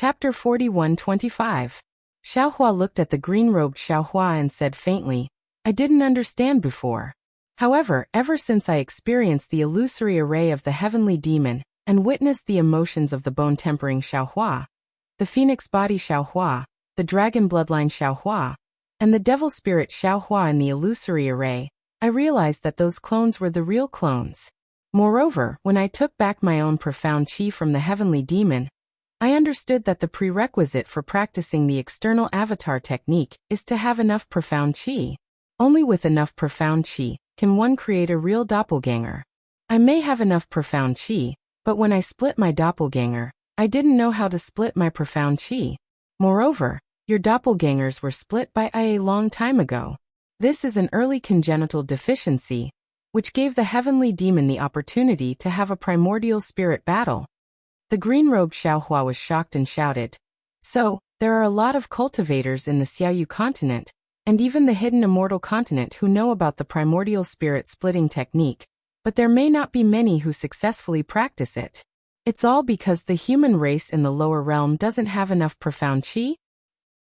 Chapter 41-25. Xiaohua looked at the green-robed Xiaohua and said faintly, I didn't understand before. However, ever since I experienced the illusory array of the heavenly demon and witnessed the emotions of the bone-tempering Xiaohua, the phoenix body Xiaohua, the dragon bloodline Xiaohua, and the devil spirit Xiaohua in the illusory array, I realized that those clones were the real clones. Moreover, when I took back my own profound qi from the heavenly demon, I understood that the prerequisite for practicing the external avatar technique is to have enough profound qi. Only with enough profound qi can one create a real doppelganger. I may have enough profound qi, but when I split my doppelganger, I didn't know how to split my profound qi. Moreover, your doppelgangers were split by I a long time ago. This is an early congenital deficiency, which gave the heavenly demon the opportunity to have a primordial spirit battle. The green-robed Xiaohua was shocked and shouted, So, there are a lot of cultivators in the Xiaoyu continent, and even the hidden immortal continent who know about the primordial spirit splitting technique, but there may not be many who successfully practice it. It's all because the human race in the lower realm doesn't have enough profound qi?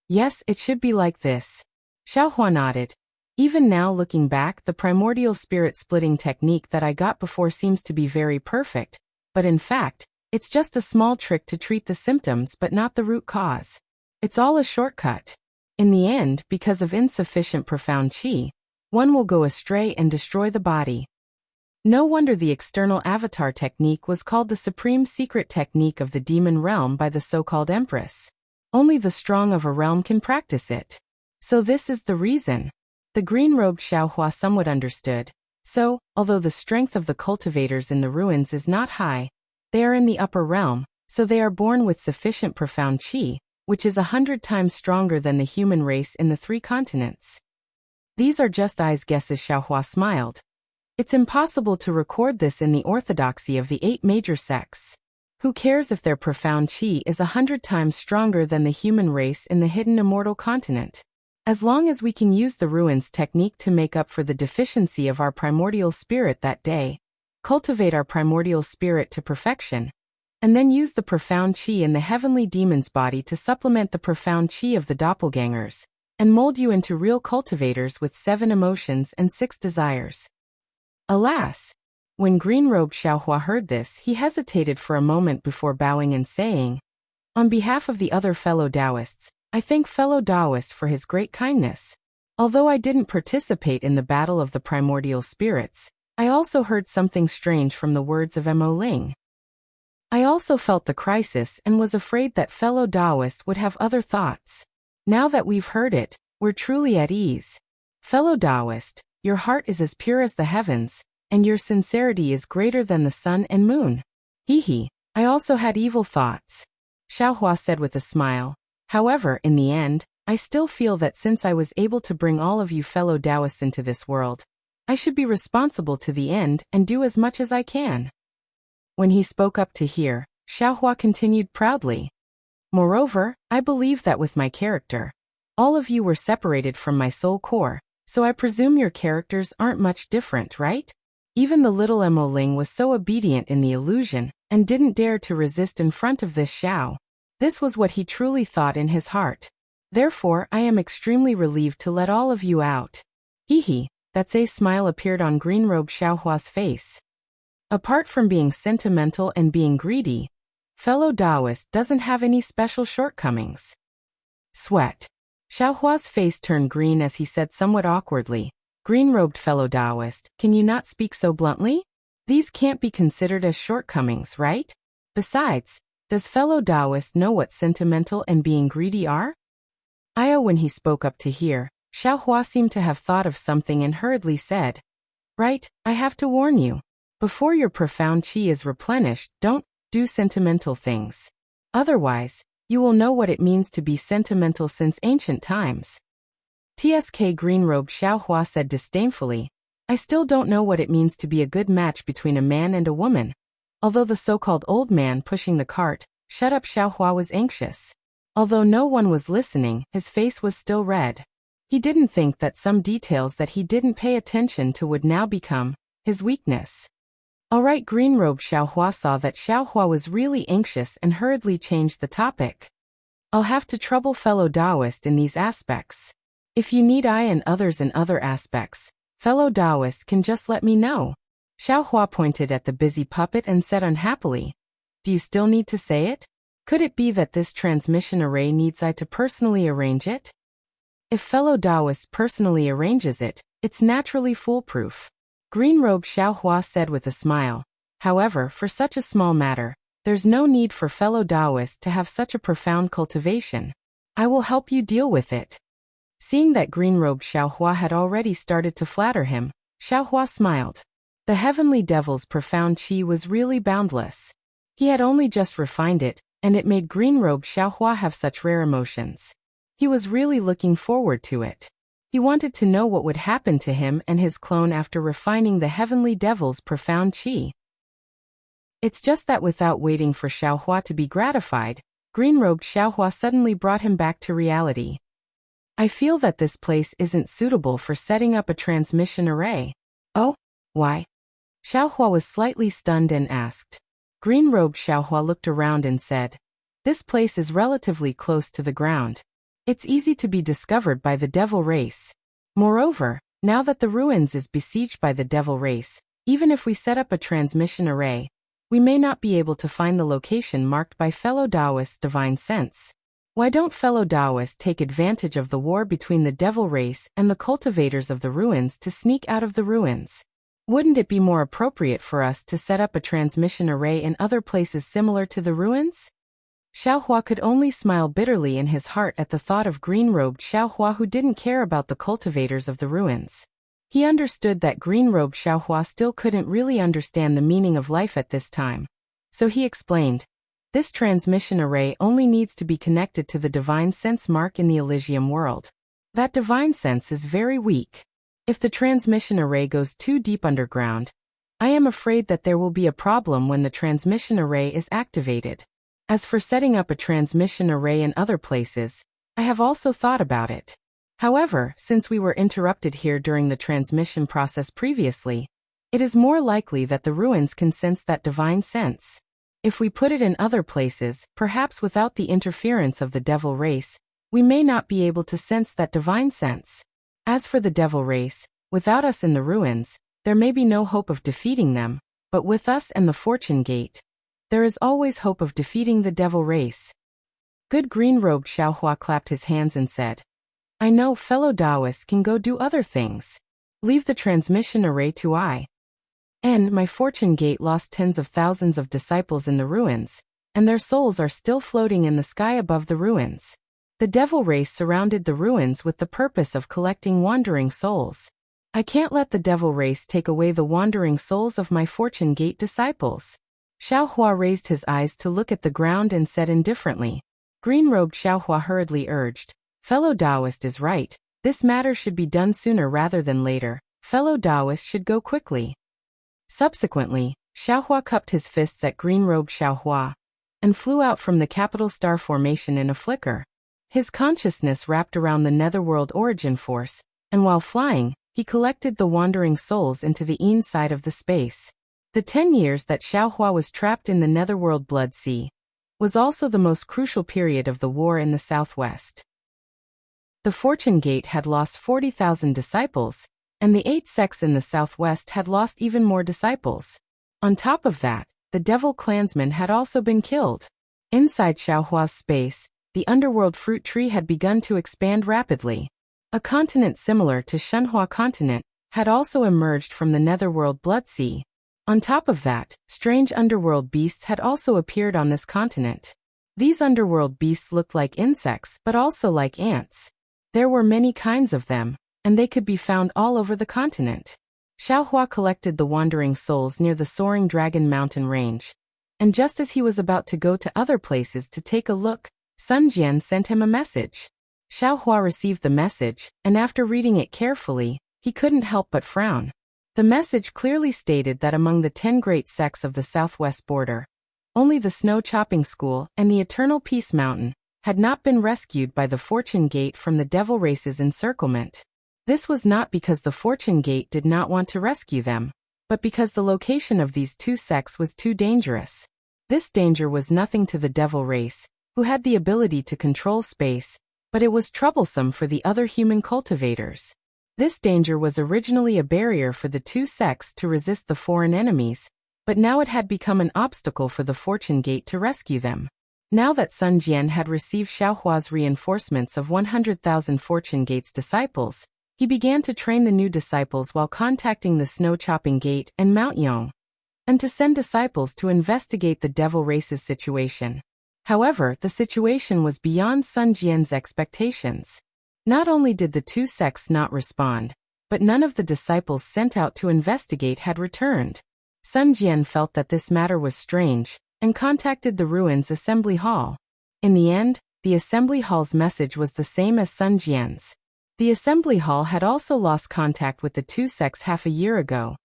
Yes, it should be like this. Xiaohua nodded. Even now looking back, the primordial spirit splitting technique that I got before seems to be very perfect, but in fact, it's just a small trick to treat the symptoms but not the root cause. It's all a shortcut. In the end, because of insufficient profound qi, one will go astray and destroy the body. No wonder the external avatar technique was called the supreme secret technique of the demon realm by the so-called empress. Only the strong of a realm can practice it. So this is the reason. The green-robed Xiaohua somewhat understood. So, although the strength of the cultivators in the ruins is not high, they are in the upper realm, so they are born with sufficient profound qi, which is 100 times stronger than the human race in the 3 continents. These are just I's guesses, Xiaohua smiled. It's impossible to record this in the orthodoxy of the 8 major sects. Who cares if their profound qi is 100 times stronger than the human race in the hidden immortal continent? As long as we can use the ruins technique to make up for the deficiency of our primordial spirit that day, cultivate our primordial spirit to perfection, and then use the profound qi in the heavenly demon's body to supplement the profound qi of the doppelgangers, and mold you into real cultivators with 7 emotions and 6 desires. Alas! When green-robed Xiaohua heard this, he hesitated for a moment before bowing and saying, On behalf of the other fellow Taoists, I thank fellow Taoist for his great kindness. Although I didn't participate in the battle of the primordial spirits, I also heard something strange from the words of Mo Ling. I also felt the crisis and was afraid that fellow Taoists would have other thoughts. Now that we've heard it, we're truly at ease. Fellow Taoist, your heart is as pure as the heavens, and your sincerity is greater than the sun and moon. Hee, I also had evil thoughts, Xiaohua said with a smile. However, in the end, I still feel that since I was able to bring all of you fellow Taoists into this world, I should be responsible to the end and do as much as I can. When he spoke up to hear, Xiaohua continued proudly. Moreover, I believe that with my character, all of you were separated from my soul core, so I presume your characters aren't much different, right? Even the little Mo Ling was so obedient in the illusion, and didn't dare to resist in front of this Xiao. This was what he truly thought in his heart. Therefore, I am extremely relieved to let all of you out. Hee, that's a smile appeared on green-robed Xiaohua's face. Apart from being sentimental and being greedy, fellow Taoist doesn't have any special shortcomings. Sweat. Xiaohua's face turned green as he said somewhat awkwardly, Green-robed fellow Taoist, can you not speak so bluntly? These can't be considered as shortcomings, right? Besides, does fellow Taoist know what sentimental and being greedy are? When he spoke up to hear, Xiaohua seemed to have thought of something and hurriedly said, Right, I have to warn you. Before your profound qi is replenished, don't do sentimental things. Otherwise, you will know what it means to be sentimental since ancient times. TSK green-robed Xiaohua said disdainfully, I still don't know what it means to be a good match between a man and a woman. Although the so-called old man pushing the cart, shut up, Xiaohua was anxious. Although no one was listening, his face was still red. He didn't think that some details that he didn't pay attention to would now become his weakness. Alright, green-robed Xiaohua saw that Xiaohua was really anxious and hurriedly changed the topic. I'll have to trouble fellow Taoist in these aspects. If you need I and others in other aspects, fellow Taoist can just let me know. Xiaohua pointed at the busy puppet and said unhappily, do you still need to say it? Could it be that this transmission array needs I to personally arrange it? If fellow Taoist personally arranges it, it's naturally foolproof. Green-robed Xiaohua said with a smile. However, for such a small matter, there's no need for fellow Taoist to have such a profound cultivation. I will help you deal with it. Seeing that green-robed Xiaohua had already started to flatter him, Xiaohua smiled. The heavenly devil's profound qi was really boundless. He had only just refined it, and it made green-robed Xiaohua have such rare emotions. He was really looking forward to it. He wanted to know what would happen to him and his clone after refining the heavenly devil's profound qi. It's just that without waiting for Xiaohua to be gratified, green-robed Xiaohua suddenly brought him back to reality. I feel that this place isn't suitable for setting up a transmission array. Oh? Why? Xiaohua was slightly stunned and asked. Green-robed Xiaohua looked around and said, this place is relatively close to the ground. It's easy to be discovered by the devil race. Moreover, now that the ruins is besieged by the devil race, even if we set up a transmission array, we may not be able to find the location marked by fellow Taoist's divine sense. Why don't fellow Taoists take advantage of the war between the devil race and the cultivators of the ruins to sneak out of the ruins? Wouldn't it be more appropriate for us to set up a transmission array in other places similar to the ruins? Xiaohua could only smile bitterly in his heart at the thought of green-robed Xiaohua who didn't care about the cultivators of the ruins. He understood that green-robed Xiaohua still couldn't really understand the meaning of life at this time. So he explained, this transmission array only needs to be connected to the divine sense mark in the Elysium world. That divine sense is very weak. If the transmission array goes too deep underground, I am afraid that there will be a problem when the transmission array is activated. As for setting up a transmission array in other places, I have also thought about it. However, since we were interrupted here during the transmission process previously, it is more likely that the ruins can sense that divine sense. If we put it in other places, perhaps without the interference of the devil race, we may not be able to sense that divine sense. As for the devil race, without us in the ruins, there may be no hope of defeating them, but with us and the fortune gate, there is always hope of defeating the devil race. Good green-robed Xiaohua clapped his hands and said, I know fellow Taoists can go do other things. Leave the transmission array to I. And my fortune gate lost tens of thousands of disciples in the ruins, and their souls are still floating in the sky above the ruins. The devil race surrounded the ruins with the purpose of collecting wandering souls. I can't let the devil race take away the wandering souls of my fortune gate disciples. Xiaohua raised his eyes to look at the ground and said indifferently. Green-robed Xiaohua hurriedly urged, fellow Taoist is right, this matter should be done sooner rather than later, fellow Taoist should go quickly. Subsequently, Xiaohua cupped his fists at green-robed Xiaohua and flew out from the capital star formation in a flicker. His consciousness wrapped around the netherworld origin force, and while flying, he collected the wandering souls into the inside of the space. The 10 years that Xiaohua was trapped in the netherworld blood sea was also the most crucial period of the war in the southwest. The fortune gate had lost 40,000 disciples, and the 8 sects in the southwest had lost even more disciples. On top of that, the devil clansmen had also been killed. Inside Xiaohua's space, the underworld fruit tree had begun to expand rapidly. A continent similar to Shenhua continent had also emerged from the netherworld blood sea. On top of that, strange underworld beasts had also appeared on this continent. These underworld beasts looked like insects but also like ants. There were many kinds of them, and they could be found all over the continent. Xiaohua collected the wandering souls near the soaring Dragon Mountain range. And just as he was about to go to other places to take a look, Sun Jian sent him a message. Xiaohua received the message, and after reading it carefully, he couldn't help but frown. The message clearly stated that among the 10 great sects of the southwest border, only the Snow-Chopping School and the Eternal Peace Mountain had not been rescued by the Fortune Gate from the Devil Race's encirclement. This was not because the Fortune Gate did not want to rescue them, but because the location of these 2 sects was too dangerous. This danger was nothing to the Devil Race, who had the ability to control space, but it was troublesome for the other human cultivators. This danger was originally a barrier for the two sects to resist the foreign enemies, but now it had become an obstacle for the Fortune Gate to rescue them. Now that Sun Jian had received Xiaohua's reinforcements of 100,000 Fortune Gate's disciples, he began to train the new disciples while contacting the Snow-Chopping Gate and Mount Yong, and to send disciples to investigate the devil race's situation. However, the situation was beyond Sun Jian's expectations. Not only did the two sects not respond, but none of the disciples sent out to investigate had returned. Sun Jian felt that this matter was strange, and contacted the ruins assembly hall. In the end, the assembly hall's message was the same as Sun Jian's. The assembly hall had also lost contact with the two sects half a year ago,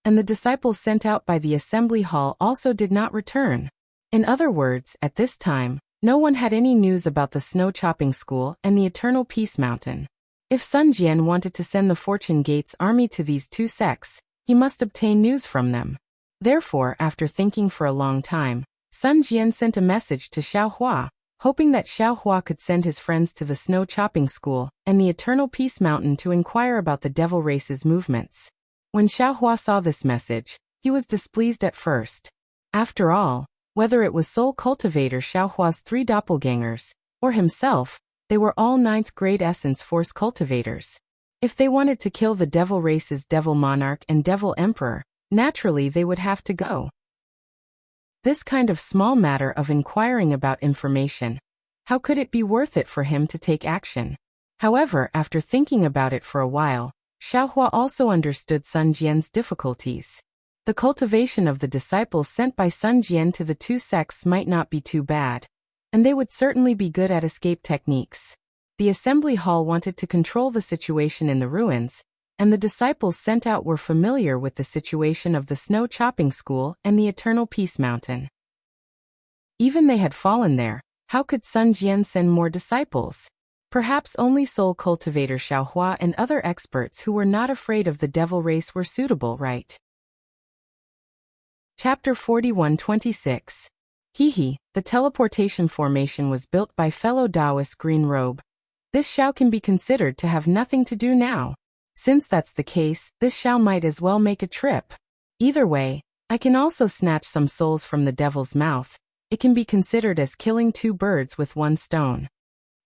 and the disciples sent out by the assembly hall also did not return. In other words, at this time, no one had any news about the snow-chopping school and the Eternal Peace Mountain. If Sun Jian wanted to send the Fortune Gate's army to these two sects, he must obtain news from them. Therefore, after thinking for a long time, Sun Jian sent a message to Xiaohua, hoping that Xiaohua could send his friends to the snow-chopping school and the Eternal Peace Mountain to inquire about the devil race's movements. When Xiaohua saw this message, he was displeased at first. After all, whether it was Soul Cultivator Xiaohua's 3 doppelgangers, or himself, they were all 9th grade Essence Force cultivators. If they wanted to kill the devil race's Devil Monarch and Devil Emperor, naturally they would have to go. This kind of small matter of inquiring about information, how could it be worth it for him to take action? However, after thinking about it for a while, Xiaohua also understood Sun Jian's difficulties. The cultivation of the disciples sent by Sun Jian to the two sects might not be too bad, and they would certainly be good at escape techniques. The assembly hall wanted to control the situation in the ruins, and the disciples sent out were familiar with the situation of the snow-chopping school and the Eternal Peace Mountain. Even they had fallen there, how could Sun Jian send more disciples? Perhaps only Soul Cultivator Xiaohua and other experts who were not afraid of the devil race were suitable, right? Chapter 41-26. Hehe, the teleportation formation was built by fellow Taoist Green Robe. This Xiao can be considered to have nothing to do now. Since that's the case, this Xiao might as well make a trip. Either way, I can also snatch some souls from the devil's mouth. It can be considered as killing 2 birds with 1 stone.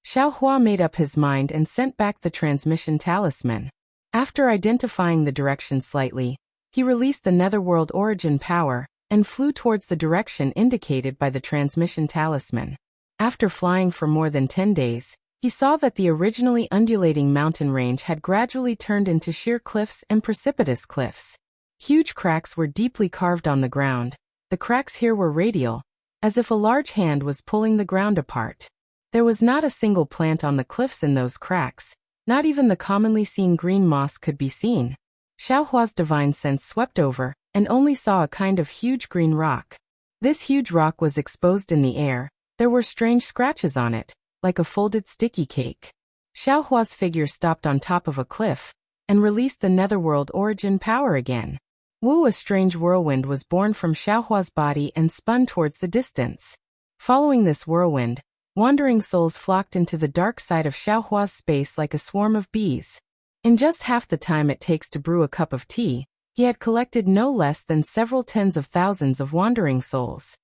Xiaohua made up his mind and sent back the transmission talisman. After identifying the direction slightly, he released the Netherworld origin power, and flew towards the direction indicated by the transmission talisman. After flying for more than 10 days, he saw that the originally undulating mountain range had gradually turned into sheer cliffs and precipitous cliffs. Huge cracks were deeply carved on the ground. The cracks here were radial, as if a large hand was pulling the ground apart. There was not a single plant on the cliffs in those cracks, not even the commonly seen green moss could be seen. Xiaohua's divine sense swept over, and only saw a kind of huge green rock. This huge rock was exposed in the air. There were strange scratches on it, like a folded sticky cake. Xiaohua's figure stopped on top of a cliff, and released the Netherworld origin power again. Wu, a strange whirlwind, was born from Xiaohua's body and spun towards the distance. Following this whirlwind, wandering souls flocked into the dark side of Xiaohua's space like a swarm of bees. In just half the time it takes to brew a cup of tea, he had collected no less than several tens of thousands of wandering souls.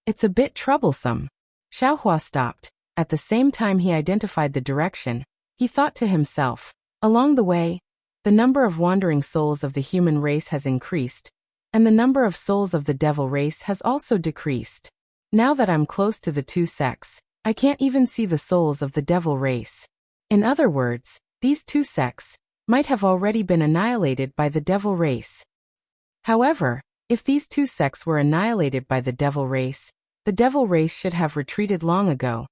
It's a bit troublesome. Xiaohua stopped. At the same time he identified the direction, he thought to himself, along the way, the number of wandering souls of the human race has increased, and the number of souls of the devil race has also decreased. Now that I'm close to the two sects, I can't even see the souls of the devil race. In other words, these two sects might have already been annihilated by the devil race. However, if these two sects were annihilated by the devil race should have retreated long ago.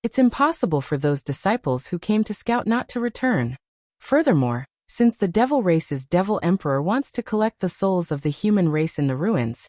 It's impossible for those disciples who came to scout not to return. Furthermore, since the devil race's devil emperor wants to collect the souls of the human race in the ruins,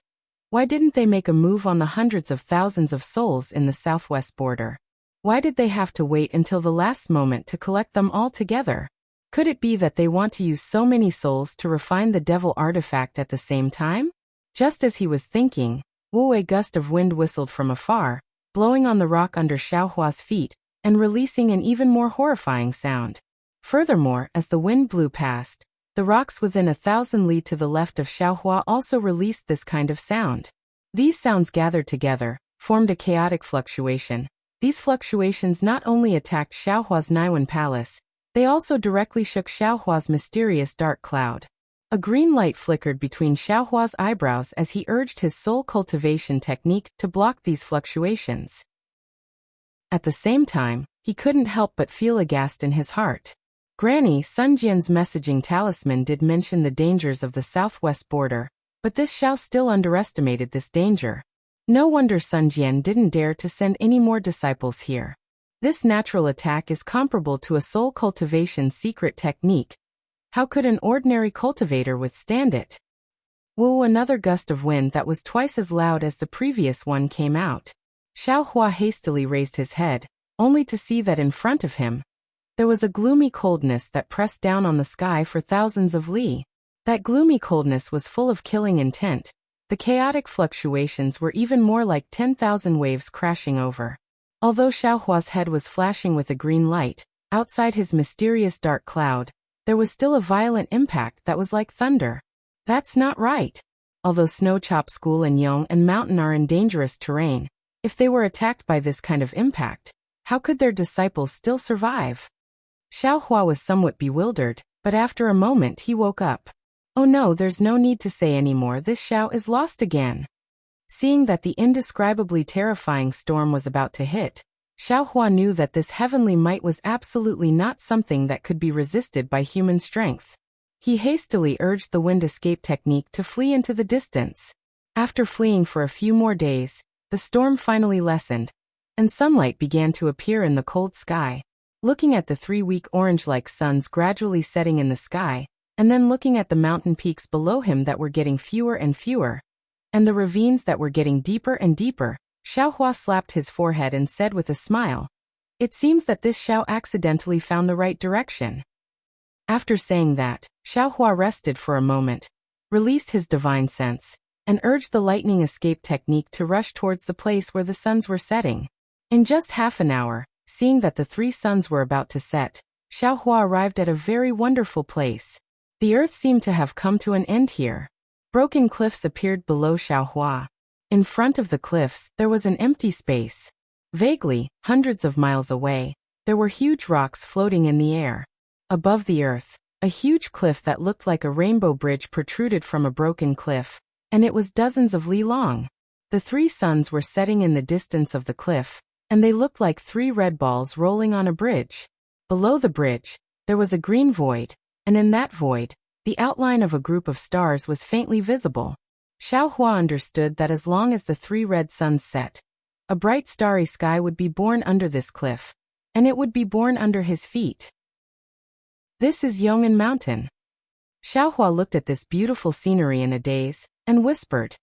why didn't they make a move on the hundreds of thousands of souls in the southwest border? Why did they have to wait until the last moment to collect them all together? Could it be that they want to use so many souls to refine the devil artifact at the same time? Just as he was thinking, Wu, a gust of wind whistled from afar, blowing on the rock under Xiaohua's feet, and releasing an even more horrifying sound. Furthermore, as the wind blew past, the rocks within 1,000 li to the left of Xiaohua also released this kind of sound. These sounds gathered together, formed a chaotic fluctuation. These fluctuations not only attacked Xiaohua's Naiwan palace, they also directly shook Xiaohua's mysterious dark cloud. A green light flickered between Xiaohua's eyebrows as he urged his soul cultivation technique to block these fluctuations. At the same time, he couldn't help but feel aghast in his heart. Granny Sun Jian's messaging talisman did mention the dangers of the southwest border, but this Xiao still underestimated this danger. No wonder Sun Jian didn't dare to send any more disciples here. This natural attack is comparable to a soul cultivation secret technique. How could an ordinary cultivator withstand it? Woo! Another gust of wind that was twice as loud as the previous one came out. Xiaohua hastily raised his head, only to see that in front of him, there was a gloomy coldness that pressed down on the sky for thousands of li. That gloomy coldness was full of killing intent. The chaotic fluctuations were even more like 10,000 waves crashing over. Although Xiaohua's head was flashing with a green light, outside his mysterious dark cloud, there was still a violent impact that was like thunder. That's not right. Although Snow Chop School and Yong and Mountain are in dangerous terrain, if they were attacked by this kind of impact, how could their disciples still survive? Xiaohua was somewhat bewildered, but after a moment he woke up. Oh no, there's no need to say anymore, this Xiao is lost again. Seeing that the indescribably terrifying storm was about to hit, Xiaohua knew that this heavenly might was absolutely not something that could be resisted by human strength. He hastily urged the wind escape technique to flee into the distance. After fleeing for a few more days, the storm finally lessened, and sunlight began to appear in the cold sky. Looking at the 3 weak orange-like suns gradually setting in the sky, and then looking at the mountain peaks below him that were getting fewer and fewer, and the ravines that were getting deeper and deeper, Xiaohua slapped his forehead and said with a smile, "It seems that this Xiao accidentally found the right direction." After saying that, Xiaohua rested for a moment, released his divine sense, and urged the lightning escape technique to rush towards the place where the suns were setting. In just half an hour, seeing that the 3 suns were about to set, Xiaohua arrived at a very wonderful place. The earth seemed to have come to an end here. Broken cliffs appeared below Xiaohua. In front of the cliffs, there was an empty space. Vaguely, hundreds of miles away, there were huge rocks floating in the air. Above the earth, a huge cliff that looked like a rainbow bridge protruded from a broken cliff, and it was dozens of li long. The 3 suns were setting in the distance of the cliff, and they looked like 3 red balls rolling on a bridge. Below the bridge, there was a green void, and in that void, the outline of a group of stars was faintly visible. Xiaohua understood that as long as the 3 red suns set, a bright starry sky would be born under this cliff, and it would be born under his feet. This is Yong'an Mountain. Xiaohua looked at this beautiful scenery in a daze, and whispered,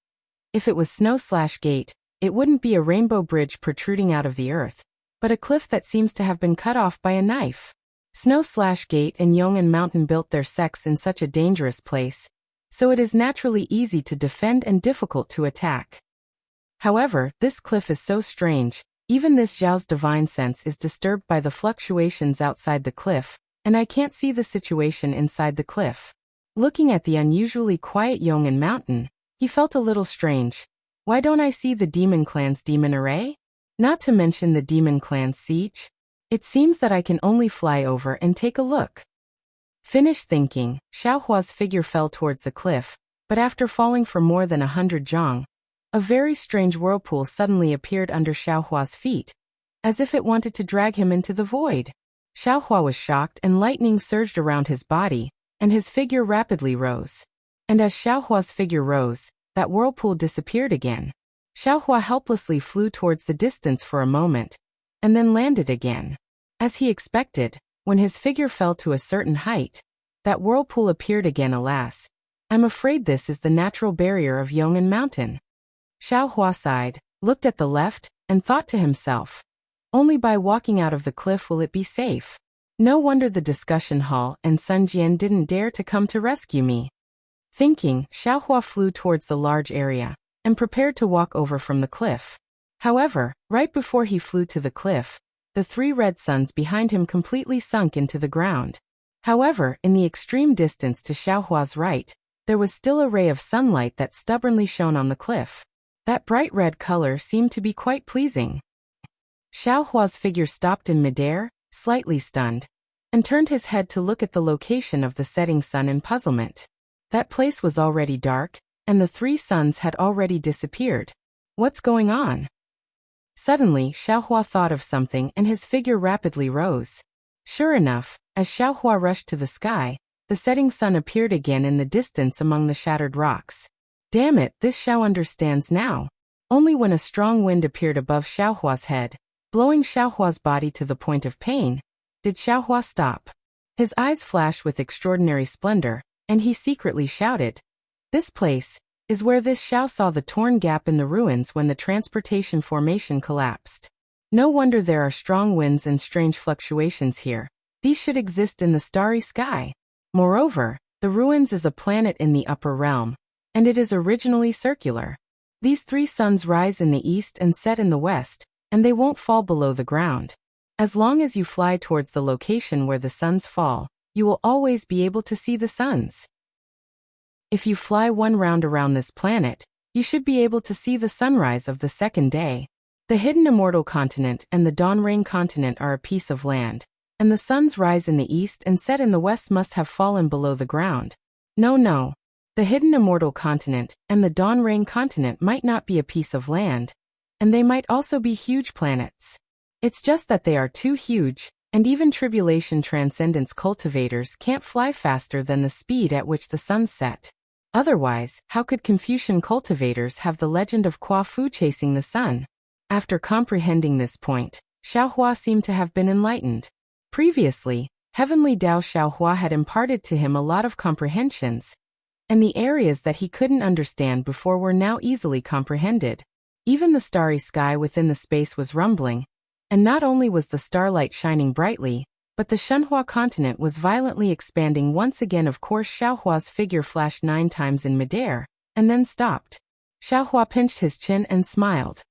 "If it was Snow/Gate, it wouldn't be a rainbow bridge protruding out of the earth, but a cliff that seems to have been cut off by a knife." Snow/Gate and Yong'an Mountain built their sects in such a dangerous place, so it is naturally easy to defend and difficult to attack. However, this cliff is so strange, even this Zhao's divine sense is disturbed by the fluctuations outside the cliff, and I can't see the situation inside the cliff. Looking at the unusually quiet Yong'an Mountain, he felt a little strange. Why don't I see the Demon Clan's demon array? Not to mention the Demon Clan's siege? It seems that I can only fly over and take a look. Finished thinking, Xiaohua's figure fell towards the cliff, but after falling for more than 100 zhang, a very strange whirlpool suddenly appeared under Xiaohua's feet, as if it wanted to drag him into the void. Xiaohua was shocked and lightning surged around his body, and his figure rapidly rose. And as Xiaohua's figure rose, that whirlpool disappeared again. Xiaohua helplessly flew towards the distance for a moment, and then landed again. As he expected, when his figure fell to a certain height, that whirlpool appeared again. Alas, I'm afraid this is the natural barrier of Yong'an Mountain. Xiaohua sighed, looked at the left, and thought to himself, only by walking out of the cliff will it be safe. No wonder the discussion hall and Sun Jian didn't dare to come to rescue me. Thinking, Xiaohua flew towards the large area, and prepared to walk over from the cliff. However, right before he flew to the cliff, the 3 red suns behind him completely sunk into the ground. However, in the extreme distance to Xiaohua's right, there was still a ray of sunlight that stubbornly shone on the cliff. That bright red color seemed to be quite pleasing. Xiaohua's figure stopped in midair, slightly stunned, and turned his head to look at the location of the setting sun in puzzlement. That place was already dark, and the 3 suns had already disappeared. What's going on? Suddenly, Xiaohua thought of something and his figure rapidly rose. Sure enough, as Xiaohua rushed to the sky, the setting sun appeared again in the distance among the shattered rocks. Damn it, this Xiao understands now. Only when a strong wind appeared above Xiaohua's head, blowing Xiaohua's body to the point of pain, did Xiaohua stop. His eyes flashed with extraordinary splendor, and he secretly shouted, "This place is where this Xiao saw the torn gap in the ruins when the transportation formation collapsed. No wonder there are strong winds and strange fluctuations here. These should exist in the starry sky. Moreover, the ruins is a planet in the upper realm, and it is originally circular. These 3 suns rise in the east and set in the west, and they won't fall below the ground. As long as you fly towards the location where the suns fall, you will always be able to see the suns. If you fly 1 round around this planet, you should be able to see the sunrise of the 2nd day. The hidden immortal continent and the dawn rain continent are a piece of land, and the suns rise in the east and set in the west must have fallen below the ground. No. The hidden immortal continent and the dawn rain continent might not be a piece of land, and they might also be huge planets. It's just that they are too huge, and even tribulation transcendence cultivators can't fly faster than the speed at which the suns set. Otherwise, how could Confucian cultivators have the legend of Kua Fu chasing the sun? After comprehending this point, Xiaohua seemed to have been enlightened. Previously, Heavenly Tao Xiaohua had imparted to him a lot of comprehensions, and the areas that he couldn't understand before were now easily comprehended. Even the starry sky within the space was rumbling, and not only was the starlight shining brightly, but the Shenhua continent was violently expanding once again. Of course, Xiaohua's figure flashed 9 times in midair, and then stopped. Xiaohua pinched his chin and smiled.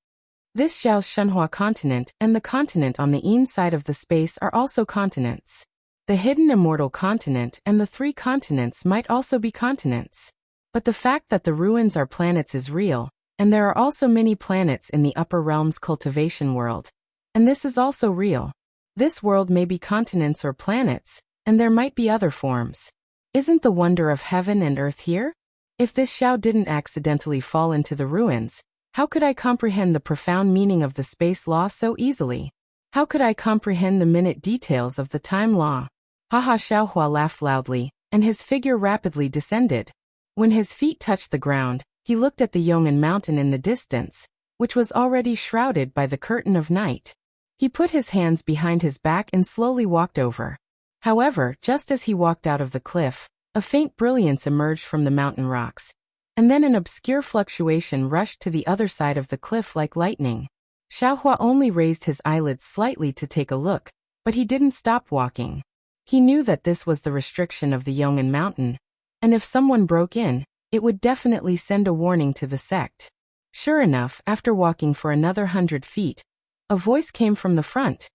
This Xiao's Shenhua continent and the continent on the inside of the space are also continents. The hidden immortal continent and the 3 continents might also be continents. But the fact that the ruins are planets is real, and there are also many planets in the upper realms cultivation world. And this is also real. This world may be continents or planets, and there might be other forms. Isn't the wonder of heaven and earth here? If this Xiao didn't accidentally fall into the ruins, how could I comprehend the profound meaning of the space law so easily? How could I comprehend the minute details of the time law? Haha, Xiaohua laughed loudly, and his figure rapidly descended. When his feet touched the ground, he looked at the Yong'an mountain in the distance, which was already shrouded by the curtain of night. He put his hands behind his back and slowly walked over. However, just as he walked out of the cliff, a faint brilliance emerged from the mountain rocks, and then an obscure fluctuation rushed to the other side of the cliff like lightning. Xiaohua only raised his eyelids slightly to take a look, but he didn't stop walking. He knew that this was the restriction of the Yong'an mountain, and if someone broke in, it would definitely send a warning to the sect. Sure enough, after walking for another 100 feet, a voice came from the front.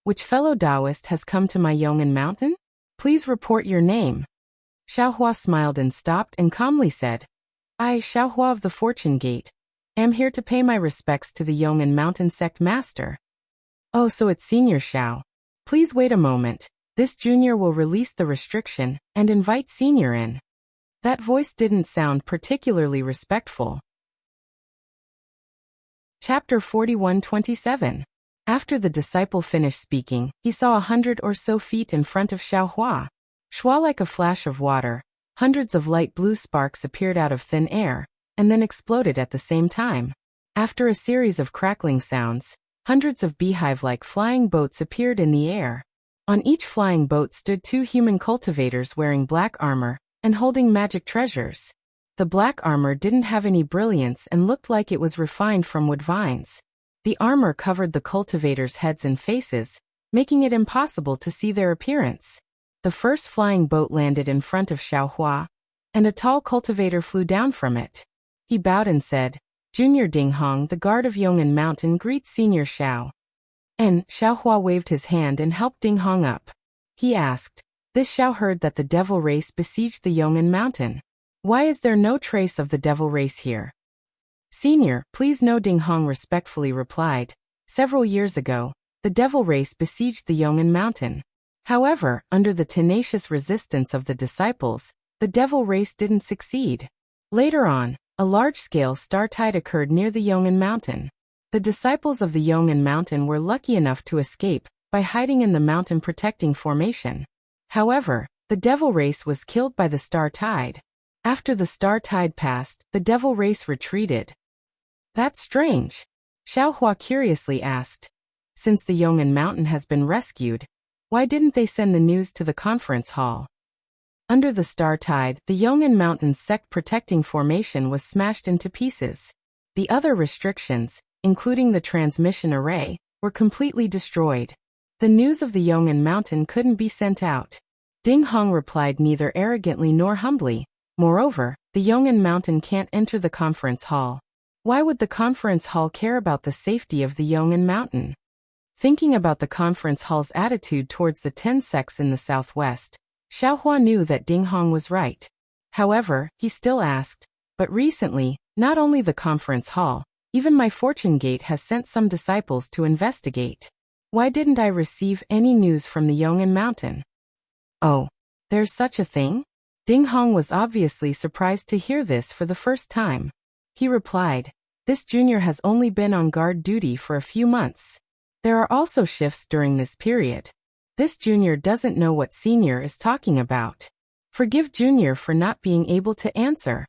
Which fellow Taoist has come to my Yong'an mountain? Please report your name. Xiaohua smiled and stopped and calmly said, I, Xiaohua of the Fortune Gate, am here to pay my respects to the Yong'an mountain sect master. Oh, so it's Senior Xiao. Please wait a moment. This junior will release the restriction and invite Senior in. That voice didn't sound particularly respectful. Chapter 41:27. After the disciple finished speaking, he saw 100 or so feet in front of Xiaohua. Shua like a flash of water, hundreds of light blue sparks appeared out of thin air, and then exploded at the same time. After a series of crackling sounds, hundreds of beehive-like flying boats appeared in the air. On each flying boat stood 2 human cultivators wearing black armor and holding magic treasures. The black armor didn't have any brilliance and looked like it was refined from wood vines. The armor covered the cultivators' heads and faces, making it impossible to see their appearance. The first flying boat landed in front of Xiaohua, and a tall cultivator flew down from it. He bowed and said, Junior Ding Hong, the guard of Yong'an Mountain, greets Senior Xiao. And Xiaohua waved his hand and helped Ding Hong up. He asked, "This Xiao heard that the devil race besieged the Yong'an Mountain. Why is there no trace of the devil race here?" "Senior, please know," Ding Hong respectfully replied. "Several years ago, the devil race besieged the Yong'an Mountain. However, under the tenacious resistance of the disciples, the devil race didn't succeed. Later on, a large-scale star tide occurred near the Yong'an Mountain. The disciples of the Yong'an Mountain were lucky enough to escape by hiding in the mountain protecting formation. However, the devil race was killed by the star tide. After the star tide passed, the devil race retreated." "That's strange," Xiaohua curiously asked. "Since the Yong'an Mountain has been rescued, why didn't they send the news to the conference hall?" Under the star tide, the Yong'an Mountain's sect protecting formation was smashed into pieces. The other restrictions, including the transmission array, were completely destroyed. The news of the Yong'an Mountain couldn't be sent out. Ding Hong replied neither arrogantly nor humbly. Moreover, the Yong'an Mountain can't enter the conference hall. Why would the conference hall care about the safety of the Yong'an Mountain? Thinking about the conference hall's attitude towards the 10 sects in the southwest, Xiaohua knew that Ding Hong was right. However, he still asked, "But recently, not only the conference hall, even my fortune gate has sent some disciples to investigate. Why didn't I receive any news from the Yong'an Mountain?" "Oh, there's such a thing?" Ding Hong was obviously surprised to hear this for the first time. He replied, "This junior has only been on guard duty for a few months. There are also shifts during this period. This junior doesn't know what senior is talking about. Forgive junior for not being able to answer."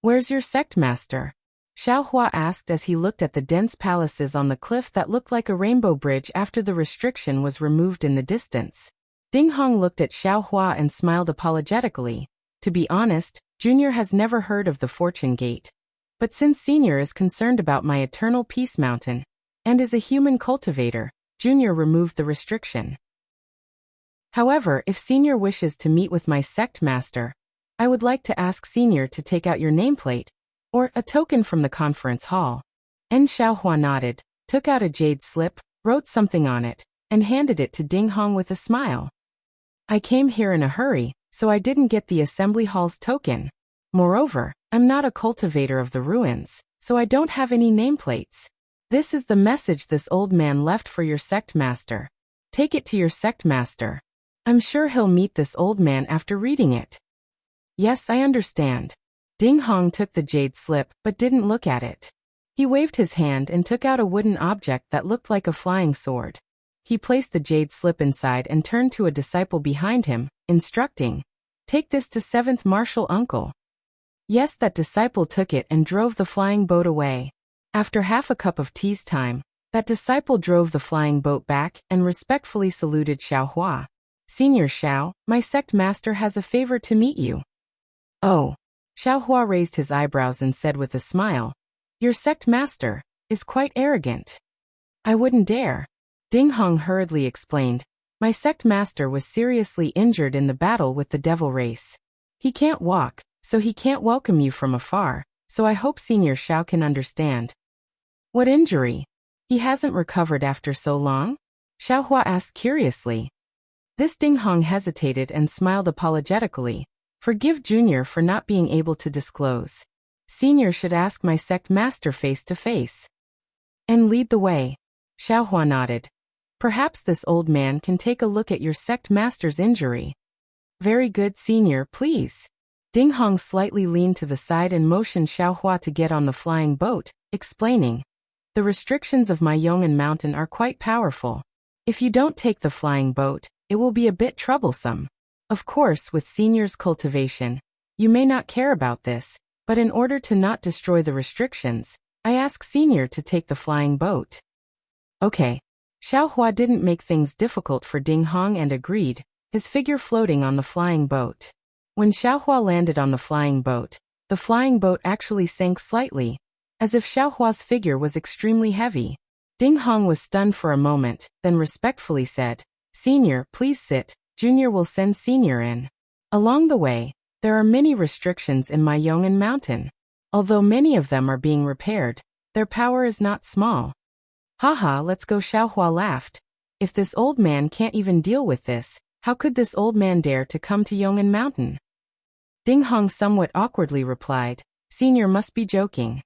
"Where's your sect master?" Xiaohua asked as he looked at the dense palaces on the cliff that looked like a rainbow bridge after the restriction was removed in the distance. Ding Hong looked at Xiaohua and smiled apologetically. To be honest, Junior has never heard of the Fortune Gate. But since Senior is concerned about my Eternal Peace Mountain, and is a human cultivator, Junior removed the restriction. However, if Senior wishes to meet with my sect master, I would like to ask Senior to take out your nameplate, or a token from the conference hall. And Xiaohua nodded, took out a jade slip, wrote something on it, and handed it to Ding Hong with a smile. "I came here in a hurry, so I didn't get the assembly hall's token. Moreover, I'm not a cultivator of the ruins, so I don't have any nameplates. This is the message this old man left for your sect master. Take it to your sect master. I'm sure he'll meet this old man after reading it." "Yes, I understand." Ding Hong took the jade slip but didn't look at it. He waved his hand and took out a wooden object that looked like a flying sword. He placed the jade slip inside and turned to a disciple behind him, instructing, "Take this to 7th Martial Uncle." Yes, that disciple took it and drove the flying boat away. After half a cup of tea's time, that disciple drove the flying boat back and respectfully saluted Xiaohua. "Senior Xiao, my sect master has a favor to meet you." "Oh." Xiaohua raised his eyebrows and said with a smile, "Your sect master is quite arrogant." "I wouldn't dare." Ding Hong hurriedly explained, "My sect master was seriously injured in the battle with the devil race. He can't walk, so he can't welcome you from afar, so I hope Senior Xiao can understand." "What injury? He hasn't recovered after so long?" Xiaohua asked curiously. This Ding Hong hesitated and smiled apologetically. "Forgive Junior for not being able to disclose. Senior should ask my sect master face to face." "And lead the way." Xiaohua nodded. "Perhaps this old man can take a look at your sect master's injury." "Very good, Senior, please." Ding Hong slightly leaned to the side and motioned Xiaohua to get on the flying boat, explaining, "The restrictions of my Yong'an Mountain are quite powerful. If you don't take the flying boat, it will be a bit troublesome. Of course, with Senior's cultivation, you may not care about this, but in order to not destroy the restrictions, I ask Senior to take the flying boat." "Okay." Xiaohua didn't make things difficult for Ding Hong and agreed, his figure floating on the flying boat. When Xiaohua landed on the flying boat actually sank slightly, as if Xiaohua's figure was extremely heavy. Ding Hong was stunned for a moment, then respectfully said, "Senior, please sit. Junior will send Senior in. Along the way, there are many restrictions in my Yong'an Mountain. Although many of them are being repaired, their power is not small. Haha, let's go, Xiaohua laughed. If this old man can't even deal with this, how could this old man dare to come to Yong'an Mountain? Ding Hong somewhat awkwardly replied, Senior must be joking.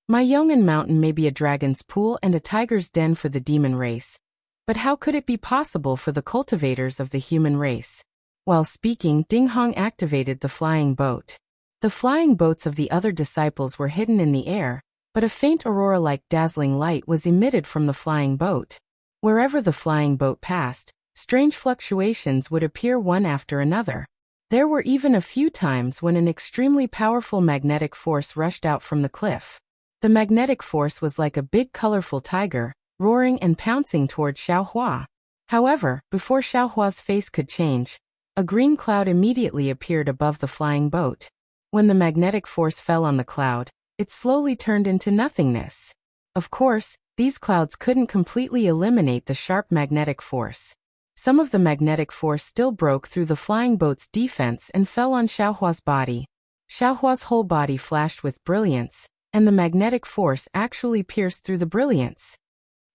My Yong'an Mountain may be a dragon's pool and a tiger's den for the demon race, but how could it be possible for the cultivators of the human race? While speaking, Ding Hong activated the flying boat. The flying boats of the other disciples were hidden in the air, but a faint aurora-like dazzling light was emitted from the flying boat. Wherever the flying boat passed, strange fluctuations would appear one after another. There were even a few times when an extremely powerful magnetic force rushed out from the cliff. The magnetic force was like a big colorful tiger, roaring and pouncing toward Xiaohua. However, before Xiaohua's face could change, a green cloud immediately appeared above the flying boat. When the magnetic force fell on the cloud, it slowly turned into nothingness. Of course, these clouds couldn't completely eliminate the sharp magnetic force. Some of the magnetic force still broke through the flying boat's defense and fell on Xiaohua's body. Xiaohua's whole body flashed with brilliance, and the magnetic force actually pierced through the brilliance.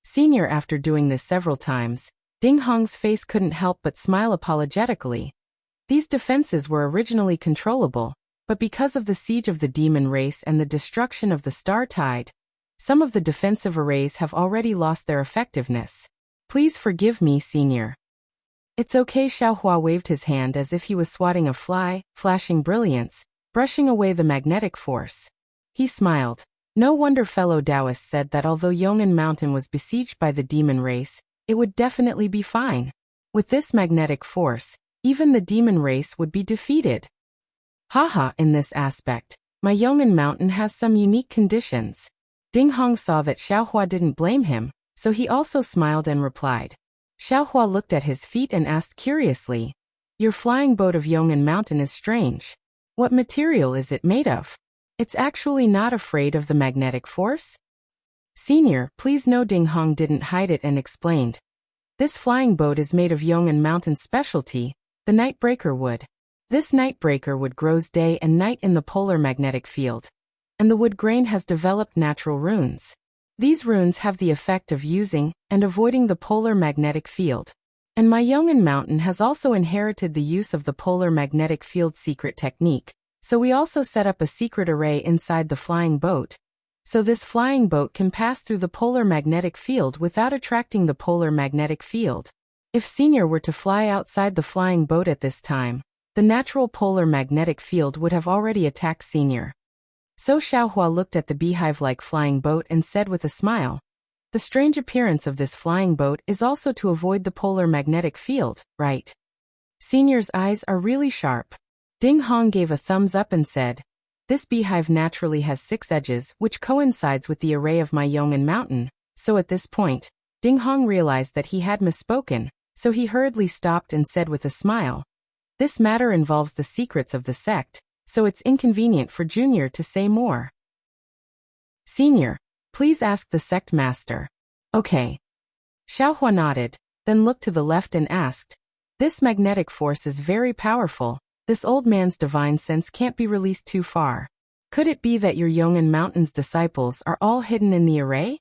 Senior, after doing this several times, Ding Hong's face couldn't help but smile apologetically. These defenses were originally controllable, but because of the siege of the demon race and the destruction of the star tide, some of the defensive arrays have already lost their effectiveness. Please forgive me, Senior. It's okay, Xiaohua waved his hand as if he was swatting a fly, flashing brilliance, brushing away the magnetic force. He smiled. No wonder fellow Taoists said that although Yong'an Mountain was besieged by the demon race, it would definitely be fine. With this magnetic force, even the demon race would be defeated. Haha, in this aspect, my Yong'an Mountain has some unique conditions. Ding Hong saw that Xiaohua didn't blame him, so he also smiled and replied. Xiaohua looked at his feet and asked curiously, Your flying boat of Yong'an Mountain is strange. What material is it made of? It's actually not afraid of the magnetic force? Senior, please know Ding Hong didn't hide it and explained. This flying boat is made of Yong'an Mountain's specialty, the Nightbreaker wood. This Nightbreaker wood grows day and night in the polar magnetic field, and the wood grain has developed natural runes. These runes have the effect of using and avoiding the polar magnetic field. And my Yong'an Mountain has also inherited the use of the polar magnetic field secret technique, so we also set up a secret array inside the flying boat. So this flying boat can pass through the polar magnetic field without attracting the polar magnetic field. If Senior were to fly outside the flying boat at this time, the natural polar magnetic field would have already attacked Senior. So Xiaohua looked at the beehive-like flying boat and said with a smile, The strange appearance of this flying boat is also to avoid the polar magnetic field, right? Senior's eyes are really sharp. Ding Hong gave a thumbs up and said, This beehive naturally has 6 edges, which coincides with the array of my Yong'an Mountain. So at this point, Ding Hong realized that he had misspoken, so he hurriedly stopped and said with a smile, This matter involves the secrets of the sect, so it's inconvenient for Junior to say more. Senior, please ask the sect master. Okay. Xiaohua nodded, then looked to the left and asked, This magnetic force is very powerful. This old man's divine sense can't be released too far. Could it be that your Yong'an Mountain's disciples are all hidden in the array?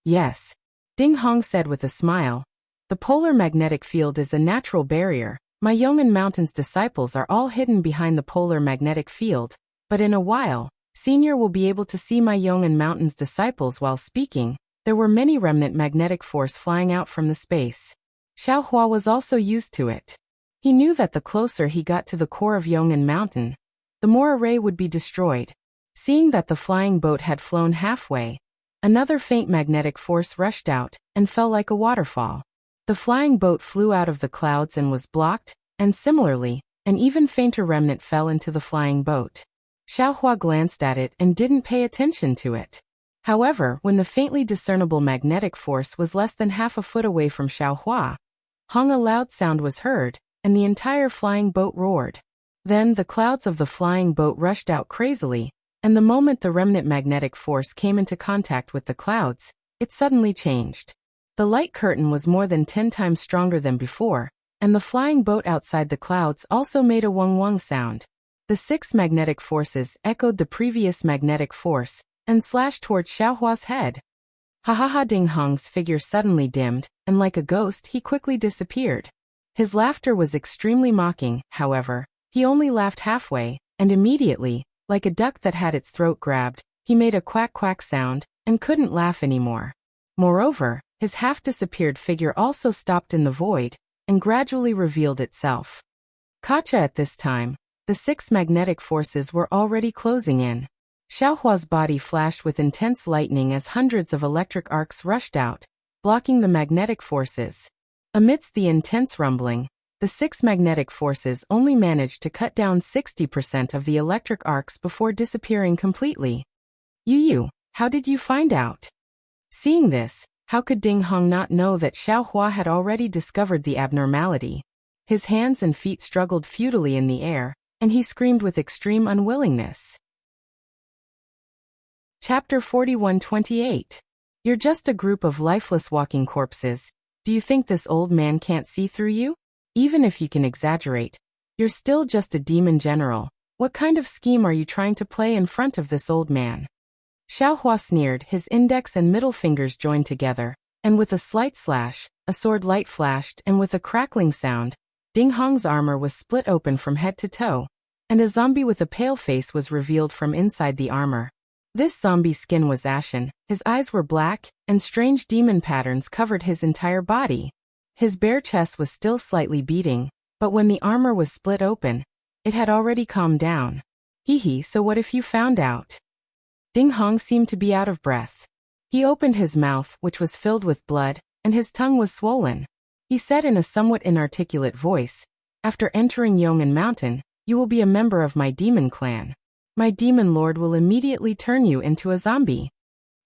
Yes. Ding Hong said with a smile. The polar magnetic field is a natural barrier. My Yong'an Mountain's disciples are all hidden behind the polar magnetic field, but in a while, Senior will be able to see my Yong'an Mountain's disciples while speaking. There were many remnant magnetic force flying out from the space. Xiaohua was also used to it. He knew that the closer he got to the core of Yong'an Mountain, the more array would be destroyed. Seeing that the flying boat had flown halfway, another faint magnetic force rushed out and fell like a waterfall. The flying boat flew out of the clouds and was blocked, and similarly, an even fainter remnant fell into the flying boat. Xiaohua glanced at it and didn't pay attention to it. However, when the faintly discernible magnetic force was less than half a foot away from Xiaohua, a loud sound was heard, and the entire flying boat roared. Then the clouds of the flying boat rushed out crazily, and the moment the remnant magnetic force came into contact with the clouds, it suddenly changed. The light curtain was more than 10 times stronger than before, and the flying boat outside the clouds also made a wung-wung sound. The 6 magnetic forces echoed the previous magnetic force and slashed toward Xiaohua's head. Ha ha ha! Ding Hong's figure suddenly dimmed, and like a ghost he quickly disappeared. His laughter was extremely mocking, however. He only laughed halfway, and immediately, like a duck that had its throat grabbed, he made a quack-quack sound and couldn't laugh anymore. Moreover, his half-disappeared figure also stopped in the void and gradually revealed itself. Gotcha! At this time, the 6 magnetic forces were already closing in. Xiaohua's body flashed with intense lightning as hundreds of electric arcs rushed out, blocking the magnetic forces. Amidst the intense rumbling, the 6 magnetic forces only managed to cut down 60% of the electric arcs before disappearing completely. Yu, how did you find out? Seeing this, how could Ding Hong not know that Xiaohua had already discovered the abnormality? His hands and feet struggled futilely in the air, and he screamed with extreme unwillingness. Chapter 41-28. You're just a group of lifeless walking corpses. Do you think this old man can't see through you? Even if you can exaggerate, you're still just a demon general. What kind of scheme are you trying to play in front of this old man? Xiaohua sneered, his index and middle fingers joined together, and with a slight slash, a sword light flashed, and with a crackling sound, Ding Hong's armor was split open from head to toe, and a zombie with a pale face was revealed from inside the armor. This zombie's skin was ashen, his eyes were black, and strange demon patterns covered his entire body. His bare chest was still slightly beating, but when the armor was split open, it had already calmed down. Hee, so what if you found out? Ding Hong seemed to be out of breath. He opened his mouth, which was filled with blood, and his tongue was swollen. He said in a somewhat inarticulate voice, "After entering Yong'an Mountain, you will be a member of my demon clan. My demon lord will immediately turn you into a zombie."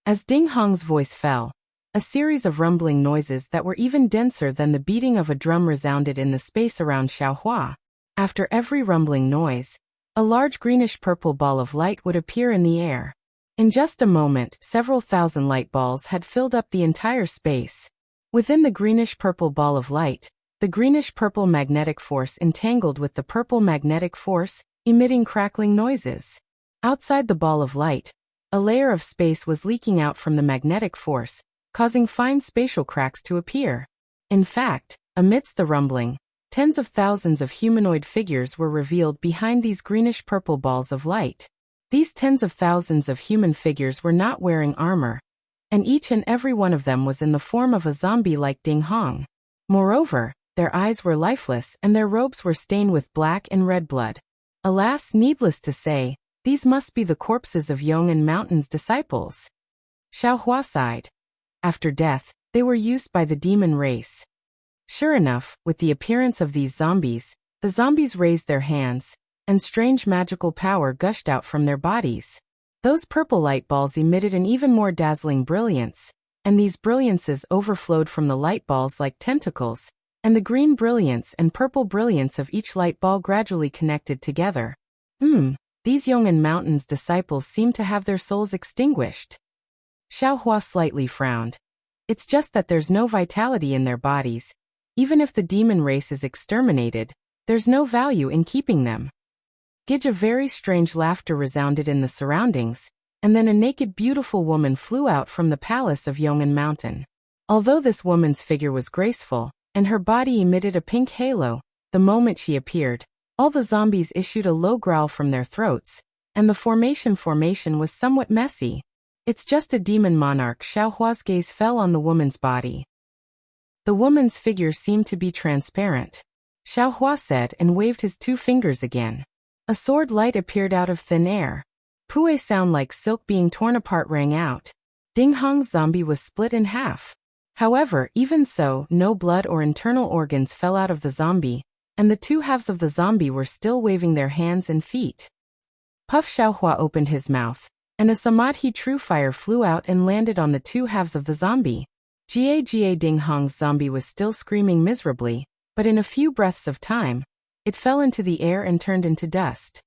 As Ding Hong's voice fell, a series of rumbling noises that were even denser than the beating of a drum resounded in the space around Xiaohua. After every rumbling noise, a large greenish-purple ball of light would appear in the air. In just a moment, several thousand light balls had filled up the entire space. Within the greenish-purple ball of light, the greenish-purple magnetic force entangled with the purple magnetic force, emitting crackling noises. Outside the ball of light, a layer of space was leaking out from the magnetic force, causing fine spatial cracks to appear. In fact, amidst the rumbling, tens of thousands of humanoid figures were revealed behind these greenish-purple balls of light. These tens of thousands of human figures were not wearing armor, and each and every one of them was in the form of a zombie like Ding Hong. Moreover, their eyes were lifeless and their robes were stained with black and red blood. Alas, needless to say, these must be the corpses of Yong'an Mountain's disciples. Xiaohua sighed. After death, they were used by the demon race. Sure enough, with the appearance of these zombies, the zombies raised their hands, and strange magical power gushed out from their bodies. Those purple light balls emitted an even more dazzling brilliance, and these brilliances overflowed from the light balls like tentacles, and the green brilliance and purple brilliance of each light ball gradually connected together. These Yong'an Mountain's disciples seem to have their souls extinguished. Xiaohua slightly frowned. It's just that there's no vitality in their bodies. Even if the demon race is exterminated, there's no value in keeping them. A very strange laughter resounded in the surroundings, and then a naked beautiful woman flew out from the palace of Yong'an Mountain. Although this woman's figure was graceful, and her body emitted a pink halo, the moment she appeared, all the zombies issued a low growl from their throats, and the formation was somewhat messy. It's just a demon monarch. Xiaohua's gaze fell on the woman's body. The woman's figure seemed to be transparent. Xiaohua said and waved his 2 fingers again. A sword light appeared out of thin air. Pue sound like silk being torn apart rang out. Ding Hong's zombie was split in half. However, even so, no blood or internal organs fell out of the zombie, and the 2 halves of the zombie were still waving their hands and feet. Puff! Xiaohua opened his mouth, and a samadhi true fire flew out and landed on the 2 halves of the zombie. Ga Ding Hong's zombie was still screaming miserably, but in a few breaths of time, it fell into the air and turned into dust.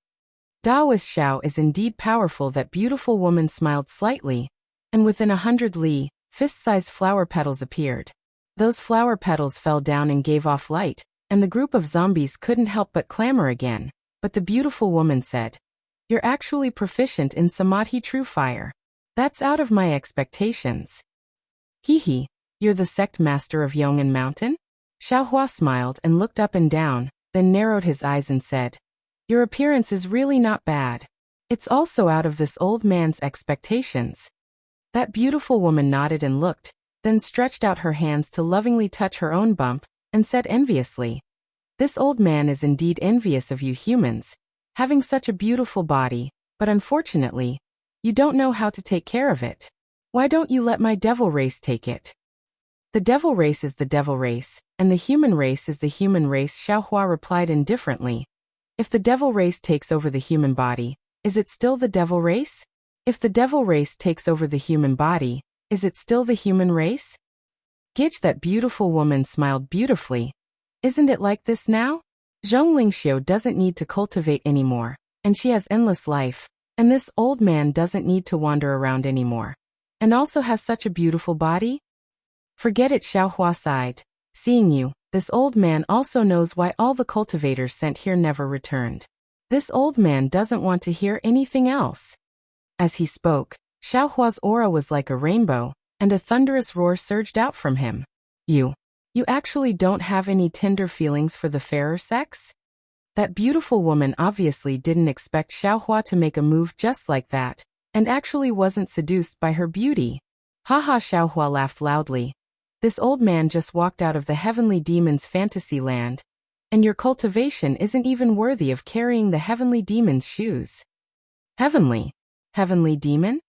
Daoist Xiao is indeed powerful. That beautiful woman smiled slightly, and within 100 li, fist-sized flower petals appeared. Those flower petals fell down and gave off light, and the group of zombies couldn't help but clamor again. But the beautiful woman said, "You're actually proficient in Samadhi true fire. That's out of my expectations." "Hee, you're the sect master of Yong'an Mountain?" Xiaohua smiled and looked up and down, then narrowed his eyes and said, "Your appearance is really not bad. It's also out of this old man's expectations." That beautiful woman nodded and looked, then stretched out her hands to lovingly touch her own bump, and said enviously, "This old man is indeed envious of you humans, having such a beautiful body, but unfortunately, you don't know how to take care of it. Why don't you let my devil race take it?" "The devil race is the devil race, and the human race is the human race," Xiaohua replied indifferently. "If the devil race takes over the human body, is it still the devil race? If the devil race takes over the human body, is it still the human race?" Gitch, that beautiful woman, smiled beautifully. "Isn't it like this now? Zhong Lingxiu doesn't need to cultivate anymore, and she has endless life, and this old man doesn't need to wander around anymore, and also has such a beautiful body?" "Forget it," Xiaohua sighed. "Seeing you, this old man also knows why all the cultivators sent here never returned. This old man doesn't want to hear anything else." As he spoke, Xiaohua's aura was like a rainbow, and a thunderous roar surged out from him. You actually don't have any tender feelings for the fairer sex?" That beautiful woman obviously didn't expect Xiaohua to make a move just like that, and actually wasn't seduced by her beauty. "Haha," Xiaohua laughed loudly. "This old man just walked out of the heavenly demon's fantasy land, and your cultivation isn't even worthy of carrying the heavenly demon's shoes." Heavenly demon?"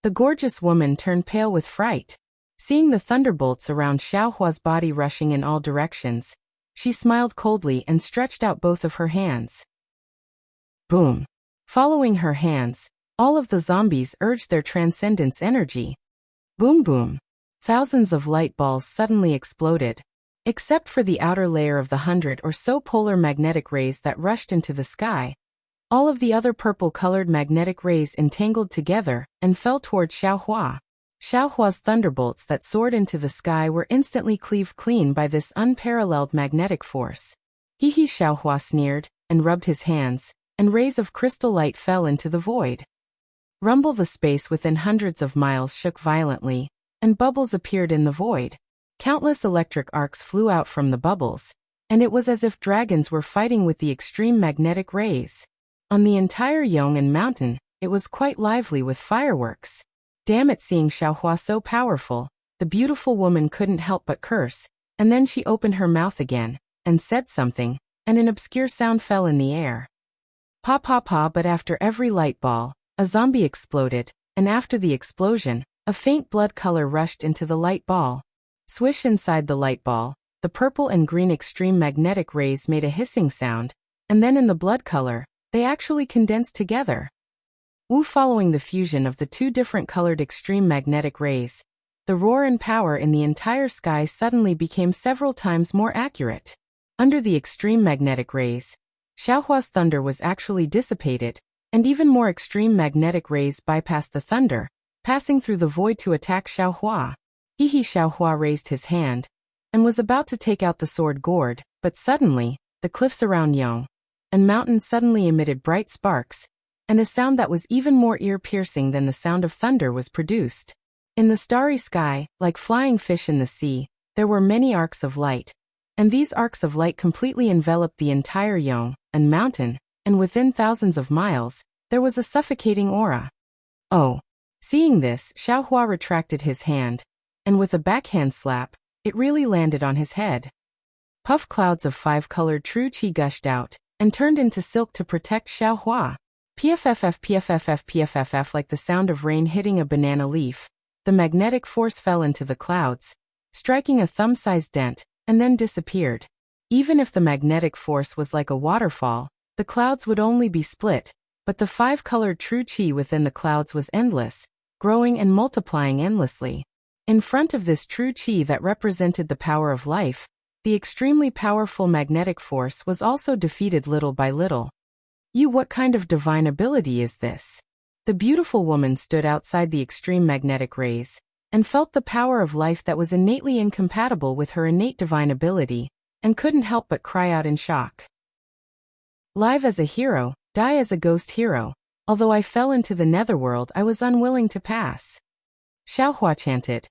The gorgeous woman turned pale with fright. Seeing the thunderbolts around Xiaohua's body rushing in all directions, she smiled coldly and stretched out both of her hands. Boom! Following her hands, all of the zombies urged their transcendence energy. Boom boom! Thousands of light balls suddenly exploded. Except for the outer layer of the 100 or so polar magnetic rays that rushed into the sky, all of the other purple-colored magnetic rays entangled together and fell toward Xiaohua. Xiaohua's thunderbolts that soared into the sky were instantly cleaved clean by this unparalleled magnetic force. Hee, Xiaohua sneered and rubbed his hands, and rays of crystal light fell into the void. Rumble, the space within hundreds of miles shook violently, and bubbles appeared in the void. Countless electric arcs flew out from the bubbles, and it was as if dragons were fighting with the extreme magnetic rays. On the entire Yong'an Mountain, it was quite lively with fireworks. Damn it! Seeing Xiaohua so powerful, the beautiful woman couldn't help but curse, and then she opened her mouth again, and said something, and an obscure sound fell in the air. Pa pa pa! But after every light ball, a zombie exploded, and after the explosion, a faint blood color rushed into the light ball. Swish! Inside the light ball, the purple and green extreme magnetic rays made a hissing sound, and then in the blood color, they actually condensed together. Wu! Following the fusion of the two different colored extreme magnetic rays, the roar and power in the entire sky suddenly became several times more accurate. Under the extreme magnetic rays, Xiaohua's thunder was actually dissipated, and even more extreme magnetic rays bypassed the thunder, passing through the void to attack Xiaohua. Hee, Xiaohua raised his hand, and was about to take out the sword gourd, but suddenly, the cliffs around Yong'an Mountain suddenly emitted bright sparks, and a sound that was even more ear-piercing than the sound of thunder was produced. In the starry sky, like flying fish in the sea, there were many arcs of light, and these arcs of light completely enveloped the entire Yong'an Mountain, and within thousands of miles, there was a suffocating aura. Oh! Seeing this, Xiaohua retracted his hand, and with a backhand slap, it really landed on his head. Puff clouds of 5-colored true qi gushed out, and turned into silk to protect Xiaohua. PFFF PFFF PFFF. Like the sound of rain hitting a banana leaf, the magnetic force fell into the clouds, striking a thumb-sized dent, and then disappeared. Even if the magnetic force was like a waterfall, the clouds would only be split, but the 5-colored true qi within the clouds was endless, growing and multiplying endlessly. In front of this true qi that represented the power of life, the extremely powerful magnetic force was also defeated little by little. What kind of divine ability is this? The beautiful woman stood outside the extreme magnetic rays, and felt the power of life that was innately incompatible with her innate divine ability, and couldn't help but cry out in shock. Live as a hero, die as a ghost hero. Although I fell into the netherworld, I was unwilling to pass. Xiaohua chanted.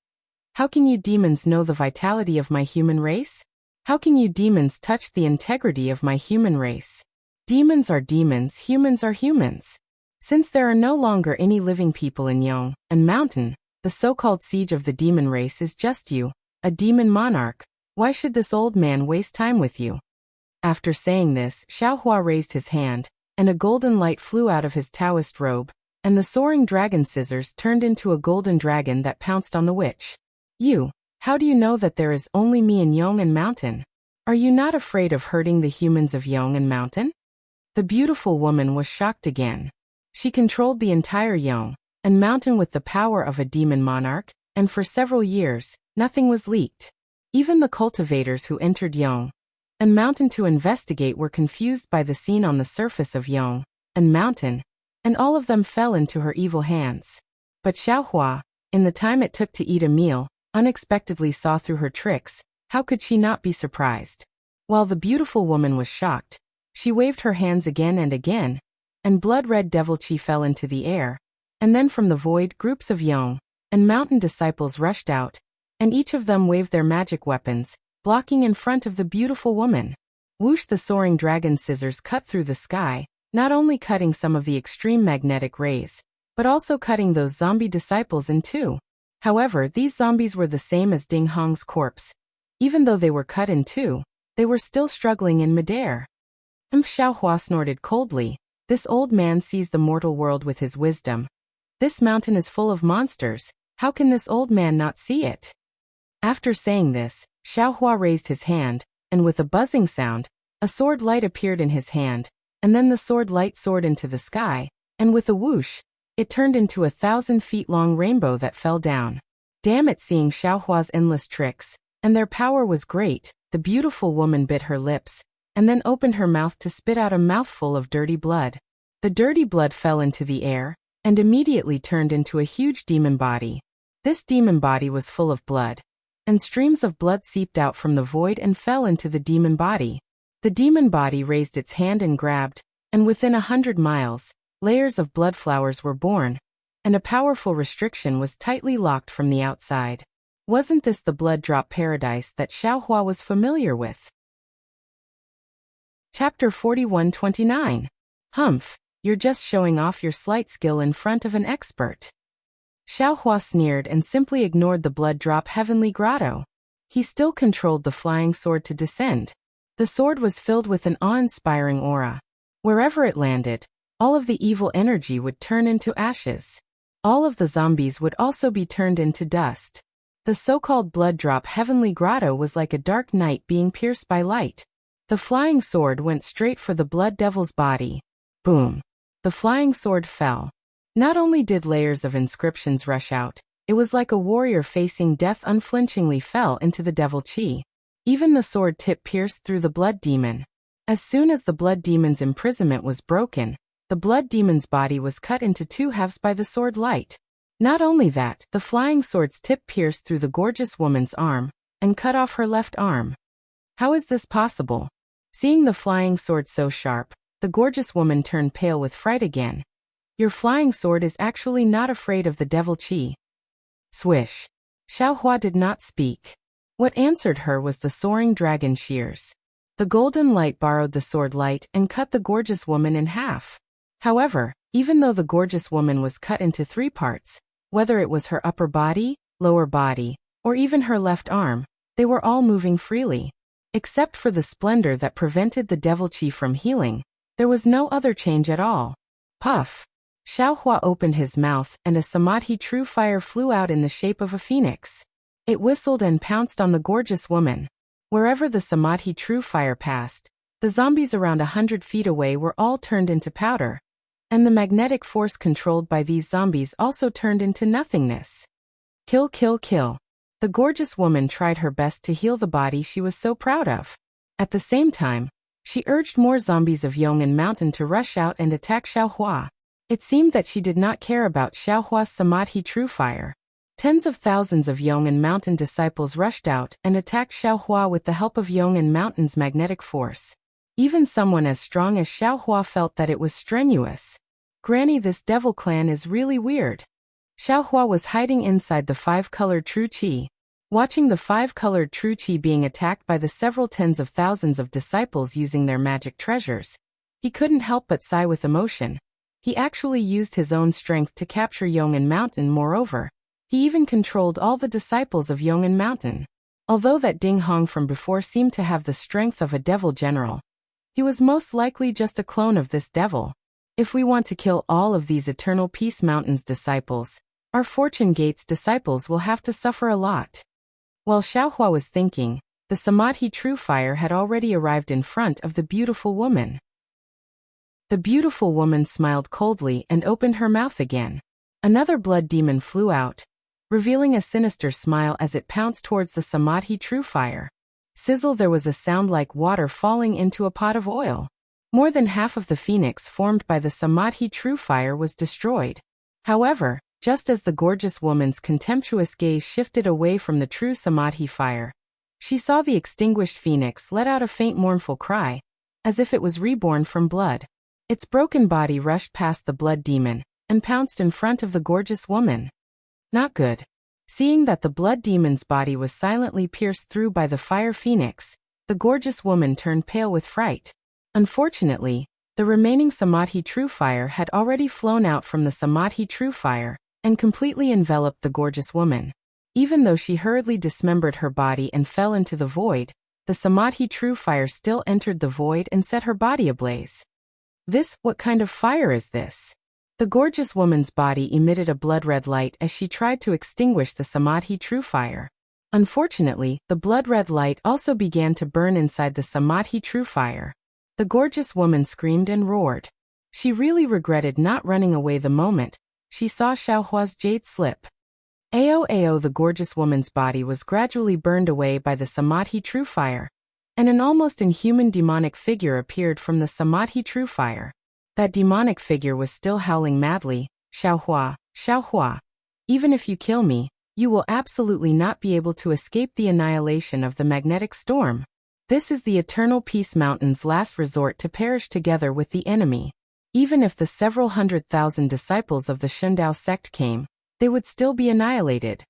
How can you demons know the vitality of my human race? How can you demons touch the integrity of my human race? Demons are demons, humans are humans. Since there are no longer any living people in Yong and Mountain, the so-called siege of the demon race is just you, a demon monarch. Why should this old man waste time with you? After saying this, Xiaohua raised his hand, and a golden light flew out of his Taoist robe, and the soaring dragon scissors turned into a golden dragon that pounced on the witch. You, how do you know that there is only me in Yong and Mountain? Are you not afraid of hurting the humans of Yong and Mountain? The beautiful woman was shocked again. She controlled the entire Yong and Mountain with the power of a demon monarch, and for several years, nothing was leaked. Even the cultivators who entered Yong and Mountain to investigate were confused by the scene on the surface of Yong and Mountain, and all of them fell into her evil hands. But Xiaohua, in the time it took to eat a meal, unexpectedly saw through her tricks. How could she not be surprised? While the beautiful woman was shocked, she waved her hands again, and blood-red devil chi fell into the air, and then from the void groups of Yong and Mountain disciples rushed out, and each of them waved their magic weapons, blocking in front of the beautiful woman. Whoosh! The soaring dragon scissors cut through the sky, not only cutting some of the extreme magnetic rays, but also cutting those zombie disciples in two. However, these zombies were the same as Ding Hong's corpse. Even though they were cut in two, they were still struggling in midair. Xiaohua snorted coldly. This old man sees the mortal world with his wisdom. This mountain is full of monsters. How can this old man not see it? After saying this, Xiaohua raised his hand, and with a buzzing sound, a sword light appeared in his hand, and then the sword light soared into the sky, and with a whoosh, it turned into a 1,000-feet-long rainbow that fell down. Damn it! Seeing Xiaohua's endless tricks, and their power was great, the beautiful woman bit her lips, and then opened her mouth to spit out a mouthful of dirty blood. The dirty blood fell into the air, and immediately turned into a huge demon body. This demon body was full of blood, and streams of blood seeped out from the void and fell into the demon body. The demon body raised its hand and grabbed, and within 100 miles, layers of blood flowers were born, and a powerful restriction was tightly locked from the outside. Wasn't this the blood drop paradise that Xiaohua was familiar with? Chapter 41-29. Humph, you're just showing off your slight skill in front of an expert. Xiaohua sneered and simply ignored the blood drop heavenly grotto. He still controlled the flying sword to descend. The sword was filled with an awe-inspiring aura. Wherever it landed, all of the evil energy would turn into ashes. All of the zombies would also be turned into dust. The so-called blood drop heavenly grotto was like a dark night being pierced by light. The flying sword went straight for the blood devil's body. Boom! The flying sword fell. Not only did layers of inscriptions rush out, it was like a warrior facing death unflinchingly fell into the devil chi. Even the sword tip pierced through the blood demon. As soon as the blood demon's imprisonment was broken, the blood demon's body was cut into two halves by the sword light. Not only that, the flying sword's tip pierced through the gorgeous woman's arm, and cut off her left arm. How is this possible? Seeing the flying sword so sharp, the gorgeous woman turned pale with fright again. Your flying sword is actually not afraid of the devil chi. Swish. Xiaohua did not speak. What answered her was the soaring dragon shears. The golden light borrowed the sword light and cut the gorgeous woman in half. However, even though the gorgeous woman was cut into 3 parts, whether it was her upper body, lower body, or even her left arm, they were all moving freely. Except for the splendor that prevented the devil chi from healing, there was no other change at all. Puff! Xiaohua opened his mouth and a samadhi true fire flew out in the shape of a phoenix. It whistled and pounced on the gorgeous woman. Wherever the samadhi true fire passed, the zombies around 100 feet away were all turned into powder, and the magnetic force controlled by these zombies also turned into nothingness. Kill, kill, kill. The gorgeous woman tried her best to heal the body she was so proud of. At the same time, she urged more zombies of Yong and Mountain to rush out and attack Xiaohua. It seemed that she did not care about Xiaohua's samadhi true fire. Tens of thousands of Yong and Mountain disciples rushed out and attacked Xiaohua with the help of Yong and Mountain's magnetic force. Even someone as strong as Xiaohua felt that it was strenuous. Granny, this devil clan is really weird. Xiaohua was hiding inside the five-colored true qi. Watching the five-colored true qi being attacked by the several tens of thousands of disciples using their magic treasures, he couldn't help but sigh with emotion. He actually used his own strength to capture Yong'an Mountain. Moreover, he even controlled all the disciples of Yong'an Mountain. Although that Ding Hong from before seemed to have the strength of a devil general, he was most likely just a clone of this devil. If we want to kill all of these Eternal Peace Mountain's disciples, our Fortune Gate's disciples will have to suffer a lot. While Xiaohua was thinking, the Samadhi True Fire had already arrived in front of the beautiful woman. The beautiful woman smiled coldly and opened her mouth again. Another blood demon flew out, revealing a sinister smile as it pounced towards the Samadhi True Fire. Sizzle, there was a sound like water falling into a pot of oil. More than half of the phoenix formed by the Samadhi True Fire was destroyed. However, just as the gorgeous woman's contemptuous gaze shifted away from the true Samadhi fire, she saw the extinguished phoenix let out a faint mournful cry, as if it was reborn from blood. Its broken body rushed past the blood demon, and pounced in front of the gorgeous woman. Not good. Seeing that the blood demon's body was silently pierced through by the fire phoenix, the gorgeous woman turned pale with fright. Unfortunately, the remaining Samadhi True Fire had already flown out from the Samadhi True Fire, and completely enveloped the gorgeous woman. Even though she hurriedly dismembered her body and fell into the void, the Samadhi True Fire still entered the void and set her body ablaze. What kind of fire is this? The gorgeous woman's body emitted a blood-red light as she tried to extinguish the Samadhi True Fire. Unfortunately, the blood-red light also began to burn inside the Samadhi True Fire. The gorgeous woman screamed and roared. She really regretted not running away the moment she saw Xiaohua's jade slip. Ao, the gorgeous woman's body was gradually burned away by the Samadhi True Fire, and an almost inhuman demonic figure appeared from the Samadhi True Fire. That demonic figure was still howling madly, Xiaohua, Xiaohua, even if you kill me, you will absolutely not be able to escape the annihilation of the magnetic storm. This is the Eternal Peace Mountain's last resort to perish together with the enemy. Even if the several 100,000 disciples of the Shundao sect came, they would still be annihilated.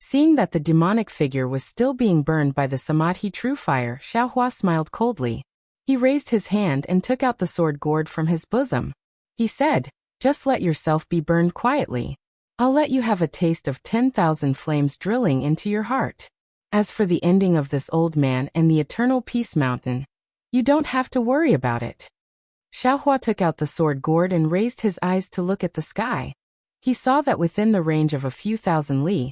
Seeing that the demonic figure was still being burned by the Samadhi True Fire, Xiaohua smiled coldly. He raised his hand and took out the sword gourd from his bosom. He said, "Just let yourself be burned quietly. I'll let you have a taste of 10,000 flames drilling into your heart. As for the ending of this old man and the Eternal Peace Mountain, you don't have to worry about it." Xiaohua took out the sword gourd and raised his eyes to look at the sky. He saw that within the range of a few thousand li,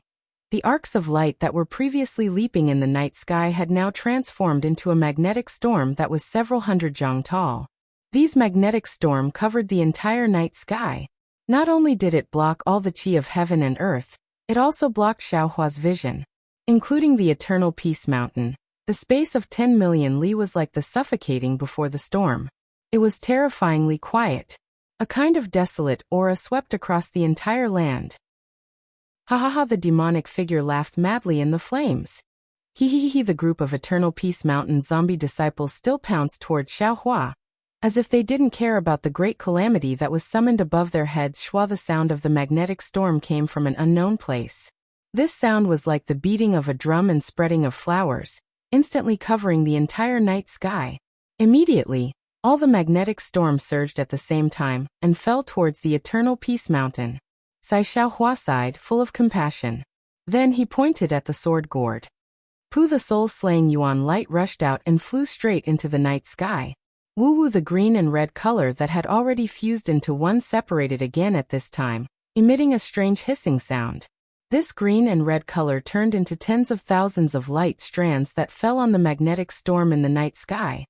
the arcs of light that were previously leaping in the night sky had now transformed into a magnetic storm that was several hundred zhang tall. These magnetic storm covered the entire night sky. Not only did it block all the qi of heaven and earth, it also blocked Xiaohua's vision. Including the Eternal Peace Mountain, the space of 10 million li was like the suffocating before the storm. It was terrifyingly quiet. A kind of desolate aura swept across the entire land. Ha ha ha, the demonic figure laughed madly in the flames. He, the group of Eternal Peace Mountain zombie disciples still pounced toward Xiaohua, as if they didn't care about the great calamity that was summoned above their heads. Shua, the sound of the magnetic storm came from an unknown place. This sound was like the beating of a drum and spreading of flowers, instantly covering the entire night sky. Immediately, all the magnetic storm surged at the same time and fell towards the Eternal Peace Mountain. Sai Xiaohua sighed, full of compassion. Then he pointed at the sword gourd. Pu, the soul-slaying yuan light rushed out and flew straight into the night sky. Wu, the green and red color that had already fused into one, separated again at this time, emitting a strange hissing sound. This green and red color turned into tens of thousands of light strands that fell on the magnetic storm in the night sky.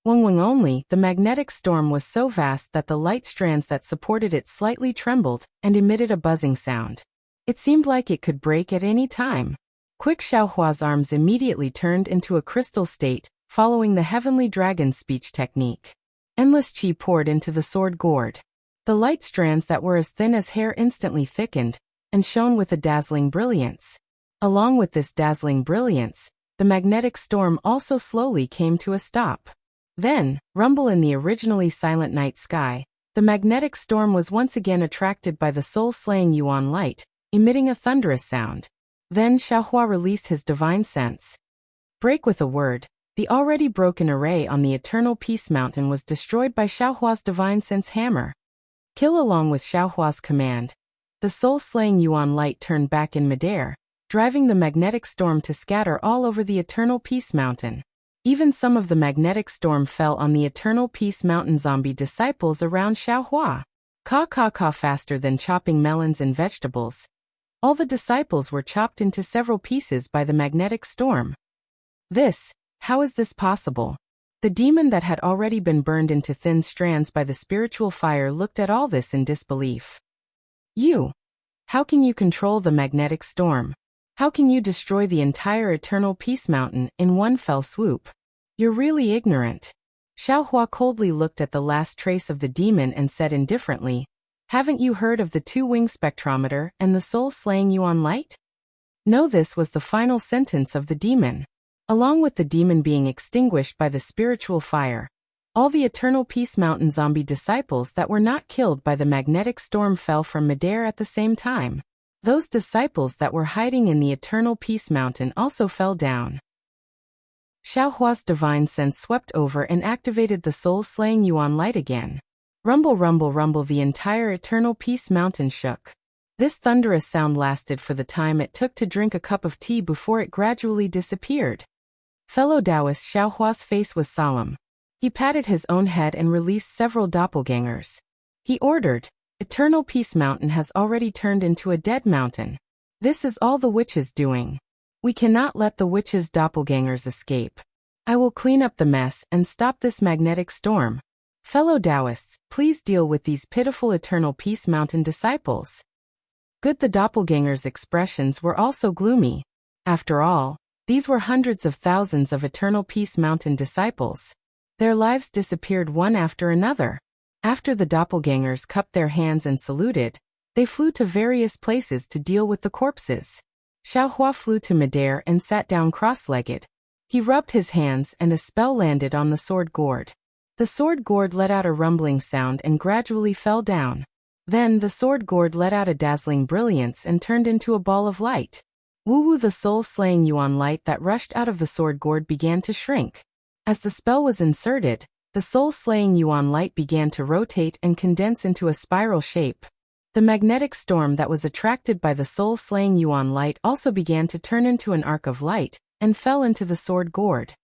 Only, the magnetic storm was so vast that the light strands that supported it slightly trembled and emitted a buzzing sound. It seemed like it could break at any time. Quick, Xiaohua's arms immediately turned into a crystal state, following the heavenly dragon speech technique. Endless qi poured into the sword gourd. The light strands that were as thin as hair instantly thickened and shone with a dazzling brilliance. Along with this dazzling brilliance, the magnetic storm also slowly came to a stop. Then, rumble in the originally silent night sky, the magnetic storm was once again attracted by the soul-slaying Yuan light, emitting a thunderous sound. Then Xiaohua released his divine sense. Break with a word. The already broken array on the Eternal Peace Mountain was destroyed by Xiaohua's divine sense hammer. Kill along with Xiaohua's command. The soul-slaying Yuan light turned back in midair, driving the magnetic storm to scatter all over the Eternal Peace Mountain. Even some of the magnetic storm fell on the Eternal Peace Mountain zombie disciples around Xiaohua. Caw faster than chopping melons and vegetables. All the disciples were chopped into several pieces by the magnetic storm. How is this possible? The demon that had already been burned into thin strands by the spiritual fire looked at all this in disbelief. How can you control the magnetic storm? How can you destroy the entire Eternal Peace Mountain in one fell swoop? You're really ignorant. Xiaohua coldly looked at the last trace of the demon and said indifferently, haven't you heard of the two-wing spectrometer and the soul-slaying Yuan light? No, this was the final sentence of the demon. Along with the demon being extinguished by the spiritual fire, all the Eternal Peace Mountain zombie disciples that were not killed by the magnetic storm fell from midair at the same time. Those disciples that were hiding in the Eternal Peace Mountain also fell down. Xiaohua's divine sense swept over and activated the soul-slaying Yuan light again. Rumble, rumble, rumble, the entire Eternal Peace Mountain shook. This thunderous sound lasted for the time it took to drink a cup of tea before it gradually disappeared. Fellow Taoist, Xiaohua's face was solemn. He patted his own head and released several doppelgangers. He ordered, Eternal Peace Mountain has already turned into a dead mountain. This is all the witches' doing. We cannot let the witches' doppelgangers escape. I will clean up the mess and stop this magnetic storm. Fellow Taoists, please deal with these pitiful Eternal Peace Mountain disciples. Good, the doppelgangers' expressions were also gloomy. After all, these were hundreds of thousands of Eternal Peace Mountain disciples. Their lives disappeared one after another. After the doppelgangers cupped their hands and saluted, they flew to various places to deal with the corpses. Xiaohua flew to midair and sat down cross-legged. He rubbed his hands and a spell landed on the sword gourd. The sword gourd let out a rumbling sound and gradually fell down. Then the sword gourd let out a dazzling brilliance and turned into a ball of light. Woo-woo, the soul-slaying Yuan light that rushed out of the sword gourd began to shrink. As the spell was inserted, the soul-slaying Yuan light began to rotate and condense into a spiral shape. The magnetic storm that was attracted by the soul-slaying Yuan light also began to turn into an arc of light, and fell into the sword gourd.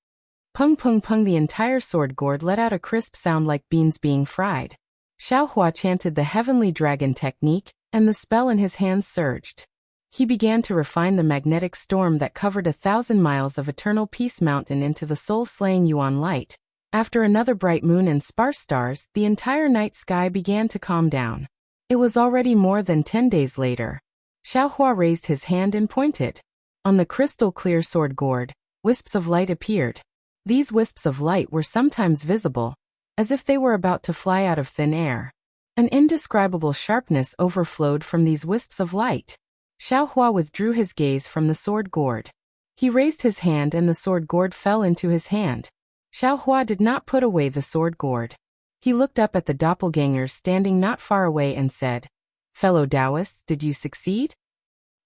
Pung pung pung, the entire sword gourd let out a crisp sound like beans being fried. Xiaohua chanted the heavenly dragon technique, and the spell in his hands surged. He began to refine the magnetic storm that covered 1,000 miles of Eternal Peace Mountain into the soul-slaying Yuan light. After another bright moon and sparse stars, the entire night sky began to calm down. It was already more than 10 days later. Xiaohua raised his hand and pointed. On the crystal-clear sword gourd, wisps of light appeared. These wisps of light were sometimes visible, as if they were about to fly out of thin air. An indescribable sharpness overflowed from these wisps of light. Xiaohua withdrew his gaze from the sword gourd. He raised his hand and the sword gourd fell into his hand. Xiaohua did not put away the sword gourd. He looked up at the doppelgangers standing not far away and said, Fellow Taoists, did you succeed?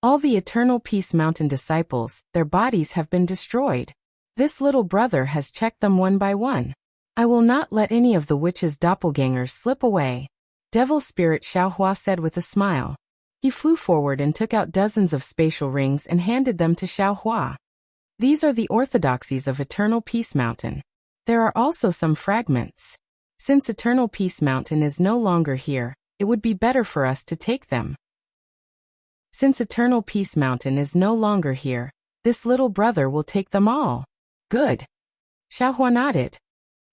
All the Eternal Peace Mountain disciples, their bodies have been destroyed. This little brother has checked them one by one. I will not let any of the witches' doppelgangers slip away. Devil Spirit, Xiaohua said with a smile. He flew forward and took out dozens of spatial rings and handed them to Xiaohua. These are the orthodoxies of Eternal Peace Mountain. There are also some fragments. Since Eternal Peace Mountain is no longer here, it would be better for us to take them. Since Eternal Peace Mountain is no longer here, this little brother will take them all. Good. Xiaohua nodded.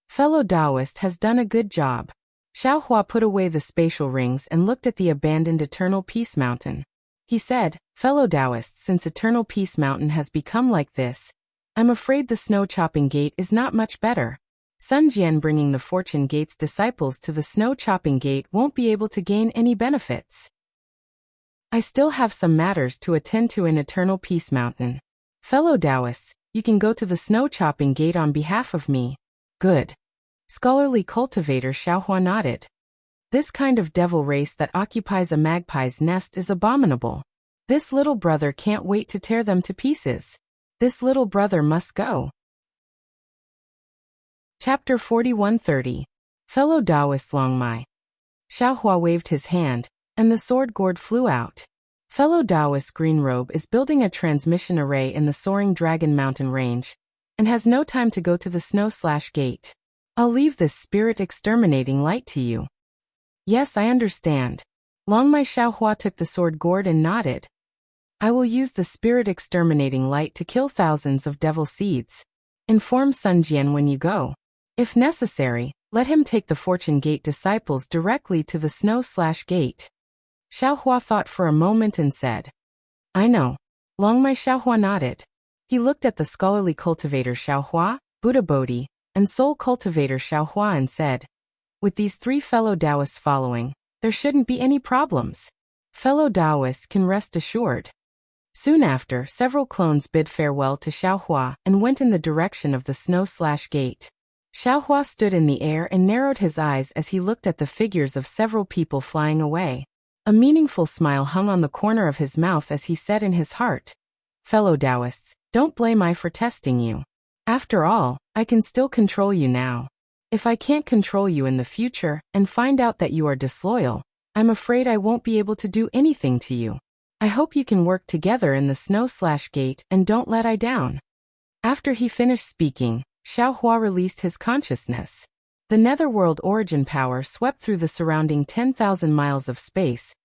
Fellow Taoist has done a good job. Xiaohua put away the spatial rings and looked at the abandoned Eternal Peace Mountain. He said, Fellow Taoists, since Eternal Peace Mountain has become like this, I'm afraid the Snow Chopping Gate is not much better. Sun Jian bringing the Fortune Gate's disciples to the Snow Chopping Gate won't be able to gain any benefits. I still have some matters to attend to in Eternal Peace Mountain. Fellow Taoists, you can go to the Snow Chopping Gate on behalf of me. Good. Scholarly cultivator Xiaohua nodded. This kind of devil race that occupies a magpie's nest is abominable. This little brother can't wait to tear them to pieces. This little brother must go. Chapter 4130. Fellow Taoist Longmai. Xiaohua waved his hand, and the sword gourd flew out. Fellow Taoist Greenrobe is building a transmission array in the soaring Dragon Mountain range, and has no time to go to the snow/gate. I'll leave this spirit exterminating light to you. Yes, I understand. Longmai Xiaohua took the sword gourd and nodded. I will use the spirit exterminating light to kill thousands of devil seeds. Inform Sun Jian when you go. If necessary, let him take the Fortune Gate disciples directly to the snow/gate. Xiaohua thought for a moment and said, I know. Longmai Xiaohua nodded. He looked at the scholarly cultivator Xiaohua, Buddha Bodhi, and soul cultivator Xiaohua and said, with these three fellow Taoists following, there shouldn't be any problems. Fellow Taoists can rest assured. Soon after, several clones bid farewell to Xiaohua and went in the direction of the snow/gate. Xiaohua stood in the air and narrowed his eyes as he looked at the figures of several people flying away. A meaningful smile hung on the corner of his mouth as he said in his heart, Fellow Taoists, don't blame I for testing you. After all, I can still control you now. If I can't control you in the future and find out that you are disloyal, I'm afraid I won't be able to do anything to you. I hope you can work together in the snow/gate and don't let I down. After he finished speaking, Xiaohua released his consciousness. The netherworld origin power swept through the surrounding 10,000 miles of space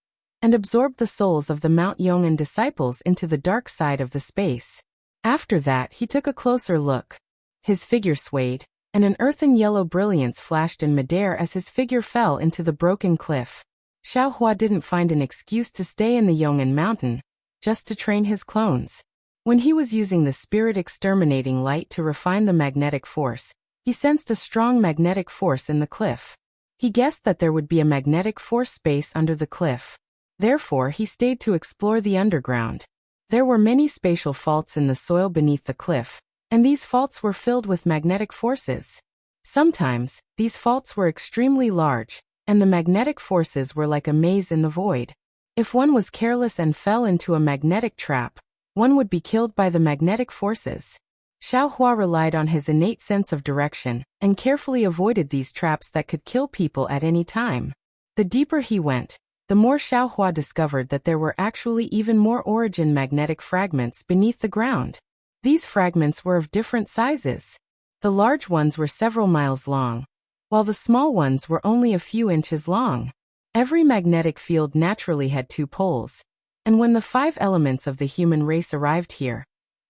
and absorbed the souls of the Mount Yong'an disciples into the dark side of the space. After that, he took a closer look. His figure swayed, and an earthen yellow brilliance flashed in midair as his figure fell into the broken cliff. Xiaohua didn't find an excuse to stay in the Yong'an mountain, just to train his clones. When he was using the spirit exterminating light to refine the magnetic force, he sensed a strong magnetic force in the cliff. He guessed that there would be a magnetic force space under the cliff. Therefore, he stayed to explore the underground. There were many spatial faults in the soil beneath the cliff, and these faults were filled with magnetic forces. Sometimes, these faults were extremely large, and the magnetic forces were like a maze in the void. If one was careless and fell into a magnetic trap, one would be killed by the magnetic forces. Xiaohua relied on his innate sense of direction, and carefully avoided these traps that could kill people at any time. The deeper he went, the more Xiaohua discovered that there were actually even more origin magnetic fragments beneath the ground. These fragments were of different sizes. The large ones were several miles long, while the small ones were only a few inches long. Every magnetic field naturally had two poles, and when the 5 elements of the human race arrived here,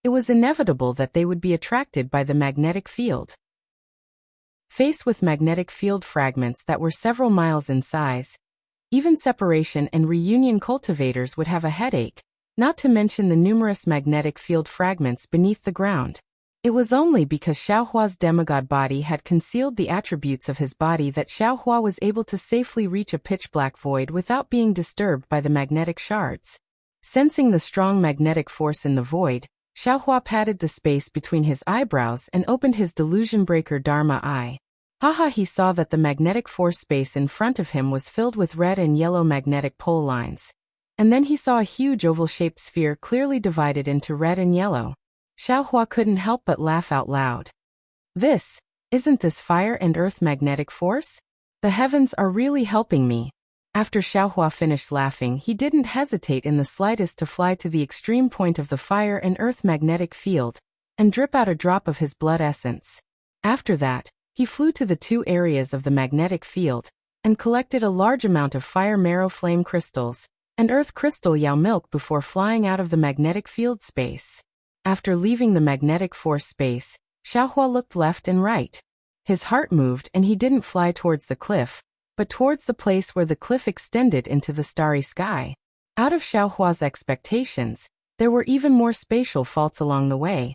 it was inevitable that they would be attracted by the magnetic field. Faced with magnetic field fragments that were several miles in size, even separation and reunion cultivators would have a headache, not to mention the numerous magnetic field fragments beneath the ground. It was only because Xiaohua's demigod body had concealed the attributes of his body that Xiaohua was able to safely reach a pitch-black void without being disturbed by the magnetic shards. Sensing the strong magnetic force in the void, Xiaohua patted the space between his eyebrows and opened his delusion breaker Dharma eye. Haha, he saw that the magnetic force space in front of him was filled with red and yellow magnetic pole lines. And then he saw a huge oval-shaped sphere clearly divided into red and yellow. Xiaohua couldn't help but laugh out loud. Isn't this fire and earth magnetic force? The heavens are really helping me. After Xiaohua finished laughing, he didn't hesitate in the slightest to fly to the extreme point of the fire and earth magnetic field, and drip out a drop of his blood essence. After that, he flew to the 2 areas of the magnetic field, and collected a large amount of fire marrow flame crystals, and earth crystal yao milk before flying out of the magnetic field space. After leaving the magnetic force space, Xiaohua looked left and right. His heart moved and he didn't fly towards the cliff, but towards the place where the cliff extended into the starry sky. Out of Xiaohua's expectations, there were even more spatial faults along the way,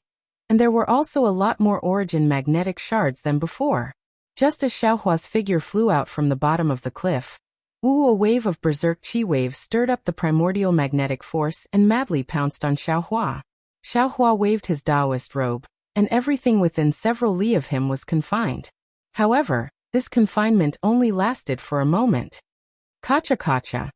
and there were also a lot more origin magnetic shards than before. Just as Xiaohua's figure flew out from the bottom of the cliff, a wave of berserk chi waves stirred up the primordial magnetic force and madly pounced on Xiaohua. Xiaohua waved his Taoist robe, and everything within several li of him was confined. However, this confinement only lasted for a moment. Kacha-kacha.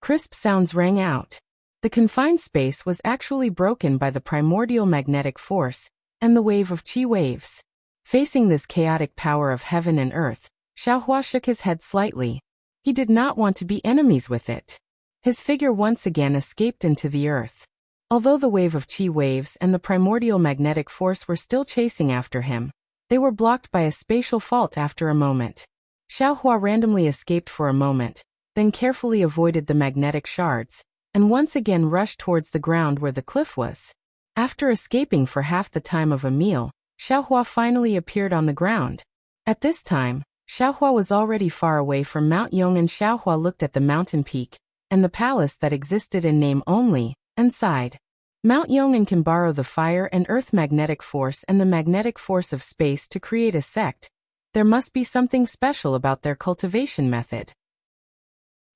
Crisp sounds rang out. The confined space was actually broken by the primordial magnetic force and the wave of chi waves. Facing this chaotic power of heaven and earth, Xiaohua shook his head slightly. He did not want to be enemies with it. His figure once again escaped into the earth. Although the wave of chi waves and the primordial magnetic force were still chasing after him, they were blocked by a spatial fault after a moment. Xiaohua randomly escaped for a moment, then carefully avoided the magnetic shards, and once again rushed towards the ground where the cliff was. After escaping for half the time of a meal, Xiaohua finally appeared on the ground. At this time, Xiaohua was already far away from Mount Yong, and Xiaohua looked at the mountain peak and the palace that existed in name only, and sighed. Mount Yong can borrow the fire and earth magnetic force and the magnetic force of space to create a sect. There must be something special about their cultivation method.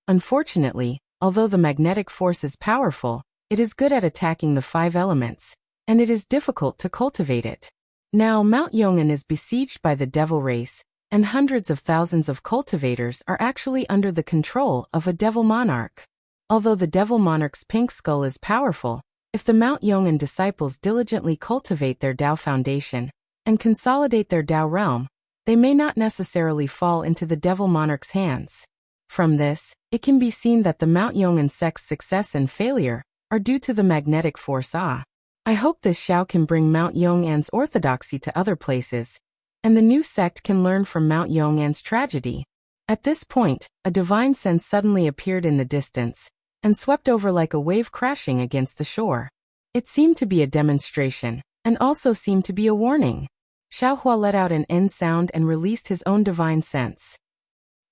Unfortunately, although the magnetic force is powerful, it is good at attacking the 5 elements, and it is difficult to cultivate it. Now Mount Yong'an is besieged by the devil race, and hundreds of thousands of cultivators are actually under the control of a devil monarch. Although the devil monarch's pink skull is powerful, if the Mount Yong'an disciples diligently cultivate their Tao foundation and consolidate their Tao realm, they may not necessarily fall into the devil monarch's hands. From this, it can be seen that the Mount Yong'an sect's success and failure are due to the magnetic force. I hope this Xiao can bring Mount Yong'an's orthodoxy to other places, and the new sect can learn from Mount Yong'an's tragedy. At this point, a divine sense suddenly appeared in the distance and swept over like a wave crashing against the shore. It seemed to be a demonstration, and also seemed to be a warning. Xiaohua let out an N sound and released his own divine sense.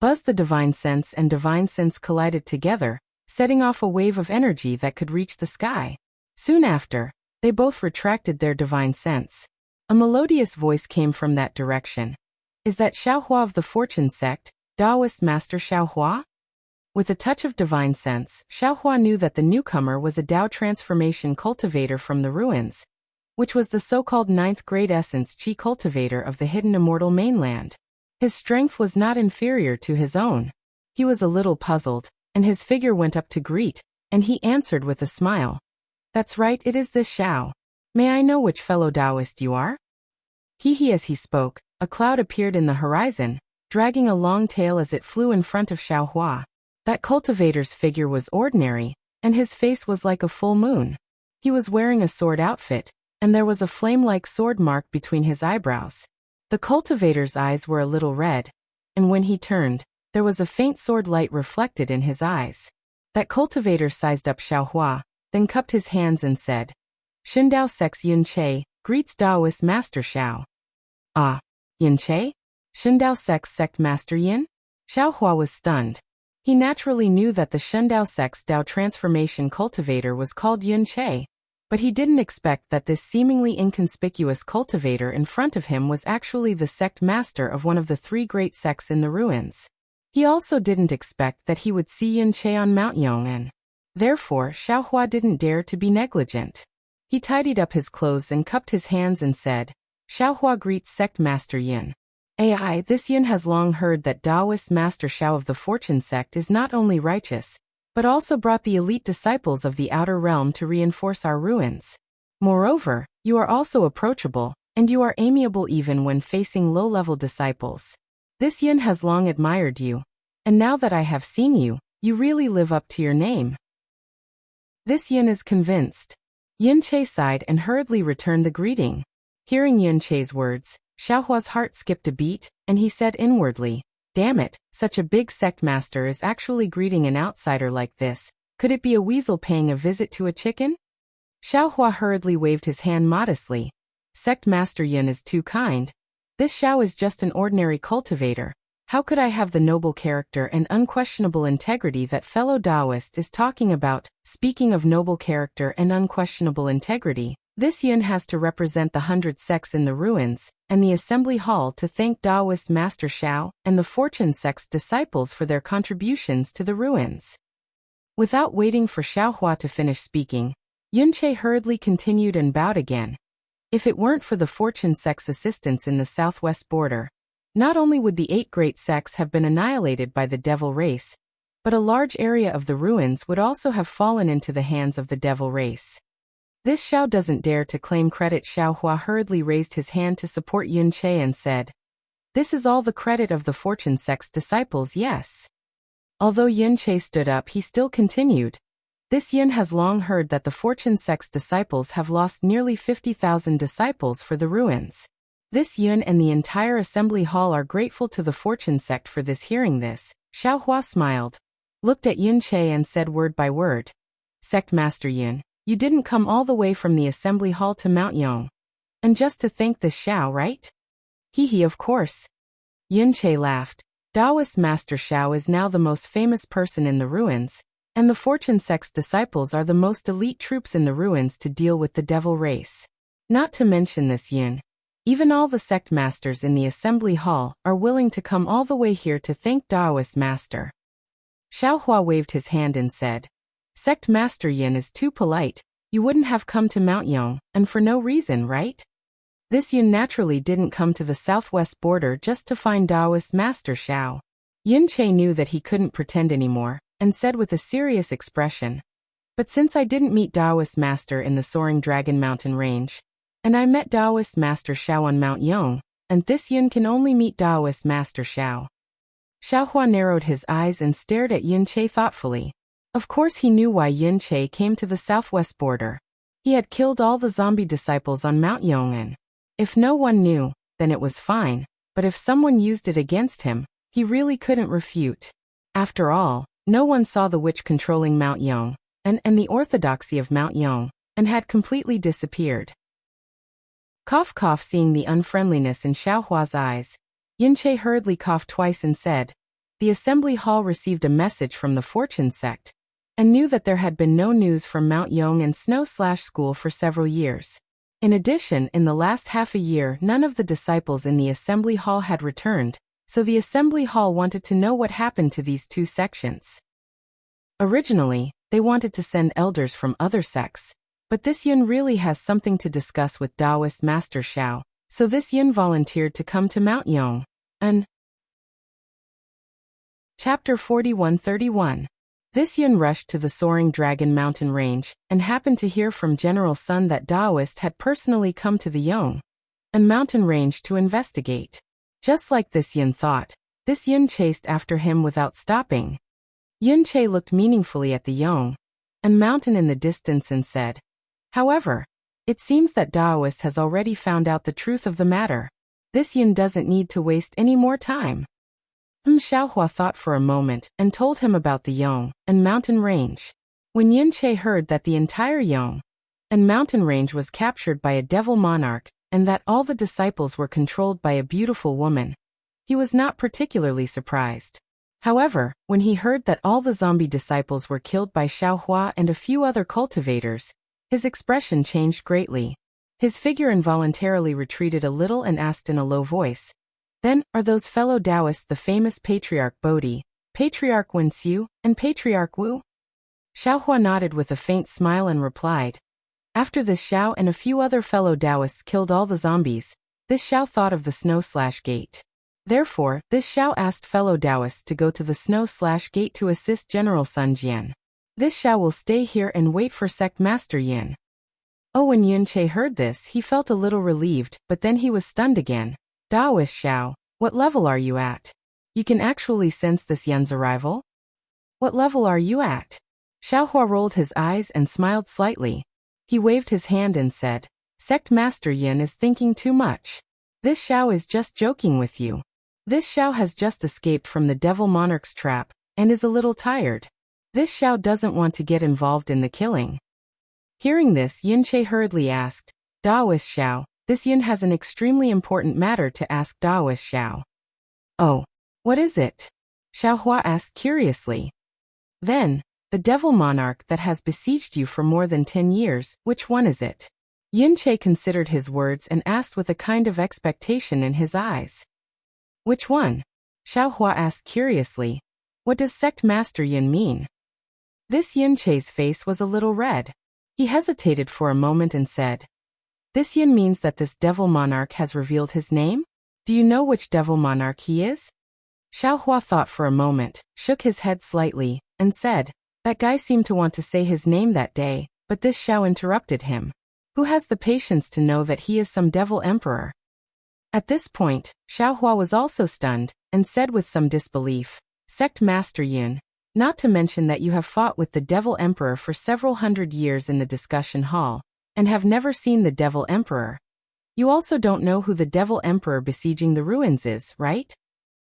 Buzz! The divine sense and divine sense collided together, setting off a wave of energy that could reach the sky. Soon after, they both retracted their divine sense. A melodious voice came from that direction. Is that Xiaohua of the Fortune sect, Taoist Master Xiaohua? With a touch of divine sense, Xiaohua knew that the newcomer was a Tao transformation cultivator from the ruins, which was the so-called 9th grade essence chi cultivator of the hidden immortal mainland. His strength was not inferior to his own. He was a little puzzled, and his figure went up to greet, and he answered with a smile. That's right, it is this Xiao. May I know which fellow Taoist you are? As he spoke, a cloud appeared in the horizon, dragging a long tail as it flew in front of Xiaohua. That cultivator's figure was ordinary, and his face was like a full moon. He was wearing a sword outfit, and there was a flame-like sword mark between his eyebrows. The cultivator's eyes were a little red, and when he turned, there was a faint sword light reflected in his eyes. That cultivator sized up Xiaohua, then cupped his hands and said, Shindao Sex Yun Che, greets Taoist Master Xiao. Ah, Yin Che? Shindao Sex Sect Master Yin? Xiaohua was stunned. He naturally knew that the Shundao sect's Tao transformation cultivator was called Yun Che, but he didn't expect that this seemingly inconspicuous cultivator in front of him was actually the sect master of one of the 3 great sects in the ruins. He also didn't expect that he would see Yun Che on Mount Yong'an. Therefore, Xiaohua didn't dare to be negligent. He tidied up his clothes and cupped his hands and said, Xiaohua greets Sect Master Yin. This Yin has long heard that Taoist Master Xiao of the Fortune sect is not only righteous, but also brought the elite disciples of the outer realm to reinforce our ruins. Moreover, you are also approachable, and you are amiable even when facing low-level disciples. This Yin has long admired you, and now that I have seen you, you really live up to your name. This Yin is convinced. Yin Che sighed and hurriedly returned the greeting. Hearing Yin Che's words, Xiaohua's heart skipped a beat, and he said inwardly, Damn it, such a big sect master is actually greeting an outsider like this. Could it be a weasel paying a visit to a chicken? Xiaohua hurriedly waved his hand modestly. Sect Master Yin is too kind. This Xiao is just an ordinary cultivator. How could I have the noble character and unquestionable integrity that fellow Taoist is talking about? Speaking of noble character and unquestionable integrity, this Yin has to represent the 100 sects in the ruins, and the assembly hall to thank Taoist Master Xiao and the Fortune sect's disciples for their contributions to the ruins. Without waiting for Xiaohua to finish speaking, Yun Che hurriedly continued and bowed again. If it weren't for the Fortune sect's assistance in the southwest border, Not only would the 8 great sects have been annihilated by the devil race, but a large area of the ruins would also have fallen into the hands of the devil race. This Xiao doesn't dare to claim credit. Xiao Hua hurriedly raised his hand to support Yun Che and said, "This is all the credit of the Fortune sect's disciples, yes." Although Yun Che stood up, he still continued, "This Yun has long heard that the Fortune sect's disciples have lost nearly 50,000 disciples for the ruins. This Yun and the entire assembly hall are grateful to the Fortune sect for this." Hearing this, Xiao Hua smiled, looked at Yun Che and said word by word, "Sect Master Yun, you didn't come all the way from the assembly hall to Mount Yong. And just to thank this Xiao, right?" "Hee, of course." Yun Che laughed. "Taoist Master Xiao is now the most famous person in the ruins, and the Fortune sect's disciples are the most elite troops in the ruins to deal with the devil race. Not to mention this Yun. Even all the sect masters in the assembly hall are willing to come all the way here to thank Taoist Master." Xiao Hua waved his hand and said, "Sect Master Yin is too polite. You wouldn't have come to Mount Yong, and for no reason, right?" This Yun naturally didn't come to the southwest border just to find Taoist Master Xiao. Yun Che knew that he couldn't pretend anymore, and said with a serious expression, "But since I didn't meet Taoist Master in the Soaring Dragon Mountain Range, and I met Taoist Master Xiao on Mount Yong, and this Yun can only meet Taoist Master Xiao." Xiao Hua narrowed his eyes and stared at Yun Che thoughtfully. Of course he knew why Yun Che came to the southwest border. He had killed all the zombie disciples on Mount Yong, and if no one knew, then it was fine, but if someone used it against him, he really couldn't refute. After all, no one saw the witch controlling Mount Yong, and the orthodoxy of Mount Yong, and had completely disappeared. Cough cough. Seeing the unfriendliness in Xiao Hua's eyes, Yun Che hurriedly coughed twice and said, "The assembly hall received a message from the Fortune sect, and knew that there had been no news from Mount Yong and Snow/School for several years. In addition, in the last half a year, none of the disciples in the assembly hall had returned, so the assembly hall wanted to know what happened to these 2 sections. Originally, they wanted to send elders from other sects, but this Yun really has something to discuss with Taoist Master Xiao, so this Yun volunteered to come to Mount Yong, and..." Chapter 41-31. This Yun rushed to the Soaring Dragon Mountain Range, and happened to hear from General Sun that Taoist had personally come to the Yong and mountain range to investigate. Just like this Yun thought, this Yun chased after him without stopping. Yun Che looked meaningfully at the Yong and mountain in the distance and said, "However, it seems that Taoist has already found out the truth of the matter. This Yun doesn't need to waste any more time." Xiao Hua thought for a moment and told him about the Yong and mountain range. When Yun Che heard that the entire Yong and mountain range was captured by a devil monarch and that all the disciples were controlled by a beautiful woman, he was not particularly surprised. However, when he heard that all the zombie disciples were killed by Xiao Hua and a few other cultivators, his expression changed greatly. His figure involuntarily retreated a little and asked in a low voice, "Then, are those fellow Taoists the famous Patriarch Bodhi, Patriarch Wen Xiu, and Patriarch Wu?" Xiao Hua nodded with a faint smile and replied, "After this Xiao and a few other fellow Taoists killed all the zombies, this Xiao thought of the Snow/Gate. Therefore, this Xiao asked fellow Taoists to go to the Snow/Gate to assist General Sun Jian. This Xiao will stay here and wait for Sect Master Yin." Oh, when Yun Che heard this, he felt a little relieved, but then he was stunned again. "Taoist Xiao, what level are you at? You can actually sense this Yun's arrival? What level are you at?" Xiao Hua rolled his eyes and smiled slightly. He waved his hand and said, "Sect Master Yin is thinking too much. This Xiao is just joking with you. This Xiao has just escaped from the Devil Monarch's trap, and is a little tired. This Xiao doesn't want to get involved in the killing." Hearing this, Yun Che hurriedly asked, "Taoist Xiao, this Yun has an extremely important matter to ask Taoist Xiao." "Oh, what is it?" Xiao Hua asked curiously. "Then, the Devil Monarch that has besieged you for more than 10 years, which one is it?" Yun Che considered his words and asked with a kind of expectation in his eyes. "Which one?" Xiao Hua asked curiously. "What does Sect Master Yin mean?" This Yun Che's face was a little red. He hesitated for a moment and said, "This Yin means that this Devil Monarch has revealed his name?" Do you know which devil monarch he is? Xiaohua thought for a moment, shook his head slightly, and said, that guy seemed to want to say his name that day, but this Xiao interrupted him. Who has the patience to know that he is some devil emperor? At this point, Xiaohua was also stunned, and said with some disbelief, Sect Master Yun, not to mention that you have fought with the devil emperor for several hundred years in the discussion hall, and have never seen the devil emperor. You also don't know who the devil emperor besieging the ruins is, right?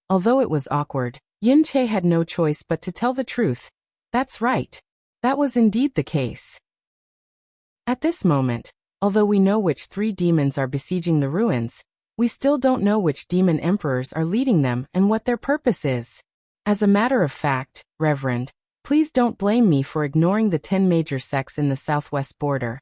Although it was awkward, Yin Che had no choice but to tell the truth. That's right. That was indeed the case. At this moment, although we know which 3 demons are besieging the ruins, we still don't know which demon emperors are leading them and what their purpose is. As a matter of fact, Reverend, please don't blame me for ignoring the 10 major sects in the southwest border,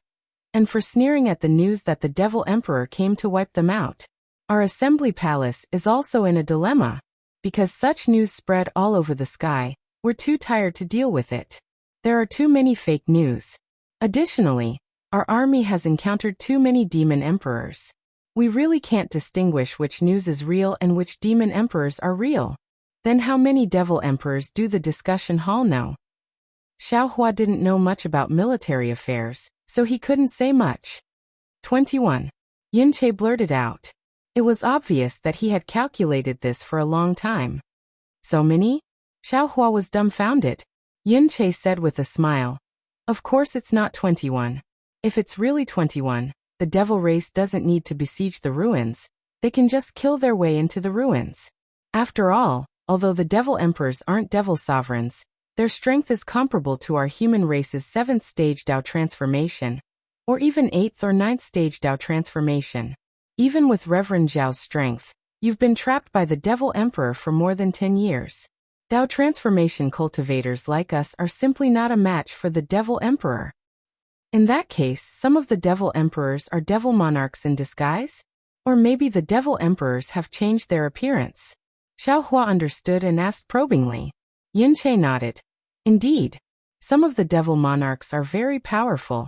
and for sneering at the news that the devil emperor came to wipe them out. Our assembly palace is also in a dilemma. Because such news spread all over the sky, we're too tired to deal with it. There are too many fake news. Additionally, our army has encountered too many demon emperors. We really can't distinguish which news is real and which demon emperors are real. Then how many devil emperors do the discussion hall know? Xiaohua didn't know much about military affairs, so he couldn't say much. 21. Yin Che blurted out. It was obvious that he had calculated this for a long time. So many? Xiaohua was dumbfounded. Yin Che said with a smile. Of course it's not 21. If it's really 21, the devil race doesn't need to besiege the ruins. They can just kill their way into the ruins. After all, although the devil emperors aren't devil sovereigns, their strength is comparable to our human race's 7th stage Dao transformation, or even 8th or 9th stage Dao transformation. Even with Reverend Zhao's strength, you've been trapped by the devil emperor for more than 10 years. Dao transformation cultivators like us are simply not a match for the devil emperor. In that case, some of the devil emperors are devil monarchs in disguise? Or maybe the devil emperors have changed their appearance. Xiaohua understood and asked probingly. Yin Che nodded. Indeed, some of the devil monarchs are very powerful,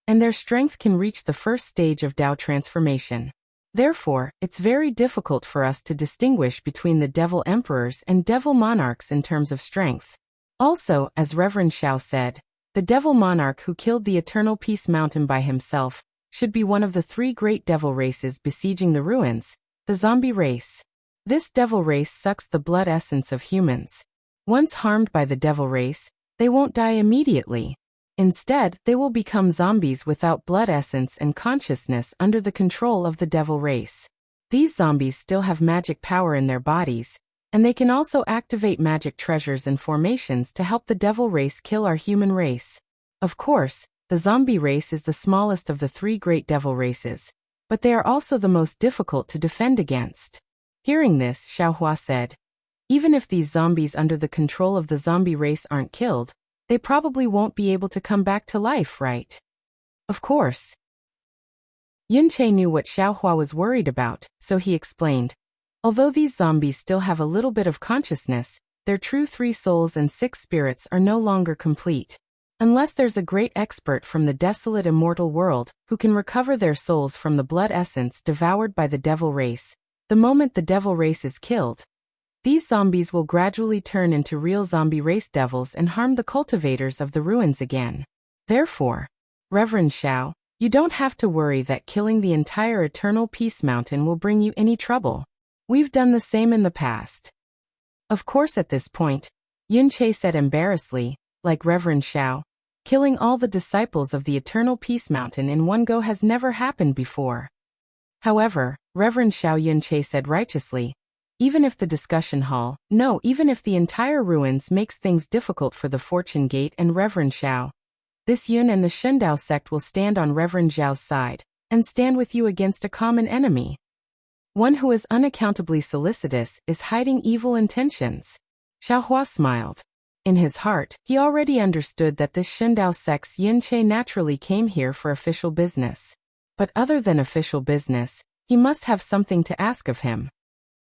and their strength can reach the 1st stage of Dao transformation. Therefore, it's very difficult for us to distinguish between the devil emperors and devil monarchs in terms of strength. Also, as Reverend Xiao said, the devil monarch who killed the Eternal Peace Mountain by himself should be one of the 3 great devil races besieging the ruins, the zombie race. This devil race sucks the blood essence of humans. Once harmed by the devil race, they won't die immediately. Instead, they will become zombies without blood essence and consciousness under the control of the devil race. These zombies still have magic power in their bodies, and they can also activate magic treasures and formations to help the devil race kill our human race. Of course, the zombie race is the smallest of the 3 great devil races, but they are also the most difficult to defend against. Hearing this, Xiaohua said, even if these zombies under the control of the zombie race aren't killed, they probably won't be able to come back to life, right? Of course. Yin Che knew what Xiaohua was worried about, so he explained. Although these zombies still have a little bit of consciousness, their true 3 souls and 6 spirits are no longer complete. Unless there's a great expert from the desolate immortal world who can recover their souls from the blood essence devoured by the devil race, the moment the devil race is killed, these zombies will gradually turn into real zombie race devils and harm the cultivators of the ruins again. Therefore, Reverend Xiao, you don't have to worry that killing the entire Eternal Peace Mountain will bring you any trouble. We've done the same in the past. Of course at this point, Yin Che said embarrassedly, like Reverend Xiao, killing all the disciples of the Eternal Peace Mountain in one go has never happened before. However, Reverend Xiao, Yin Che said righteously, even if the discussion hall, no, even if the entire ruins makes things difficult for the Fortune Gate and Reverend Xiao, this Yun and the Shendao sect will stand on Reverend Zhao's side, and stand with you against a common enemy. One who is unaccountably solicitous is hiding evil intentions. Xiaohua smiled. In his heart, he already understood that this Shendao sect's Yin Che naturally came here for official business. But other than official business, he must have something to ask of him.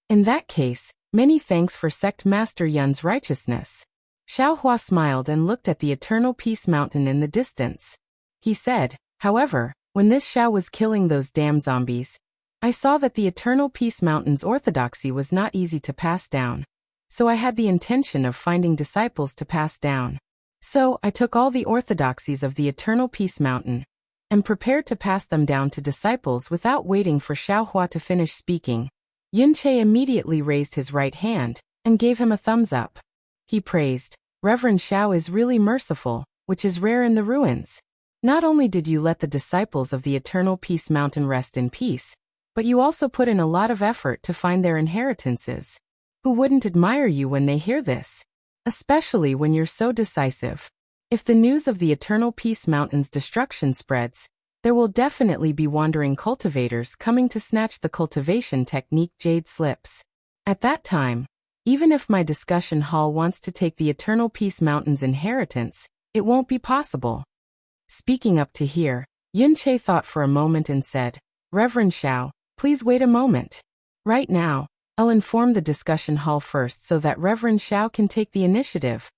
In that case, many thanks for Sect Master Yun's righteousness. Xiaohua smiled and looked at the Eternal Peace Mountain in the distance. He said, however, when this Xiao was killing those damn zombies, I saw that the Eternal Peace Mountain's orthodoxy was not easy to pass down, so I had the intention of finding disciples to pass down. So, I took all the orthodoxies of the Eternal Peace Mountain and prepared to pass them down to disciples without waiting for Xiaohua to finish speaking. Yunqi immediately raised his right hand and gave him a thumbs up. He praised, "Reverend Xiao is really merciful, which is rare in the ruins. Not only did you let the disciples of the Eternal Peace Mountain rest in peace, but you also put in a lot of effort to find their inheritances. Who wouldn't admire you when they hear this? Especially when you're so decisive. If the news of the Eternal Peace Mountain's destruction spreads, there will definitely be wandering cultivators coming to snatch the cultivation technique Jade Slips. At that time, even if my discussion hall wants to take the Eternal Peace Mountain's inheritance, it won't be possible." Speaking up to here, Yunqi thought for a moment and said, "Reverend Xiao, please wait a moment. Right now, I'll inform the discussion hall first so that Reverend Xiao can take the initiative."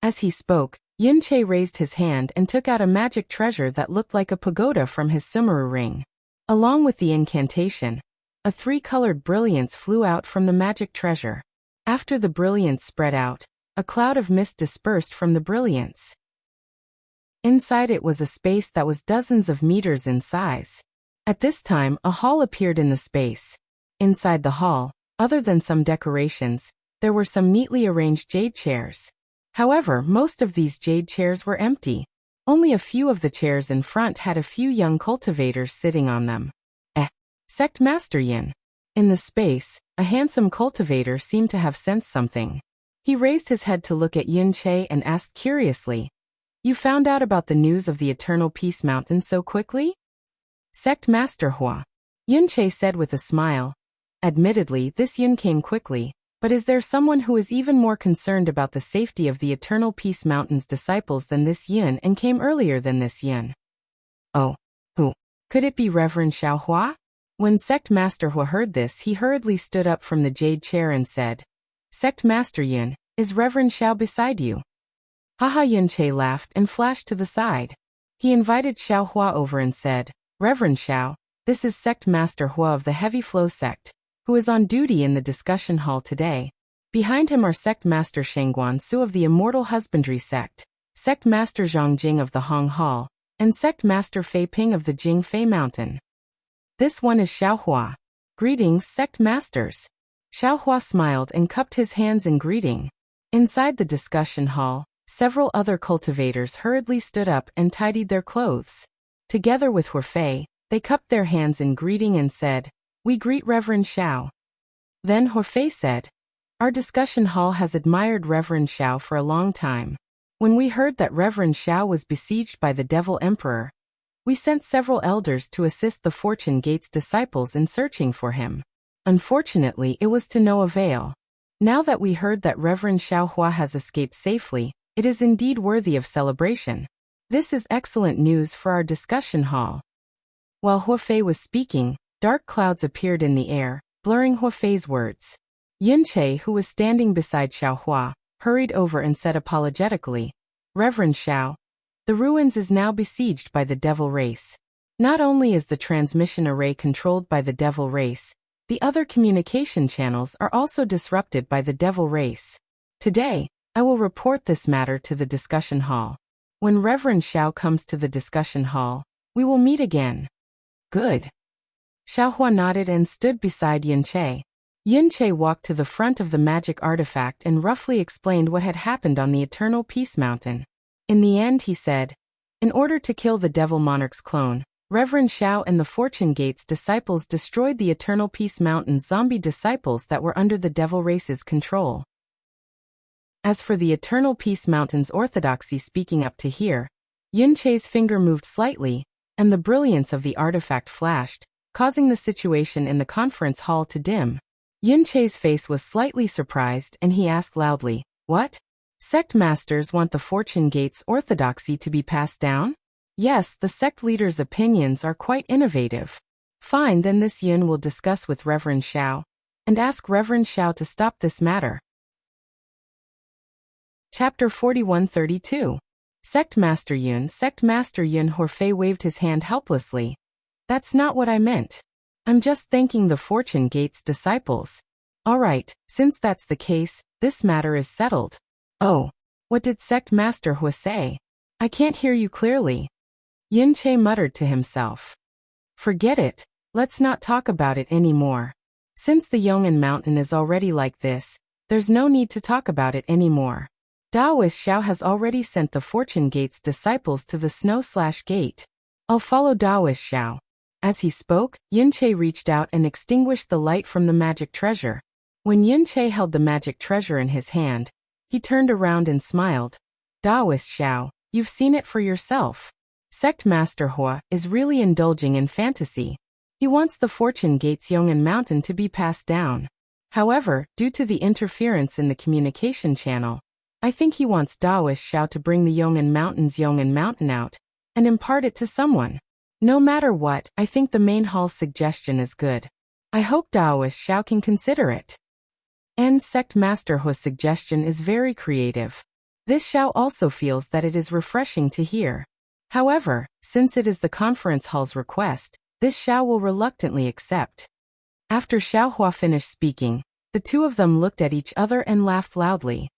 As he spoke, Yunqi raised his hand and took out a magic treasure that looked like a pagoda from his sumeru ring. Along with the incantation, a three-colored brilliance flew out from the magic treasure. After the brilliance spread out, a cloud of mist dispersed from the brilliance. Inside it was a space that was dozens of meters in size. At this time, a hall appeared in the space. Inside the hall, other than some decorations, there were some neatly arranged jade chairs. However, most of these jade chairs were empty. Only a few of the chairs in front had a few young cultivators sitting on them. Sect Master Yin. In the space, a handsome cultivator seemed to have sensed something. He raised his head to look at Yunqi and asked curiously, "You found out about the news of the Eternal Peace Mountain so quickly?" "Sect Master Hua," Yunqi said with a smile. "Admittedly, this Yun came quickly, but is there someone who is even more concerned about the safety of the Eternal Peace Mountain's disciples than this Yun and came earlier than this Yun?" "Oh, who? Could it be Reverend Xiaohua?" When Sect Master Hua heard this, he hurriedly stood up from the jade chair and said, "Sect Master Yun, is Reverend Xiao beside you?" Haha. Yunqi laughed and flashed to the side. He invited Xiaohua over and said, "Reverend Xiao, this is Sect Master Hua of the Heavy Flow Sect, who is on duty in the discussion hall today. Behind him are Sect Master Shengguan Su of the Immortal Husbandry Sect, Sect Master Zhang Jing of the Hong Hall, and Sect Master Fei Ping of the Jing Fei Mountain. This one is Xiaohua. Greetings, Sect Masters." Xiaohua smiled and cupped his hands in greeting. Inside the discussion hall, several other cultivators hurriedly stood up and tidied their clothes. Together with Huofei, they cupped their hands in greeting and said, "We greet Reverend Xiao." Then Huofei said, "Our discussion hall has admired Reverend Xiao for a long time. When we heard that Reverend Xiao was besieged by the Devil Emperor, we sent several elders to assist the Fortune Gate's disciples in searching for him. Unfortunately, it was to no avail. Now that we heard that Reverend Xiaohua has escaped safely, it is indeed worthy of celebration. This is excellent news for our discussion hall." While Huofei was speaking, dark clouds appeared in the air, blurring Huofei's words. Yunqi, who was standing beside Xiaohua, hurried over and said apologetically, "Reverend Xiao, the ruins is now besieged by the devil race. Not only is the transmission array controlled by the devil race, the other communication channels are also disrupted by the devil race. Today, I will report this matter to the discussion hall. When Reverend Xiao comes to the discussion hall, we will meet again." "Good." Xiaohua nodded and stood beside Yunqi. Yunqi walked to the front of the magic artifact and roughly explained what had happened on the Eternal Peace Mountain. In the end, he said, "In order to kill the Devil Monarch's clone, Reverend Xiao and the Fortune Gate's disciples destroyed the Eternal Peace Mountain's zombie disciples that were under the Devil Race's control." As for the Eternal Peace Mountain's orthodoxy, speaking up to here, Yunqi's finger moved slightly, and the brilliance of the artifact flashed, causing the situation in the conference hall to dim. Yunqi's face was slightly surprised and he asked loudly, "What? Sect masters want the Fortune Gate's orthodoxy to be passed down?" "Yes, the sect leader's opinions are quite innovative." "Fine, then this Yun will discuss with Reverend Xiao, and ask Reverend Xiao to stop this matter." Chapter 4132. Sect Master Yun. Sect Master Yun. Huofei waved his hand helplessly. "That's not what I meant. I'm just thanking the Fortune Gate's disciples. All right, since that's the case, this matter is settled. Oh, what did Sect Master Hua say? I can't hear you clearly. Yin Che muttered to himself. Forget it, let's not talk about it anymore. Since the Yong'an Mountain is already like this, there's no need to talk about it anymore. Daoist Xiao has already sent the Fortune Gate's disciples to the Snow/Gate. I'll follow Daoist Xiao. As he spoke, Yin Che reached out and extinguished the light from the magic treasure. When Yin Che held the magic treasure in his hand, he turned around and smiled. Daoist Xiao, you've seen it for yourself. Sect Master Hua is really indulging in fantasy. He wants the Fortune Gate's Yong'an Mountain to be passed down. However, due to the interference in the communication channel, I think he wants Daoist Xiao to bring the Yong'an Mountain out and impart it to someone. No matter what, I think the main hall's suggestion is good. I hope Daoist Xiao can consider it. And Sect Master Hua's suggestion is very creative. This Xiao also feels that it is refreshing to hear. However, since it is the conference hall's request, this Xiao will reluctantly accept. After Xiao Hua finished speaking, the two of them looked at each other and laughed loudly.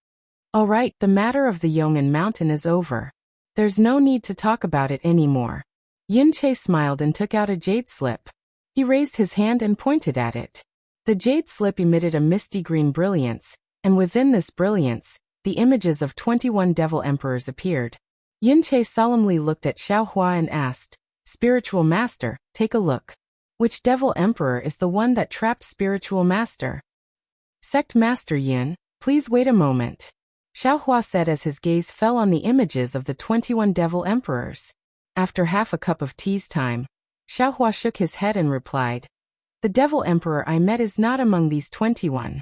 All right, the matter of the Yong'an Mountain is over. There's no need to talk about it anymore. Yin Che smiled and took out a jade slip. He raised his hand and pointed at it. The jade slip emitted a misty green brilliance, and within this brilliance, the images of 21 devil emperors appeared. Yin Che solemnly looked at Xiao Hua and asked, Spiritual Master, take a look. Which devil emperor is the one that trapped Spiritual Master? Sect Master Yin, please wait a moment. Xiao Hua said as his gaze fell on the images of the 21 devil emperors. After half a cup of tea's time, Xiao Hua shook his head and replied, The devil emperor I met is not among these 21.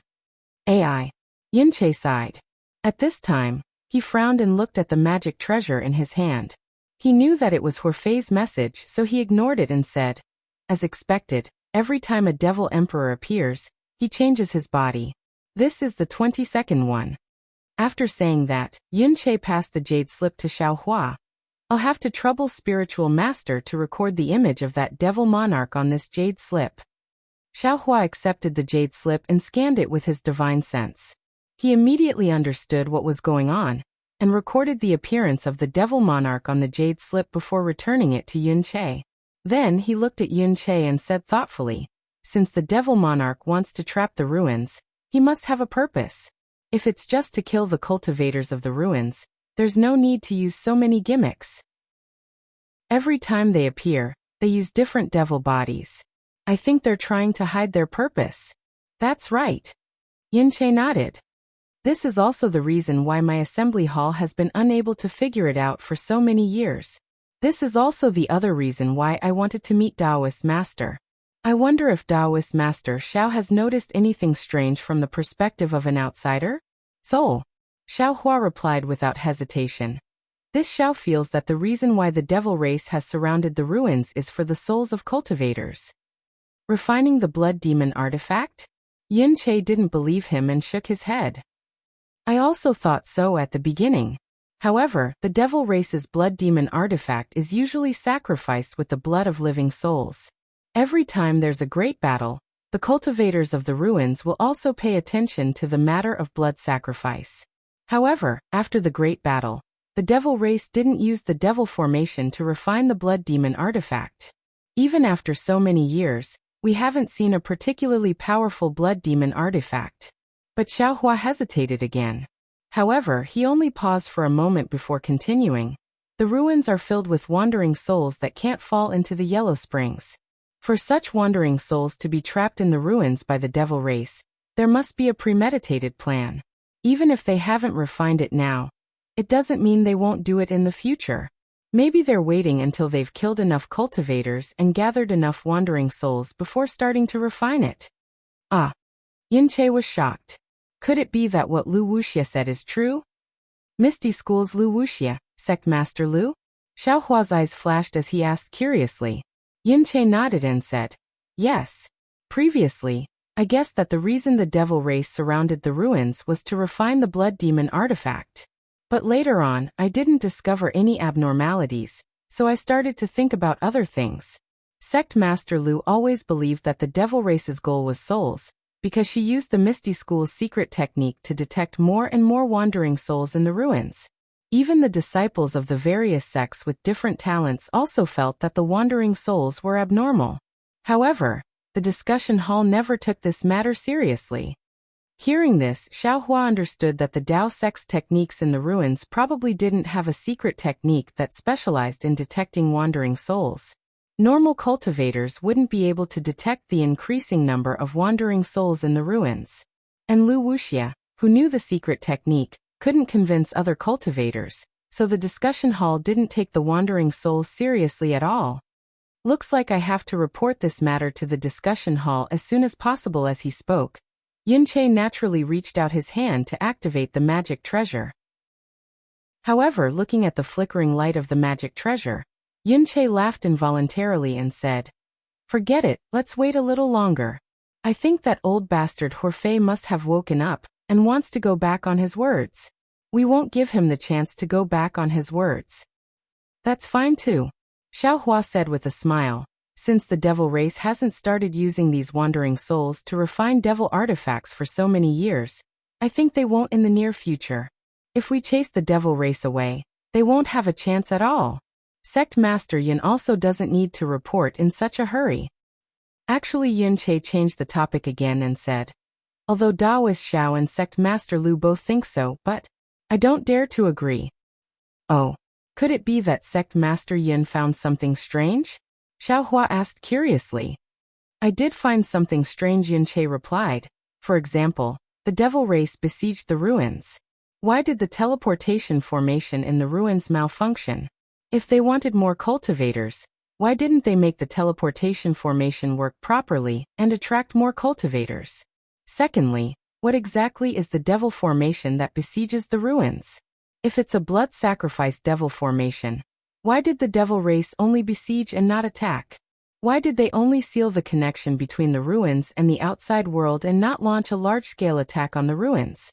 AI. Yin Che sighed. At this time, he frowned and looked at the magic treasure in his hand. He knew that it was Horfei's message, so he ignored it and said, As expected, every time a devil emperor appears, he changes his body. This is the 22nd one. After saying that, Yin Che passed the jade slip to Xiao Hua. I'll have to trouble Spiritual Master to record the image of that devil monarch on this jade slip. Xiao Hua accepted the jade slip and scanned it with his divine sense. He immediately understood what was going on, and recorded the appearance of the devil monarch on the jade slip before returning it to Yin Che. Then he looked at Yin Che and said thoughtfully, Since the devil monarch wants to trap the ruins, he must have a purpose. If it's just to kill the cultivators of the ruins, there's no need to use so many gimmicks. Every time they appear, they use different devil bodies. I think they're trying to hide their purpose. That's right. Yin Che nodded. This is also the reason why my assembly hall has been unable to figure it out for so many years. This is also the other reason why I wanted to meet Daoist Master. I wonder if Daoist Master Xiao has noticed anything strange from the perspective of an outsider? Soul. Xiao Hua replied without hesitation. This Xiao feels that the reason why the devil race has surrounded the ruins is for the souls of cultivators. Refining the blood demon artifact? Yin Che didn't believe him and shook his head. I also thought so at the beginning. However, the devil race's blood demon artifact is usually sacrificed with the blood of living souls. Every time there's a great battle, the cultivators of the ruins will also pay attention to the matter of blood sacrifice. However, after the great battle, the devil race didn't use the devil formation to refine the blood demon artifact. Even after so many years, we haven't seen a particularly powerful blood demon artifact. But Xiao Hua hesitated again. However, he only paused for a moment before continuing. The ruins are filled with wandering souls that can't fall into the yellow springs. For such wandering souls to be trapped in the ruins by the devil race, there must be a premeditated plan. Even if they haven't refined it now, it doesn't mean they won't do it in the future. Maybe they're waiting until they've killed enough cultivators and gathered enough wandering souls before starting to refine it. Ah! Yin Che was shocked. Could it be that what Lu Wuxia said is true? Misty School's Lu Wuxia, Sect Master Lu? Xiao Hua's eyes flashed as he asked curiously. Yin Che nodded and said, Yes. Previously, I guessed that the reason the devil race surrounded the ruins was to refine the blood demon artifact. But later on, I didn't discover any abnormalities, so I started to think about other things. Sect Master Lu always believed that the devil race's goal was souls, because she used the Misty School's secret technique to detect more and more wandering souls in the ruins. Even the disciples of the various sects with different talents also felt that the wandering souls were abnormal. However, the discussion hall never took this matter seriously. Hearing this, Xiaohua understood that the Dao sect's techniques in the ruins probably didn't have a secret technique that specialized in detecting wandering souls. Normal cultivators wouldn't be able to detect the increasing number of wandering souls in the ruins. And Lu Wuxia, who knew the secret technique, couldn't convince other cultivators, so the discussion hall didn't take the wandering souls seriously at all. Looks like I have to report this matter to the discussion hall as soon as possible. As he spoke, Yunche naturally reached out his hand to activate the magic treasure. However, looking at the flickering light of the magic treasure, Yunche laughed involuntarily and said, "Forget it, let's wait a little longer. I think that old bastard Horfei must have woken up and wants to go back on his words. We won't give him the chance to go back on his words." "That's fine too," Xiaohua said with a smile. "Since the devil race hasn't started using these wandering souls to refine devil artifacts for so many years, I think they won't in the near future. If we chase the devil race away, they won't have a chance at all. Sect Master Yin also doesn't need to report in such a hurry." Actually, Yunche changed the topic again and said, "Although Daoist Xiao and Sect Master Lu both think so, but I don't dare to agree." "Oh, could it be that Sect Master Yin found something strange?" Xiaohua asked curiously. "I did find something strange," Yunche replied. "For example, the devil race besieged the ruins. Why did the teleportation formation in the ruins malfunction? If they wanted more cultivators, why didn't they make the teleportation formation work properly and attract more cultivators? Secondly, what exactly is the devil formation that besieges the ruins? If it's a blood sacrifice devil formation, why did the devil race only besiege and not attack? Why did they only seal the connection between the ruins and the outside world and not launch a large-scale attack on the ruins?"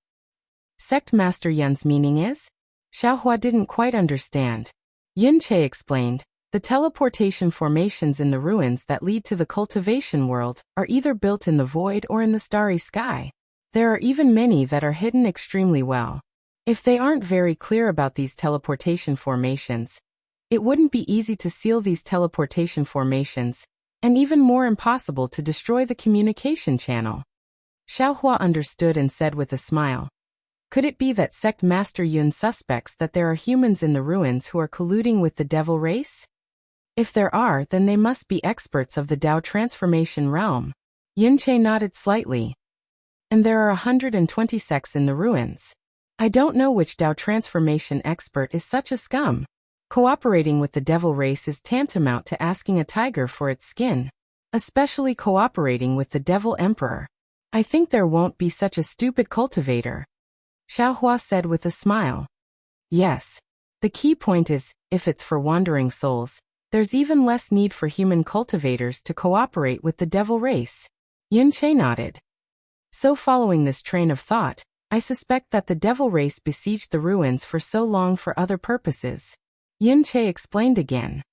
Sect Master Yun's meaning is? Xiaohua didn't quite understand. Yunche explained, "The teleportation formations in the ruins that lead to the cultivation world are either built in the void or in the starry sky. There are even many that are hidden extremely well. If they aren't very clear about these teleportation formations, it wouldn't be easy to seal these teleportation formations, and even more impossible to destroy the communication channel." Xiaohua understood and said with a smile, "Could it be that Sect Master Yun suspects that there are humans in the ruins who are colluding with the devil race? If there are, then they must be experts of the Dao transformation realm." Yunche nodded slightly. "And there are 120 sects in the ruins. I don't know which Dao transformation expert is such a scum. Cooperating with the devil race is tantamount to asking a tiger for its skin. Especially cooperating with the devil emperor. I think there won't be such a stupid cultivator," Xiaohua said with a smile. "Yes. The key point is, if it's for wandering souls, there's even less need for human cultivators to cooperate with the devil race." Yunche nodded. "So following this train of thought, I suspect that the devil race besieged the ruins for so long for other purposes," Yunche explained again.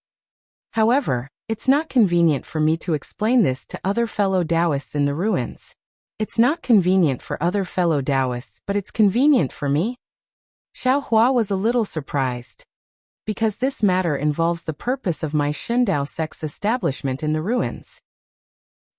"However, it's not convenient for me to explain this to other fellow Taoists in the ruins. It's not convenient for other fellow Taoists, but it's convenient for me?" Xiaohua was a little surprised. "Because this matter involves the purpose of my Shindao sect's establishment in the ruins.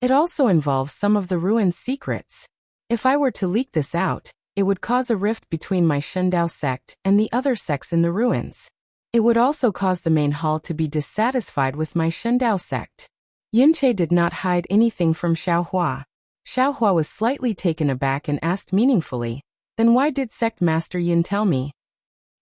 It also involves some of the ruins' secrets. If I were to leak this out, it would cause a rift between my Shindao sect and the other sects in the ruins. It would also cause the main hall to be dissatisfied with my Shindao sect." Yunche did not hide anything from Xiaohua. Xiaohua was slightly taken aback and asked meaningfully, "Then why did Sect Master Yin tell me?"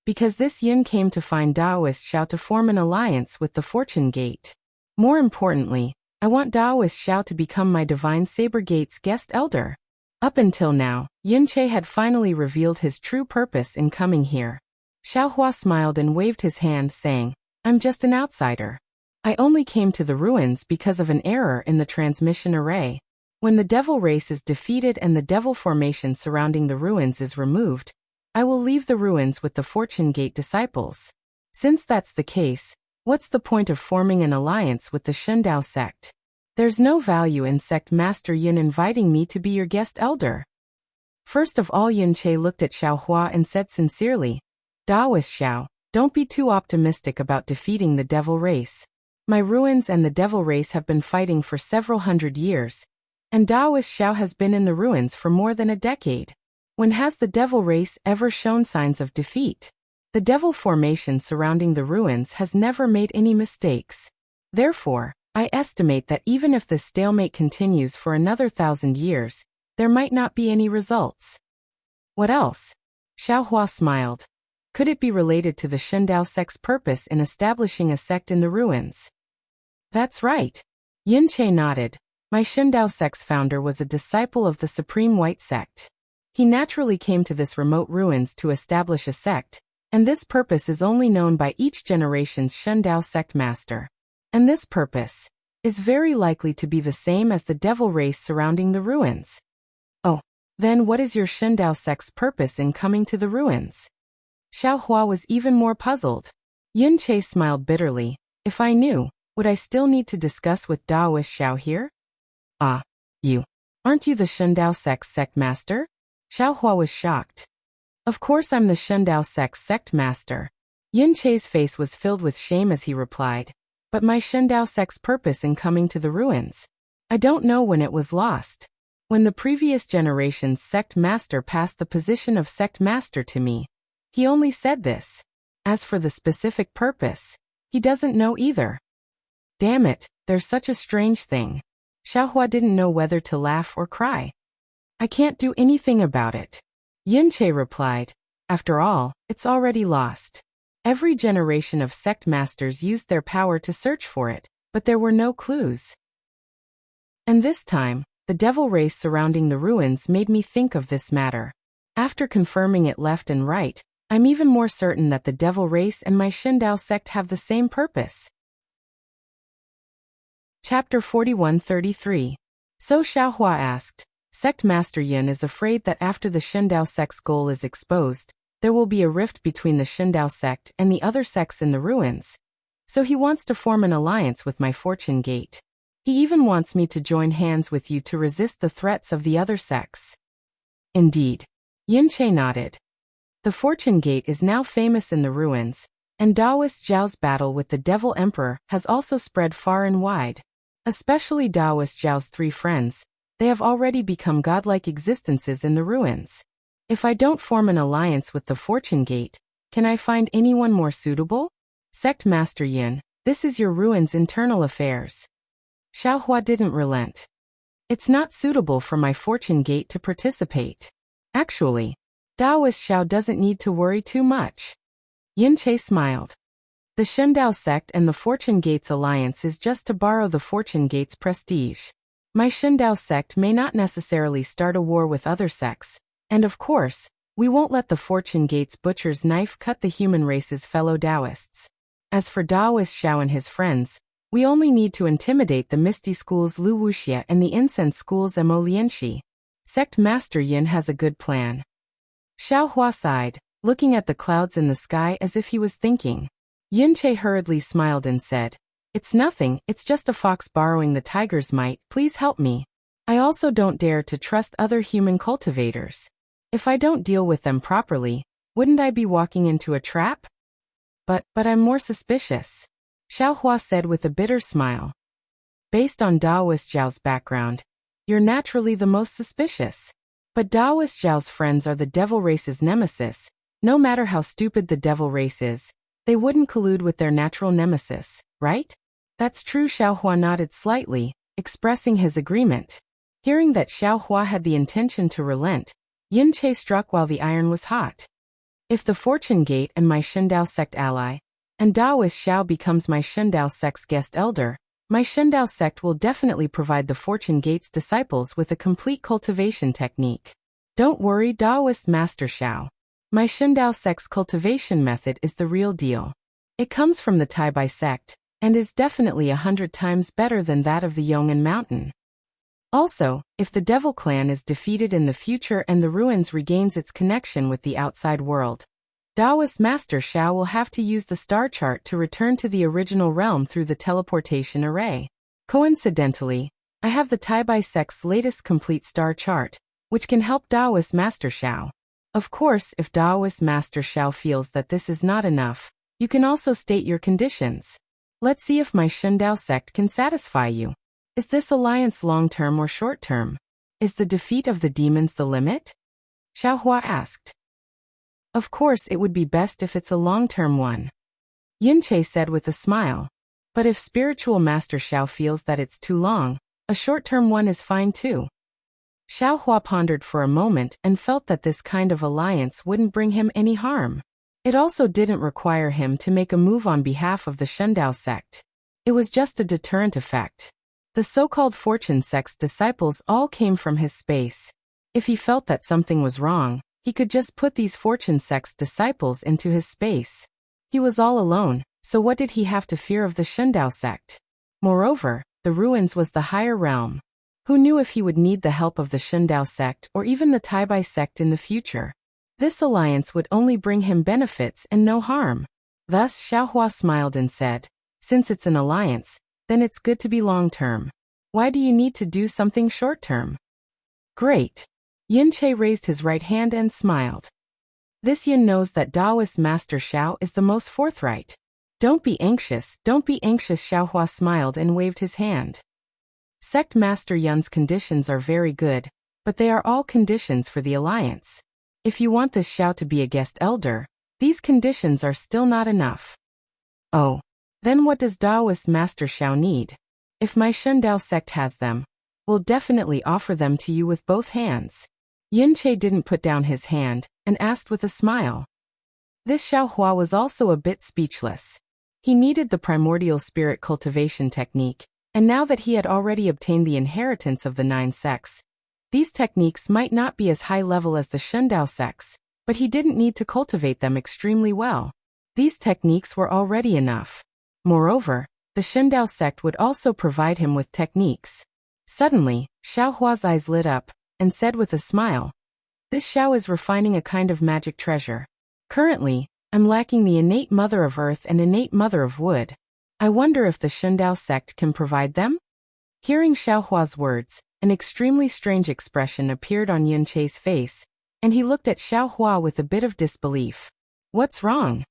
"Because this Yin came to find Daoist Xiao to form an alliance with the Fortune Gate. More importantly, I want Daoist Xiao to become my Divine Saber Gate's guest elder." Up until now, Yunche had finally revealed his true purpose in coming here. Xiaohua smiled and waved his hand, saying, "I'm just an outsider. I only came to the ruins because of an error in the transmission array. When the devil race is defeated and the devil formation surrounding the ruins is removed, I will leave the ruins with the Fortune Gate disciples. Since that's the case, What's the point of forming an alliance with the Shindao sect? There's no value in Sect Master Yin inviting me to be your guest elder. First of all, Yin Che looked at Xiao Hua and said sincerely, Daoist Xiao, don't be too optimistic about defeating the devil race. My ruins and the devil race have been fighting for several hundred years, and Daoist Xiao has been in the ruins for more than a decade. When has the devil race ever shown signs of defeat? The devil formation surrounding the ruins has never made any mistakes. Therefore, I estimate that even if the stalemate continues for another 1,000 years, there might not be any results. What else? Xiao Hua smiled. Could it be related to the Shindao sect's purpose in establishing a sect in the ruins? That's right. Yin Che nodded. My Shindao sect's founder was a disciple of the Supreme White Sect. He naturally came to this remote ruins to establish a sect, and this purpose is only known by each generation's Shindao sect master. And this purpose is very likely to be the same as the devil race surrounding the ruins. Oh, then what is your Shindao sect's purpose in coming to the ruins? Xiao Hua was even more puzzled. Yin Che smiled bitterly. If I knew, would I still need to discuss with Daoist Xiao here? Ah, you. Aren't you the Shindao sect's sect master? Xiao Hua was shocked. Of course I'm the Shindao sect's sect master. Yin Che's face was filled with shame as he replied. But my Shindao sect's purpose in coming to the ruins? I don't know when it was lost. When the previous generation's sect master passed the position of sect master to me, he only said this. As for the specific purpose, he doesn't know either. Damn it, there's such a strange thing. Xiao Hua didn't know whether to laugh or cry. I can't do anything about it. Yin Che replied. After all, it's already lost. Every generation of sect masters used their power to search for it, but there were no clues. And this time, the devil race surrounding the ruins made me think of this matter. After confirming it left and right, I'm even more certain that the devil race and my Shindao sect have the same purpose. Chapter 41-33. So Xiao Hua asked, Sect Master Yin is afraid that after the Shindao sect's goal is exposed, there will be a rift between the Shindao sect and the other sects in the ruins. So he wants to form an alliance with my Fortune Gate. He even wants me to join hands with you to resist the threats of the other sects. Indeed. Yin Che nodded. The Fortune Gate is now famous in the ruins, and Daoist Zhao's battle with the Devil Emperor has also spread far and wide. Especially Daoist Zhao's 3 friends, they have already become godlike existences in the ruins. If I don't form an alliance with the Fortune Gate, can I find anyone more suitable? Sect Master Yin, this is your ruins' internal affairs. Xiao Hua didn't relent. It's not suitable for my Fortune Gate to participate. Actually, Daoist Xiao doesn't need to worry too much. Yin Che smiled. The Shindao sect and the Fortune Gate's alliance is just to borrow the Fortune Gate's prestige. My Shindao sect may not necessarily start a war with other sects, and of course, we won't let the Fortune Gate's butcher's knife cut the human race's fellow Daoists. As for Daoist Xiao and his friends, we only need to intimidate the Misty School's Lu Wuxia and the Incense School's Mo Lianxi. Sect Master Yin has a good plan. Xiao Hua sighed, looking at the clouds in the sky as if he was thinking. Yin Che hurriedly smiled and said, It's nothing, it's just a fox borrowing the tiger's might, please help me. I also don't dare to trust other human cultivators. If I don't deal with them properly, wouldn't I be walking into a trap? But I'm more suspicious. Xiao Hua said with a bitter smile. Based on Daoist Zhao's background, you're naturally the most suspicious. But Daoist Zhao's friends are the devil race's nemesis. No matter how stupid the devil race is, they wouldn't collude with their natural nemesis, right? That's true. Xiao Hua nodded slightly, expressing his agreement. Hearing that Xiao Hua had the intention to relent, Yin Che struck while the iron was hot. If the Fortune Gate and my Shindao sect ally, and Daoist Xiao becomes my Shindao sect's guest elder, my Shindao sect will definitely provide the Fortune Gate's disciples with a complete cultivation technique. Don't worry, Daoist Master Xiao. My Shindao sect's cultivation method is the real deal. It comes from the Taibai sect, and is definitely 100 times better than that of the Yong'an Mountain. Also, if the Devil Clan is defeated in the future and the ruins regains its connection with the outside world, Daoist Master Xiao will have to use the star chart to return to the original realm through the teleportation array. Coincidentally, I have the Tai Bisect's latest complete star chart, which can help Daoist Master Xiao. Of course, if Daoist Master Xiao feels that this is not enough, you can also state your conditions. Let's see if my Shundao sect can satisfy you. Is this alliance long-term or short-term? Is the defeat of the demons the limit? Xiaohua asked. Of course it would be best if it's a long-term one, Yunche said with a smile. But if spiritual Master Xiao feels that it's too long, a short-term one is fine too. Xiaohua pondered for a moment and felt that this kind of alliance wouldn't bring him any harm. It also didn't require him to make a move on behalf of the Shundao sect. It was just a deterrent effect. The so-called Fortune sect's disciples all came from his space. If he felt that something was wrong, he could just put these Fortune sect's disciples into his space. He was all alone, so what did he have to fear of the Shundao sect? Moreover, the ruins was the higher realm. Who knew if he would need the help of the Shundao sect or even the Taibai sect in the future? This alliance would only bring him benefits and no harm. Thus Xiaohua smiled and said, since it's an alliance, then it's good to be long-term. Why do you need to do something short-term? Great. Yunche raised his right hand and smiled. This Yun knows that Daoist Master Xiao is the most forthright. Don't be anxious, Xiaohua smiled and waved his hand. Sect Master Yun's conditions are very good, but they are all conditions for the alliance. If you want this Xiao to be a guest elder, these conditions are still not enough. Oh. Then what does Daoist Master Xiao need? If my Shundao sect has them, we'll definitely offer them to you with both hands. Yunche didn't put down his hand, and asked with a smile. This Xiaohua was also a bit speechless. He needed the primordial spirit cultivation technique, and now that he had already obtained the inheritance of the 9 sects, these techniques might not be as high level as the Shundao sects, but he didn't need to cultivate them extremely well. These techniques were already enough. Moreover, the Shundao sect would also provide him with techniques. Suddenly, Xiaohua's eyes lit up, and said with a smile, this Xiao is refining a kind of magic treasure. Currently, I'm lacking the innate mother of earth and innate mother of wood. I wonder if the Shundao sect can provide them? Hearing Xiaohua's words, an extremely strange expression appeared on Yunche's face, and he looked at Xiaohua with a bit of disbelief. What's wrong?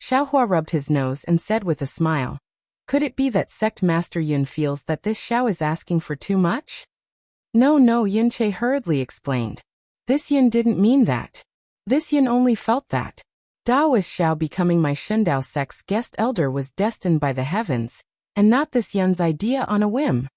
Xiaohua rubbed his nose and said with a smile, could it be that Sect Master Yun feels that this Xiao is asking for too much? No, Yunche hurriedly explained. This Yun didn't mean that. This Yun only felt that Daoist Xiao becoming my Shundao sect's guest elder was destined by the heavens, and not this Yun's idea on a whim.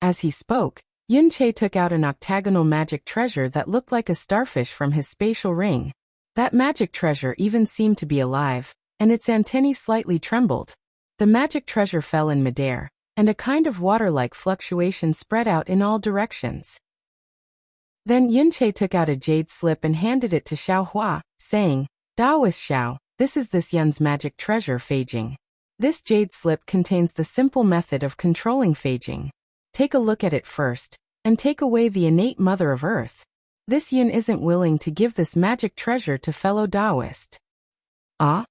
As he spoke, Yunche took out an octagonal magic treasure that looked like a starfish from his spatial ring. That magic treasure even seemed to be alive, and its antennae slightly trembled. The magic treasure fell in midair, and a kind of water-like fluctuation spread out in all directions. Then Yunche took out a jade slip and handed it to Xiaohua, saying, Daoist Xiao, this is this Yun's magic treasure Feijing. This jade slip contains the simple method of controlling Feijing. Take a look at it first, and take away the innate mother of earth. This Yun isn't willing to give this magic treasure to fellow Daoist. Ah?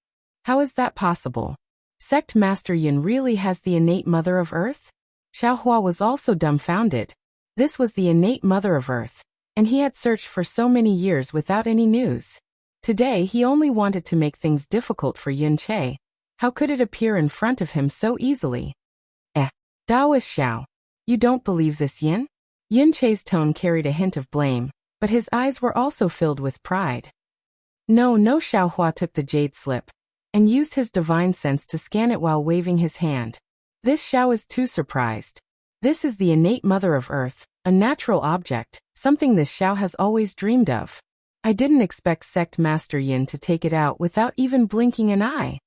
How is that possible? Sect Master Yun really has the innate mother of earth? Xiaohua was also dumbfounded. This was the innate mother of earth, and he had searched for so many years without any news. Today he only wanted to make things difficult for Yunche. How could it appear in front of him so easily? Daoist Xiao. You don't believe this Yin? Yunche's tone carried a hint of blame, but his eyes were also filled with pride. No, Xiaohua took the jade slip, and used his divine sense to scan it while waving his hand. This Xiao is too surprised. This is the innate mother of earth, a natural object, something this Xiao has always dreamed of. I didn't expect Sect Master Yin to take it out without even blinking an eye.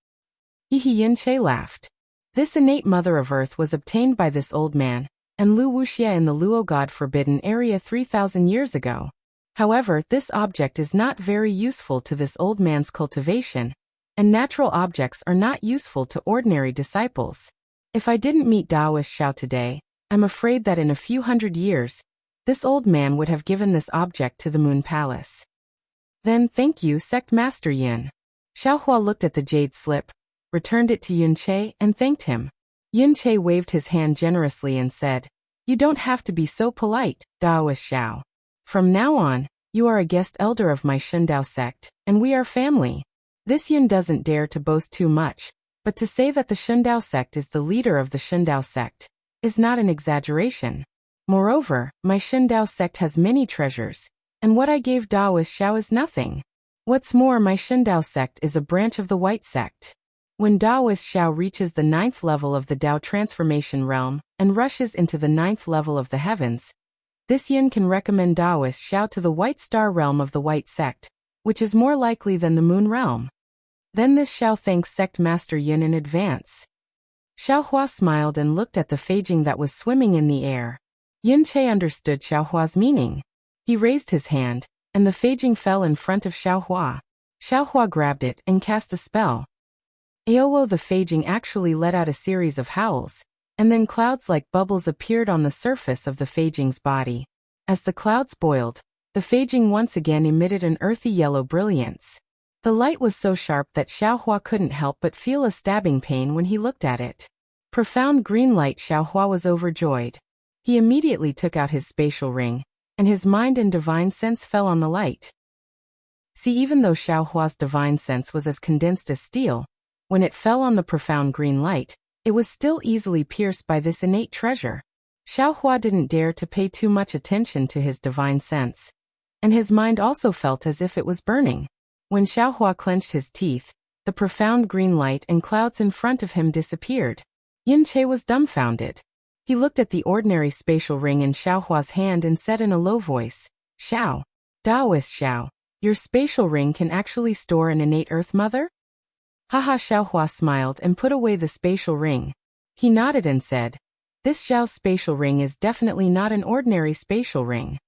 Yunche laughed. This innate mother of earth was obtained by this old man, and Lu Wuxia in the Luo God Forbidden area 3,000 years ago. However, this object is not very useful to this old man's cultivation, and natural objects are not useful to ordinary disciples. If I didn't meet Daoist Xiao today, I'm afraid that in a few hundred years, this old man would have given this object to the Moon Palace. Then thank you, Sect Master Yin. Xiaohua looked at the jade slip, returned it to Yunqi, and thanked him. Yunqi waved his hand generously and said, "You don't have to be so polite, Daoist Xiao. From now on, you are a guest elder of my Shundao sect, and we are family." This Yun doesn't dare to boast too much, but to say that the Shundao sect is the leader of the Shundao sect is not an exaggeration. Moreover, my Shundao sect has many treasures, and what I gave Daoist Xiao is nothing. What's more, my Shundao sect is a branch of the White sect. When Daoist Xiao reaches the 9th level of the Dao transformation realm and rushes into the 9th level of the heavens, this Yin can recommend Daoist Xiao to the White Star realm of the White sect, which is more likely than the Moon realm. Then this Xiao thanks Sect Master Yin in advance. Xiaohua smiled and looked at the Feijing that was swimming in the air. Yunqi understood Xiaohua's meaning. He raised his hand, and the Feijing fell in front of Xiaohua. Xiaohua grabbed it and cast a spell. Aowo, the Feijing actually let out a series of howls, and then clouds like bubbles appeared on the surface of the Feijing's body. As the clouds boiled, the Feijing once again emitted an earthy yellow brilliance. The light was so sharp that Xiaohua couldn't help but feel a stabbing pain when he looked at it. Profound green light. Xiaohua was overjoyed. He immediately took out his spatial ring, and his mind and divine sense fell on the light. See, even though Xiaohua's divine sense was as condensed as steel, when it fell on the profound green light, it was still easily pierced by this innate treasure. Xiaohua didn't dare to pay too much attention to his divine sense, and his mind also felt as if it was burning. When Xiaohua clenched his teeth, the profound green light and clouds in front of him disappeared. Yunqi was dumbfounded. He looked at the ordinary spatial ring in Xiaohua's hand and said in a low voice, "Xiao, Daoist Xiao, your spatial ring can actually store an innate Earth Mother?" Haha. Xiaohua smiled and put away the spatial ring. He nodded and said, "This Xiao's spatial ring is definitely not an ordinary spatial ring."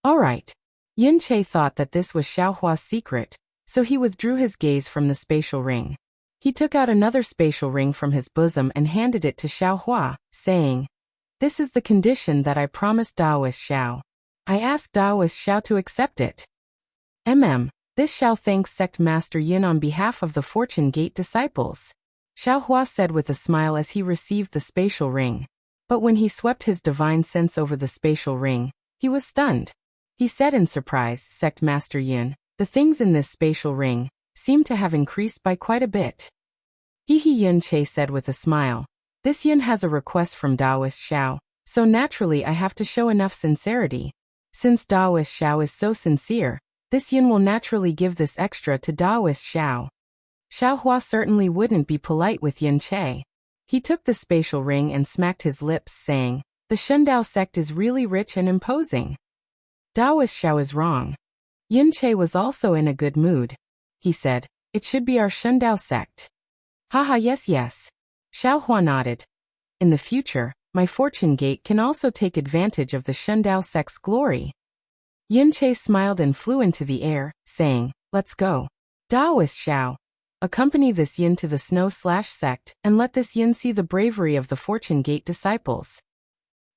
Alright. Yunqi thought that this was Xiaohua's secret, so he withdrew his gaze from the spatial ring. He took out another spatial ring from his bosom and handed it to Xiaohua, saying, "This is the condition that I promised Daoist Xiao. I asked Daoist Xiao to accept it." This Xiao thanks Sect Master Yin on behalf of the Fortune Gate disciples, Xiaohua said with a smile as he received the spatial ring. But when he swept his divine sense over the spatial ring, he was stunned. He said in surprise, "Sect Master Yin, the things in this spatial ring seem to have increased by quite a bit." Hehe. Yunqi said with a smile, "This Yin has a request from Daoist Xiao, so naturally I have to show enough sincerity. Since Daoist Xiao is so sincere, this Yin will naturally give this extra to Daoist Xiao." Xiaohua certainly wouldn't be polite with Yunqi. He took the spatial ring and smacked his lips, saying, "The Shundao sect is really rich and imposing. Daoist Xiao is wrong." Yunqi was also in a good mood. He said, "It should be our Shundao sect." Haha. Yes. Xiaohua nodded. "In the future, my Fortune Gate can also take advantage of the Shundao sect's glory." Yunqi smiled and flew into the air, saying, "Let's go. Daoist Xiao, accompany this Yin to the Snow/sect and let this Yin see the bravery of the Fortune Gate disciples."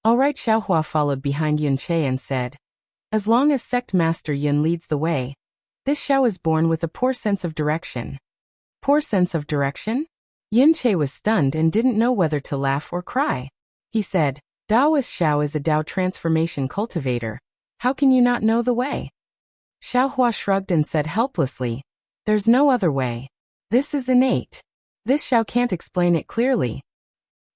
Alright. Xiaohua followed behind Yunqi and said, "As long as Sect Master Yin leads the way, this Xiao is born with a poor sense of direction." Poor sense of direction? Yunqi was stunned and didn't know whether to laugh or cry. He said, "Daoist Xiao is a Dao transformation cultivator. How can you not know the way?" Xiaohua shrugged and said helplessly, "There's no other way. This is innate. This Xiao can't explain it clearly."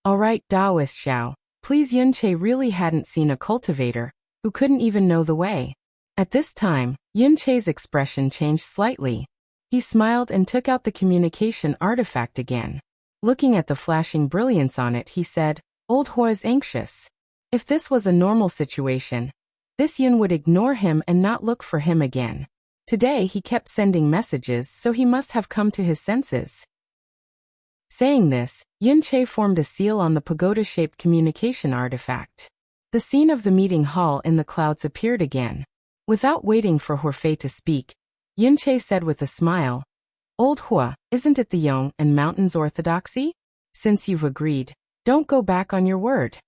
Alright. Daoist Xiao, please. Yunqi really hadn't seen a cultivator who couldn't even know the way. At this time, Yunqi's expression changed slightly. He smiled and took out the communication artifact again. Looking at the flashing brilliance on it, he said, "Old Hua is anxious. If this was a normal situation, this Yin would ignore him and not look for him again. Today he kept sending messages, so he must have come to his senses." Saying this, Yunqi formed a seal on the pagoda-shaped communication artifact. The scene of the meeting hall in the clouds appeared again. Without waiting for Horfei to speak, Yunqi said with a smile, "Old Hua, isn't it the Yong and Mountains orthodoxy? Since you've agreed, don't go back on your word."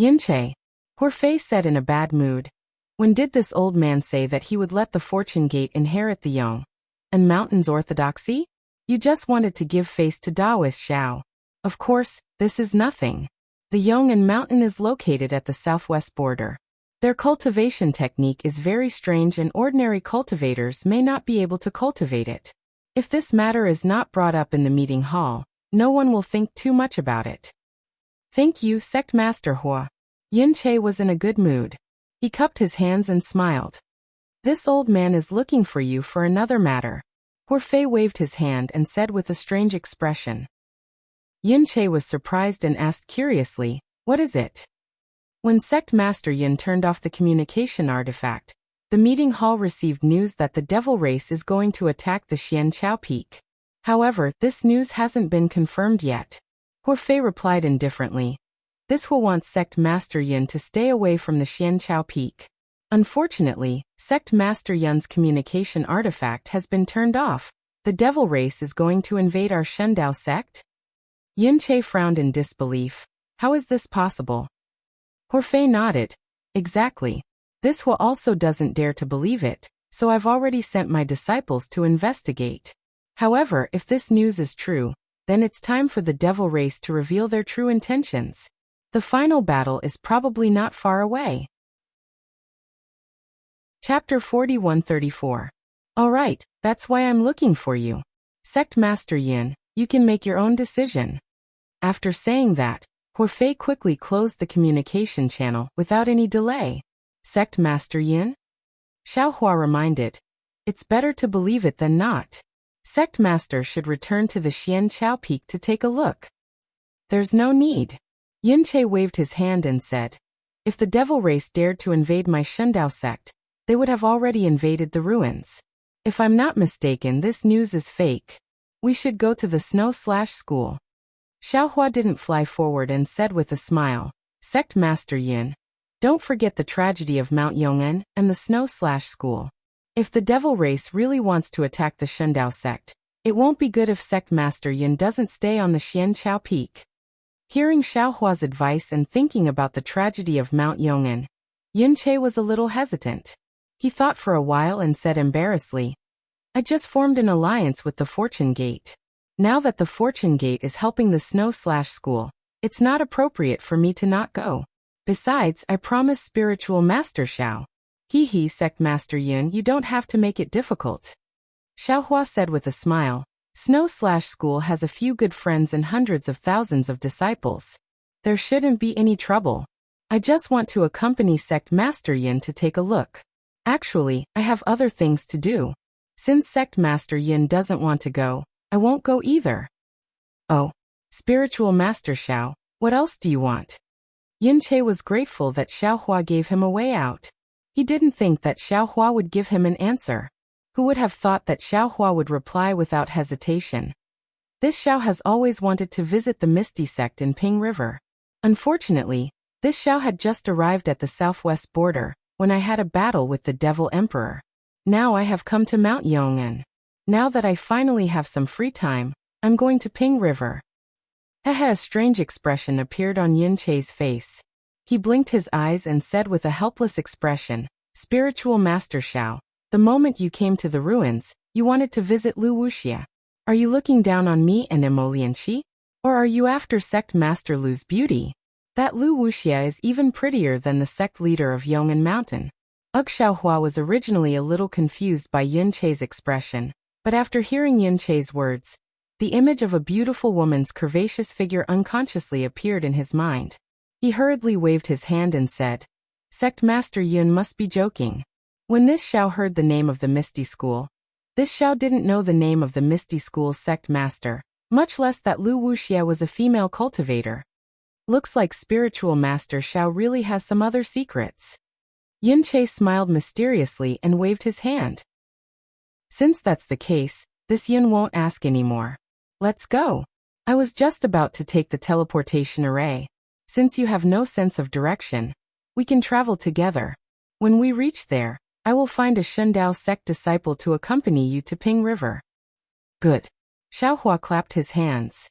"Yunqi," Horfei said in a bad mood, "when did this old man say that he would let the Fortune Gate inherit the Yong? and mountain's orthodoxy? You just wanted to give face to Taoist Xiao. Of course, this is nothing. The Yong'an Mountain is located at the southwest border. Their cultivation technique is very strange and ordinary cultivators may not be able to cultivate it. If this matter is not brought up in the meeting hall, no one will think too much about it. Thank you, Sect Master Hua. Yin Che was in a good mood. He cupped his hands and smiled. This old man is looking for you for another matter. Horfei waved his hand and said with a strange expression. Yin Che was surprised and asked curiously, what is it? When Sect Master Yin turned off the communication artifact, the meeting hall received news that the devil race is going to attack the Xianchao Peak. However, this news hasn't been confirmed yet. Horfei replied indifferently. This will want Sect Master Yin to stay away from the Xianchao Peak. Unfortunately, Sect Master Yin's communication artifact has been turned off. The devil race is going to invade our Shendao sect? Yin Che frowned in disbelief. How is this possible? Horfei nodded. Exactly. This Hua also doesn't dare to believe it, so I've already sent my disciples to investigate. However, if this news is true, then it's time for the devil race to reveal their true intentions. The final battle is probably not far away. Chapter 4134. Alright, that's why I'm looking for you. Sect Master Yin, you can make your own decision. After saying that, Horfei quickly closed the communication channel without any delay. Sect Master Yin? Xiao Hua reminded. It's better to believe it than not. Sect Master should return to the Xianchao Peak to take a look. There's no need. Yin Che waved his hand and said, if the devil race dared to invade my Shendao sect, they would have already invaded the ruins. If I'm not mistaken, this news is fake. We should go to the snow/school. Xiao Hua didn't fly forward and said with a smile, Sect Master Yin, don't forget the tragedy of Mount Yong'an and the snow/school. If the devil race really wants to attack the Shendao sect, it won't be good if Sect Master Yin doesn't stay on the Xianchao Peak. Hearing Xiao Hua's advice and thinking about the tragedy of Mount Yong'an, Yin Che was a little hesitant. He thought for a while and said embarrassedly, I just formed an alliance with the Fortune Gate. Now that the Fortune Gate is helping the snow/school, it's not appropriate for me to not go. Besides, I promised Spiritual Master Xiao. Hee, Sect Master Yin, you don't have to make it difficult. Xiao Hua said with a smile, Snow/school has a few good friends and hundreds of thousands of disciples. There shouldn't be any trouble. I just want to accompany Sect Master Yin to take a look. Actually, I have other things to do. Since Sect Master Yin doesn't want to go, I won't go either. Oh, Spiritual Master Xiao, what else do you want? Yin Che was grateful that Xiao Hua gave him a way out. He didn't think that Xiao Hua would give him an answer. Who would have thought that Xiao Hua would reply without hesitation? This Xiao has always wanted to visit the Misty Sect in Ping River. Unfortunately, this Xiao had just arrived at the southwest border, when I had a battle with the Devil Emperor. Now I have come to Mount Yong'an. Now that I finally have some free time, I'm going to Ping River. A strange expression appeared on Yin Che's face. He blinked his eyes and said with a helpless expression, Spiritual Master Xiao, the moment you came to the ruins, you wanted to visit Wuxia. Are you looking down on me and Emolianchi? Or are you after Sect Master Lu's beauty? That Wuxia is even prettier than the sect leader of Yong'an Mountain. Xiao Hua was originally a little confused by Yin Che's expression, but after hearing Yin Che's words, the image of a beautiful woman's curvaceous figure unconsciously appeared in his mind. He hurriedly waved his hand and said, Sect Master Yun must be joking. When this Xiao heard the name of the Misty School, this Xiao didn't know the name of the Misty School's sect master, much less that Wuxia was a female cultivator. Looks like Spiritual Master Xiao really has some other secrets. Yin Che smiled mysteriously and waved his hand. Since that's the case, this Yin won't ask anymore. Let's go. I was just about to take the teleportation array. Since you have no sense of direction, we can travel together. When we reach there, I will find a Shendao sect disciple to accompany you to Ping River. Good. Xiao Hua clapped his hands.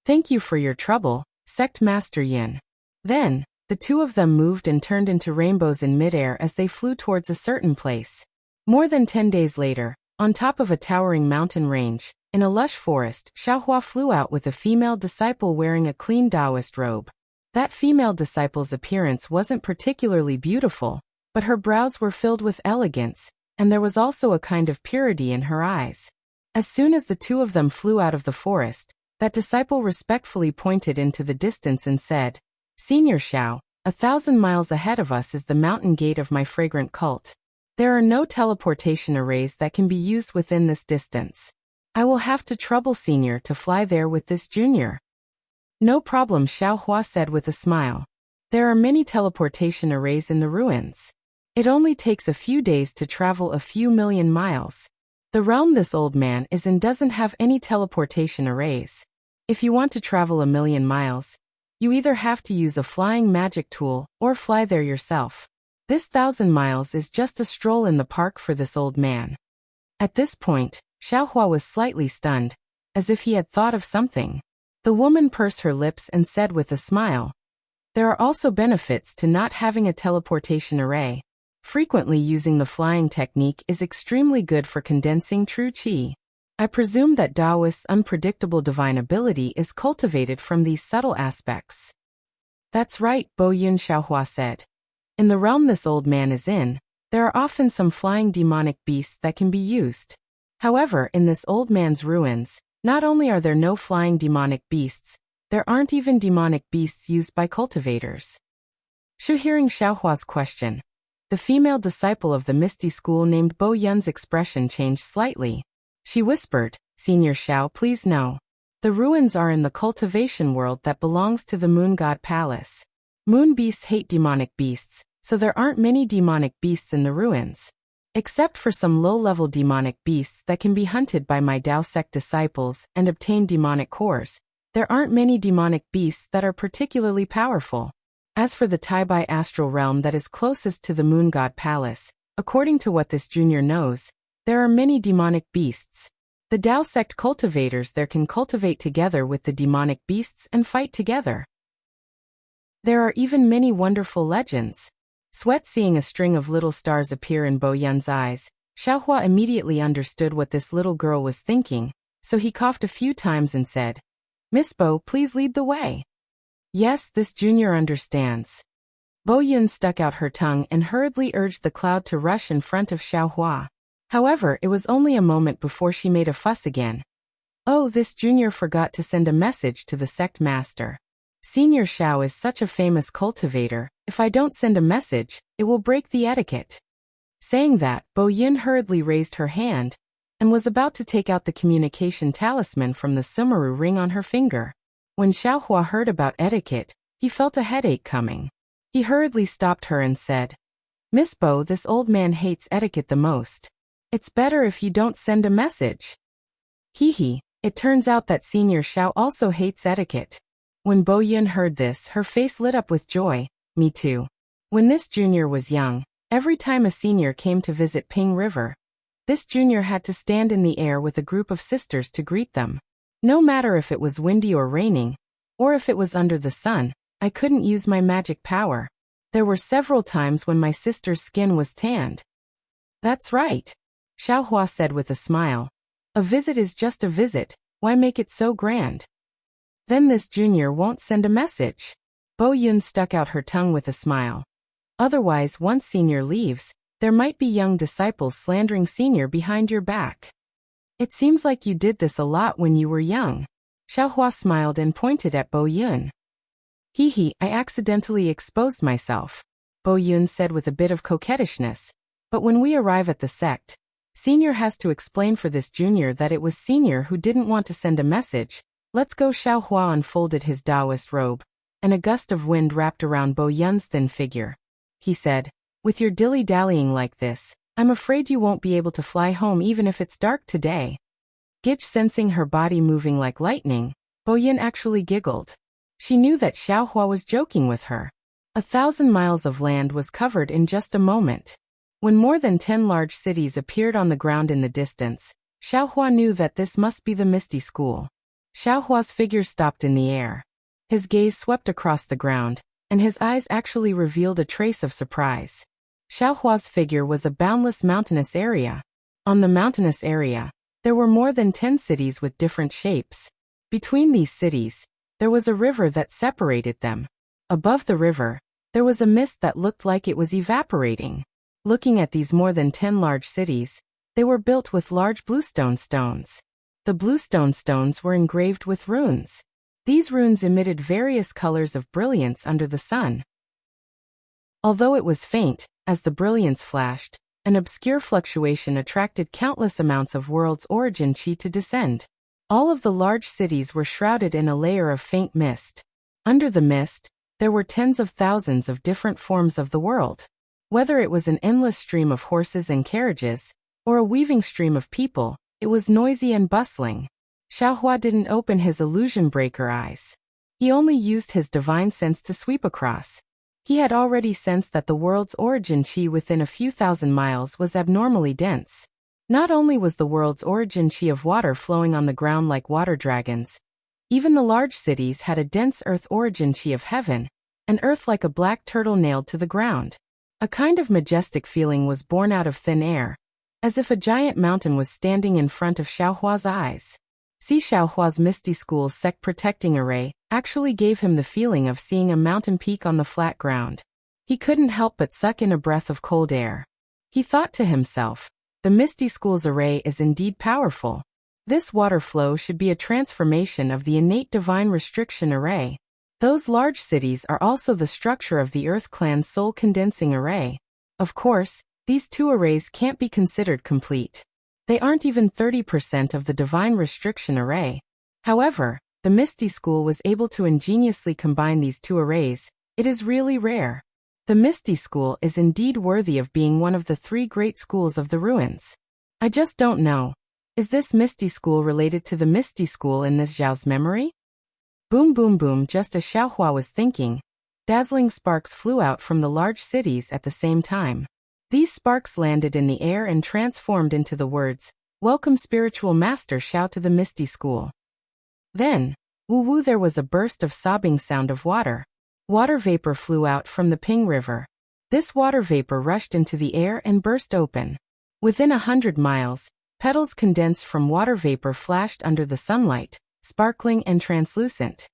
Thank you for your trouble, Sect Master Yin. Then, the two of them moved and turned into rainbows in midair as they flew towards a certain place. More than 10 days later, On top of a towering mountain range, in a lush forest, Xiaohua flew out with a female disciple wearing a clean Taoist robe. That female disciple's appearance wasn't particularly beautiful, but her brows were filled with elegance, and there was also a kind of purity in her eyes. As soon as the two of them flew out of the forest, that disciple respectfully pointed into the distance and said, "Senior Xiao, 1,000 miles ahead of us is the mountain gate of my fragrant cult. There are no teleportation arrays that can be used within this distance. I will have to trouble Senior to fly there with this junior." "No problem," Xiaohua said with a smile. "There are many teleportation arrays in the ruins. It only takes a few days to travel a few million miles. The realm this old man is in doesn't have any teleportation arrays. If you want to travel 1,000,000 miles, you either have to use a flying magic tool or fly there yourself. This 1,000 miles is just a stroll in the park for this old man." At this point, Xiaohua was slightly stunned, as if he had thought of something. The woman pursed her lips and said with a smile, "There are also benefits to not having a teleportation array. Frequently using the flying technique is extremely good for condensing true qi. I presume that Taoist's unpredictable divine ability is cultivated from these subtle aspects." "That's right," Bo Yun, Xiaohua said. "In the realm this old man is in, there are often some flying demonic beasts that can be used. However, in this old man's ruins, not only are there no flying demonic beasts, there aren't even demonic beasts used by cultivators." Hearing Xiaohua's question, the female disciple of the Misty School named Bo Yun's expression changed slightly. She whispered, "Senior Xiao, please know. The ruins are in the cultivation world that belongs to the Moon God Palace. Moon beasts hate demonic beasts, so there aren't many demonic beasts in the ruins. Except for some low-level demonic beasts that can be hunted by my Dao sect disciples and obtain demonic cores, there aren't many demonic beasts that are particularly powerful. As for the Taibai astral realm that is closest to the Moon God Palace, according to what this junior knows, there are many demonic beasts. The Dao sect cultivators there can cultivate together with the demonic beasts and fight together. There are even many wonderful legends." Sweat seeing a string of little stars appear in Bo Yun's eyes, Xiaohua immediately understood what this little girl was thinking, so he coughed a few times and said, "Miss Bo, please lead the way." "Yes, this junior understands." Bo Yun stuck out her tongue and hurriedly urged the cloud to rush in front of Xiaohua. However, it was only a moment before she made a fuss again. "Oh, this junior forgot to send a message to the sect master. Senior Xiao is such a famous cultivator, if I don't send a message, it will break the etiquette." Saying that, Bo Yun hurriedly raised her hand, and was about to take out the communication talisman from the Sumeru ring on her finger. When Xiaohua heard about etiquette, he felt a headache coming. He hurriedly stopped her and said, "Miss Bo, this old man hates etiquette the most. It's better if you don't send a message." Hee, it turns out that Senior Xiao also hates etiquette. When Bo Yun heard this, her face lit up with joy. "Me too. When this junior was young, every time a senior came to visit Ping River, this junior had to stand in the air with a group of sisters to greet them. No matter if it was windy or raining, or if it was under the sun, I couldn't use my magic power. There were several times when my sister's skin was tanned." "That's right," Xiaohua said with a smile. "A visit is just a visit, why make it so grand?" "Then this junior won't send a message." Bo Yun stuck out her tongue with a smile. "Otherwise, once senior leaves, there might be young disciples slandering senior behind your back. It seems like you did this a lot when you were young." Xiaohua smiled and pointed at Bo Yun. "Hee, I accidentally exposed myself," Bo Yun said with a bit of coquettishness. "But when we arrive at the sect, senior has to explain for this junior that it was senior who didn't want to send a message. Let's go." Xiaohua unfolded his Taoist robe, and a gust of wind wrapped around Bo Yun's thin figure. He said, "With your dilly-dallying like this, I'm afraid you won't be able to fly home even if it's dark today." Gitch sensing her body moving like lightning, Bo Yun actually giggled. She knew that Xiaohua was joking with her. 1,000 miles of land was covered in just a moment. When more than 10 large cities appeared on the ground in the distance, Xiaohua knew that this must be the Misty School. Xiaohua's figure stopped in the air. His gaze swept across the ground, and his eyes actually revealed a trace of surprise. Xiaohua's figure was a boundless mountainous area. On the mountainous area, there were more than 10 cities with different shapes. Between these cities, there was a river that separated them. Above the river, there was a mist that looked like it was evaporating. Looking at these more than 10 large cities, they were built with large bluestone stones. The bluestone stones were engraved with runes. These runes emitted various colors of brilliance under the sun. Although it was faint, as the brilliance flashed, an obscure fluctuation attracted countless amounts of world's origin chi to descend. All of the large cities were shrouded in a layer of faint mist. Under the mist, there were tens of thousands of different forms of the world. Whether it was an endless stream of horses and carriages, or a weaving stream of people, it was noisy and bustling. Xiaohua didn't open his illusion breaker eyes. He only used his divine sense to sweep across. He had already sensed that the world's origin chi within a few thousand miles was abnormally dense. Not only was the world's origin chi of water flowing on the ground like water dragons, even the large cities had a dense earth origin chi of heaven, an earth like a black turtle nailed to the ground. A kind of majestic feeling was born out of thin air, as if a giant mountain was standing in front of Xiaohua's eyes. See, Xiaohua's Misty School's sect protecting array actually gave him the feeling of seeing a mountain peak on the flat ground. He couldn't help but suck in a breath of cold air. He thought to himself, the Misty School's array is indeed powerful. This water flow should be a transformation of the innate divine restriction array. Those large cities are also the structure of the Earth Clan's soul condensing array. Of course, these two arrays can't be considered complete. They aren't even 30% of the divine restriction array. However, the Misty School was able to ingeniously combine these two arrays. It is really rare. The Misty School is indeed worthy of being one of the 3 great schools of the ruins. I just don't know. Is this Misty School related to the Misty School in this Zhao's memory? Boom boom boom, just as Xiaohua was thinking, dazzling sparks flew out from the large cities at the same time. These sparks landed in the air and transformed into the words, "Welcome Spiritual Master Xiao to the Misty School." Then, woo-woo, there was a burst of sobbing sound of water. Water vapor flew out from the Ping River. This water vapor rushed into the air and burst open. Within 100 miles, petals condensed from water vapor flashed under the sunlight, sparkling and translucent.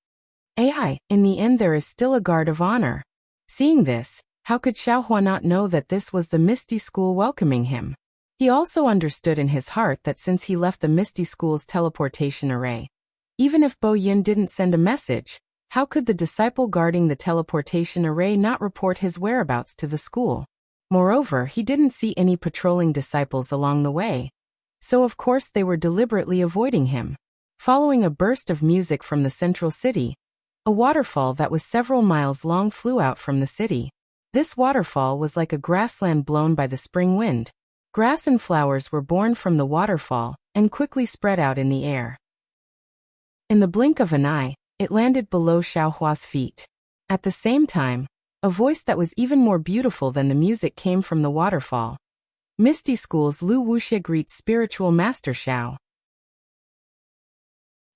AI, in the end there is still a guard of honor. Seeing this, how could Xiaohua not know that this was the Misty School welcoming him? He also understood in his heart that since he left the Misty School's teleportation array, even if Bo Yin didn't send a message, how could the disciple guarding the teleportation array not report his whereabouts to the school? Moreover, he didn't see any patrolling disciples along the way, so of course they were deliberately avoiding him. Following a burst of music from the central city, a waterfall that was several miles long flew out from the city. This waterfall was like a grassland blown by the spring wind. Grass and flowers were born from the waterfall and quickly spread out in the air. In the blink of an eye, it landed below Xiaohua's feet. At the same time, a voice that was even more beautiful than the music came from the waterfall. Misty School's Lu Wuxia greets Spiritual Master Xiao.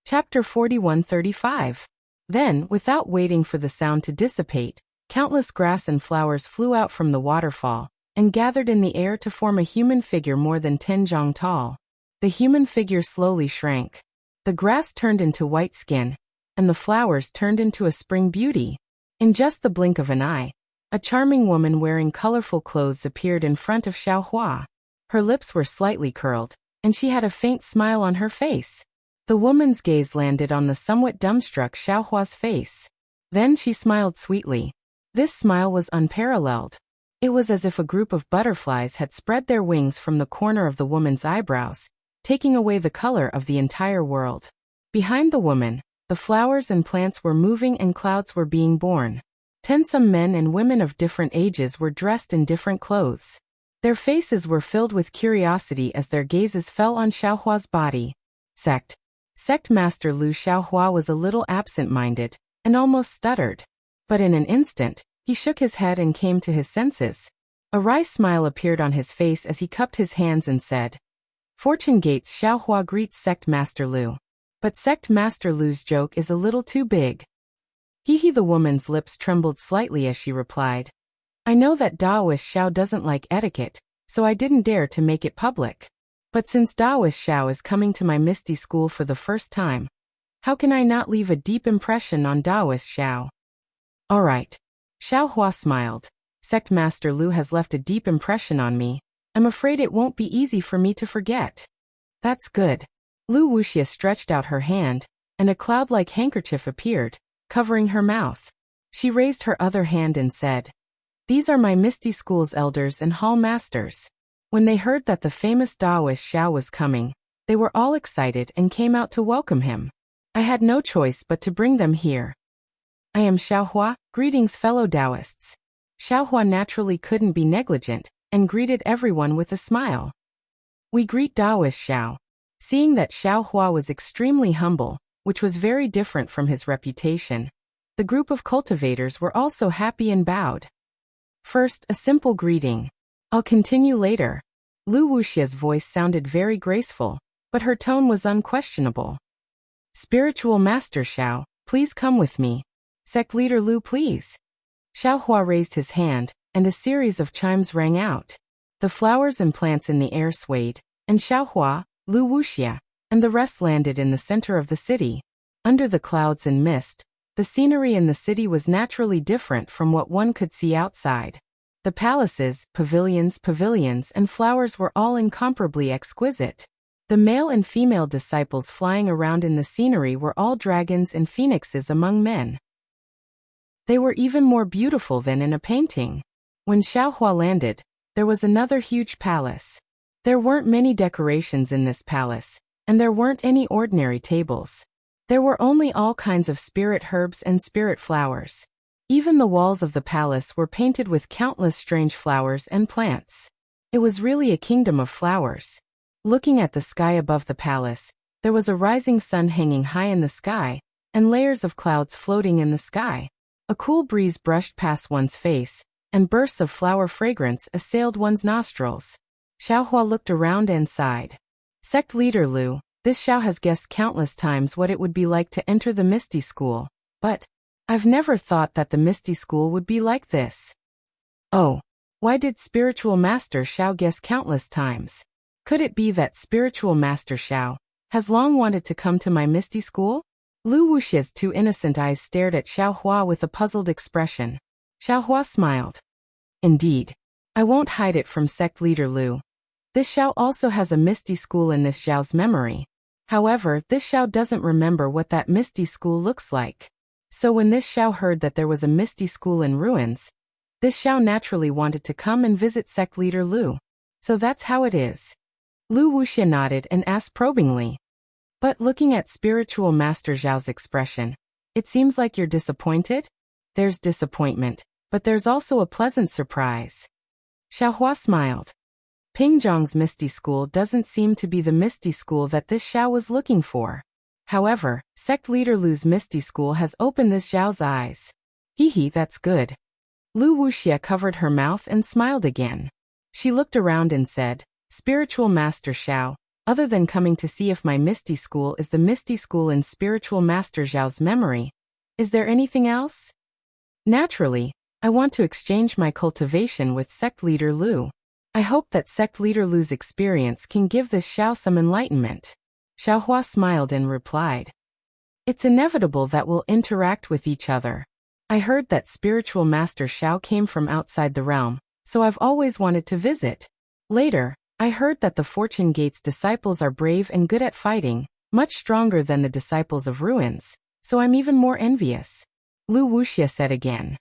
Chapter 4135. Then, without waiting for the sound to dissipate, countless grass and flowers flew out from the waterfall and gathered in the air to form a human figure more than 10 zhang tall. The human figure slowly shrank. The grass turned into white skin, and the flowers turned into a spring beauty. In just the blink of an eye, a charming woman wearing colorful clothes appeared in front of Xiaohua. Her lips were slightly curled, and she had a faint smile on her face. The woman's gaze landed on the somewhat dumbstruck Xiaohua's face. Then she smiled sweetly. This smile was unparalleled. It was as if a group of butterflies had spread their wings from the corner of the woman's eyebrows, taking away the color of the entire world. Behind the woman, the flowers and plants were moving and clouds were being born. Some men and women of different ages were dressed in different clothes. Their faces were filled with curiosity as their gazes fell on Xiaohua's body. Sect Master Lu Xiaohua was a little absent-minded and almost stuttered. But in an instant, he shook his head and came to his senses. A wry smile appeared on his face as he cupped his hands and said, "Fortune Gates Xiaohua greets Sect Master Lu. But Sect Master Lu's joke is a little too big." Hee, the woman's lips trembled slightly as she replied, "I know that Taoist Xiao doesn't like etiquette, so I didn't dare to make it public. But since Taoist Xiao is coming to my Misty School for the first time, how can I not leave a deep impression on Taoist Xiao? All right. Xiao Hua smiled. Sect Master Lu has left a deep impression on me. I'm afraid it won't be easy for me to forget. That's good. Lu Wuxia stretched out her hand, and a cloud-like handkerchief appeared, covering her mouth. She raised her other hand and said, "These are my Misty School's elders and hall masters." When they heard that the famous Taoist Xiao was coming, they were all excited and came out to welcome him. I had no choice but to bring them here. I am Xiao Hua, greetings fellow Taoists. Xiao Hua naturally couldn't be negligent, and greeted everyone with a smile. We greet Taoist Xiao. Seeing that Xiao Hua was extremely humble, which was very different from his reputation, the group of cultivators were also happy and bowed. First, a simple greeting. I'll continue later. Lu Wuxia's voice sounded very graceful, but her tone was unquestionable. Spiritual Master Xiao, please come with me. Sect Leader Lu, please. Xiao Hua raised his hand, and a series of chimes rang out. The flowers and plants in the air swayed, and Xiao Hua, Lu Wuxia, and the rest landed in the center of the city. Under the clouds and mist, the scenery in the city was naturally different from what one could see outside. The palaces, pavilions, and flowers were all incomparably exquisite. The male and female disciples flying around in the scenery were all dragons and phoenixes among men. They were even more beautiful than in a painting. When Xiao Hua landed, there was another huge palace. There weren't many decorations in this palace, and there weren't any ordinary tables. There were only all kinds of spirit herbs and spirit flowers. Even the walls of the palace were painted with countless strange flowers and plants. It was really a kingdom of flowers. Looking at the sky above the palace, there was a rising sun hanging high in the sky, and layers of clouds floating in the sky. A cool breeze brushed past one's face, and bursts of flower fragrance assailed one's nostrils. Xiao Hua looked around and sighed. Sect Leader Lu, this Xiao has guessed countless times what it would be like to enter the Misty School, but I've never thought that the Misty School would be like this. Oh, why did Spiritual Master Xiao guess countless times? Could it be that Spiritual Master Xiao has long wanted to come to my Misty School? Lu Wuxia's two innocent eyes stared at Xiao Hua with a puzzled expression. Xiao Hua smiled. Indeed. I won't hide it from Sect Leader Lu. This Xiao also has a Misty School in this Xiao's memory. However, this Xiao doesn't remember what that Misty School looks like. So when this Xiao heard that there was a Misty School in ruins, this Xiao naturally wanted to come and visit Sect Leader Lu. So that's how it is. Lu Wuxia nodded and asked probingly. But looking at Spiritual Master Zhao's expression, it seems like you're disappointed? There's disappointment, but there's also a pleasant surprise. Xiao Hua smiled. Pingzhong's Misty School doesn't seem to be the Misty School that this Xiao was looking for. However, Sect Leader Lu's Misty School has opened this Zhao's eyes. Hee, that's good. Lu Wuxia covered her mouth and smiled again. She looked around and said, Spiritual Master Xiao, other than coming to see if my Misty School is the Misty School in Spiritual Master Zhao's memory, is there anything else? Naturally, I want to exchange my cultivation with Sect Leader Lu. I hope that Sect Leader Lu's experience can give this Xiao some enlightenment. Xiao Hua smiled and replied. It's inevitable that we'll interact with each other. I heard that Spiritual Master Xiao came from outside the realm, so I've always wanted to visit. Later, I heard that the Fortune Gate's disciples are brave and good at fighting, much stronger than the disciples of ruins, so I'm even more envious. Lu Wuxia said again.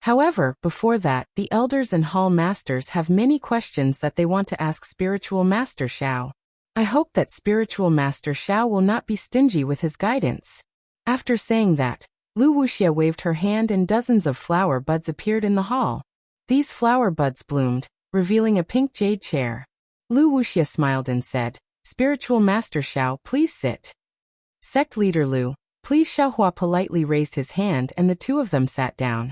However, before that, the elders and hall masters have many questions that they want to ask Spiritual Master Xiao. I hope that Spiritual Master Xiao will not be stingy with his guidance. After saying that, Lu Wuxia waved her hand and dozens of flower buds appeared in the hall. These flower buds bloomed, revealing a pink jade chair. Lu Wuxia smiled and said, Spiritual Master Xiao, please sit. Sect Leader Lu, please. Xiao Hua politely raised his hand and the two of them sat down.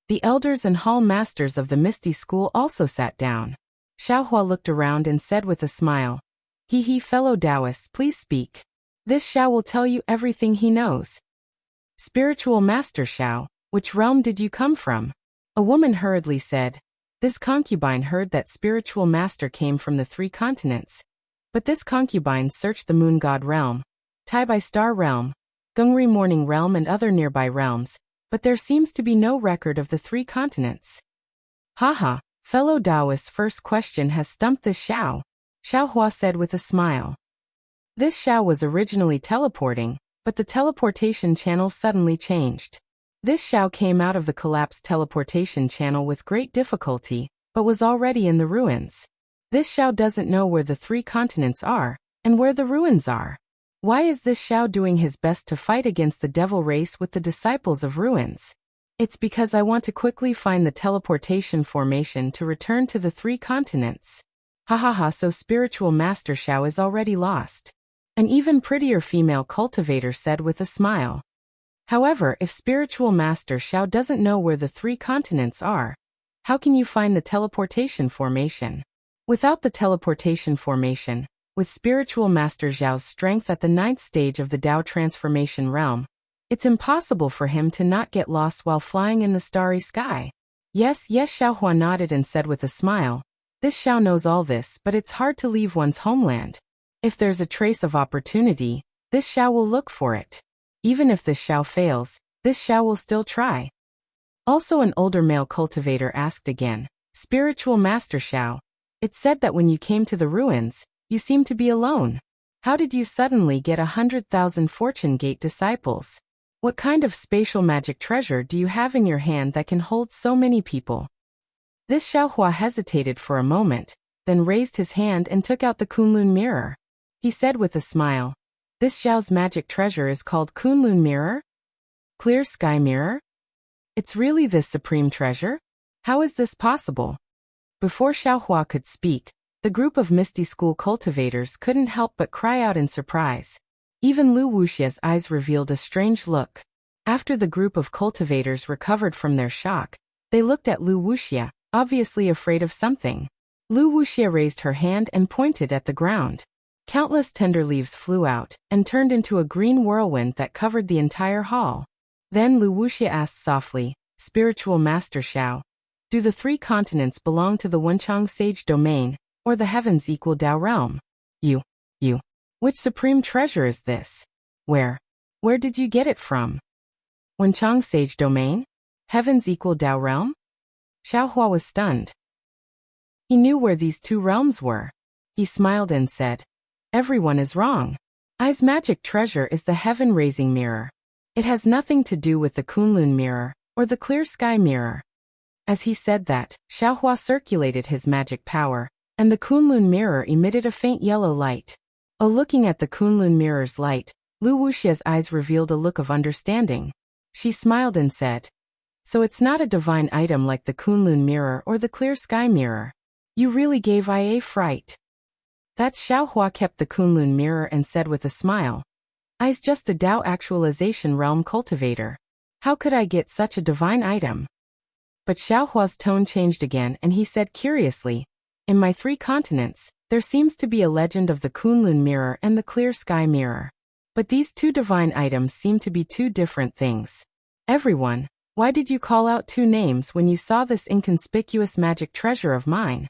The elders and hall masters of the Misty School also sat down. Xiao Hua looked around and said with a smile, Hee, fellow Taoists, please speak. This Xiao will tell you everything he knows. Spiritual Master Xiao, which realm did you come from? A woman hurriedly said, This concubine heard that spiritual master came from the 3 continents. But this concubine searched the moon god realm, Tai Bai star realm, Gungri morning realm and other nearby realms, but there seems to be no record of the 3 continents. Haha, fellow Taoist's first question has stumped this Xiao, Xiao Hua said with a smile. This Xiao was originally teleporting, but the teleportation channel suddenly changed. This Xiao came out of the collapsed teleportation channel with great difficulty, but was already in the ruins. This Xiao doesn't know where the 3 continents are, and where the ruins are. Why is this Xiao doing his best to fight against the devil race with the disciples of ruins? It's because I want to quickly find the teleportation formation to return to the 3 continents. Ha ha ha, so spiritual master Xiao is already lost. An even prettier female cultivator said with a smile. However, if spiritual master Xiao doesn't know where the 3 continents are, how can you find the teleportation formation? Without the teleportation formation, with spiritual master Xiao's strength at the 9th stage of the Tao transformation realm, it's impossible for him to not get lost while flying in the starry sky. Yes, Xiao Hua nodded and said with a smile, this Xiao knows all this, but it's hard to leave one's homeland. If there's a trace of opportunity, this Xiao will look for it. Even if this Xiao fails, this Xiao will still try. Also, an older male cultivator asked again, spiritual master Xiao, it's said that when you came to the ruins, you seemed to be alone. How did you suddenly get 100,000 Fortune Gate disciples? What kind of spatial magic treasure do you have in your hand that can hold so many people? This Xiao Hua hesitated for a moment, then raised his hand and took out the Kunlun mirror. He said with a smile, this Xiao's magic treasure is called Kunlun mirror? Clear sky mirror? It's really this supreme treasure? How is this possible? Before Xiao Hua could speak, the group of Misty School cultivators couldn't help but cry out in surprise. Even Lu Wuxia's eyes revealed a strange look. After the group of cultivators recovered from their shock, they looked at Lu Wuxia, obviously afraid of something. Lu Wuxia raised her hand and pointed at the ground. Countless tender leaves flew out and turned into a green whirlwind that covered the entire hall. Then Lu Wuxia asked softly, spiritual master Xiao, do the 3 continents belong to the Wenchang sage domain, or the heavens equal Tao realm? You. Which supreme treasure is this? Where did you get it from? Wenchang sage domain? Heavens equal Tao realm? Xiao Hua was stunned. He knew where these 2 realms were. He smiled and said, everyone is wrong. I's magic treasure is the heaven-raising mirror. It has nothing to do with the Kunlun mirror, or the clear sky mirror. As he said that, Xiao Hua circulated his magic power, and the Kunlun mirror emitted a faint yellow light. Oh, looking at the Kunlun mirror's light, Lu Wuxia's eyes revealed a look of understanding. She smiled and said, so it's not a divine item like the Kunlun mirror or the clear sky mirror. You really gave I a fright. That Xiao Hua kept the Kunlun mirror and said with a smile, I's just a Tao actualization realm cultivator. How could I get such a divine item? But Xiao Hua's tone changed again and he said curiously, in my 3 continents, there seems to be a legend of the Kunlun mirror and the clear sky mirror. But these 2 divine items seem to be 2 different things. Everyone, why did you call out 2 names when you saw this inconspicuous magic treasure of mine?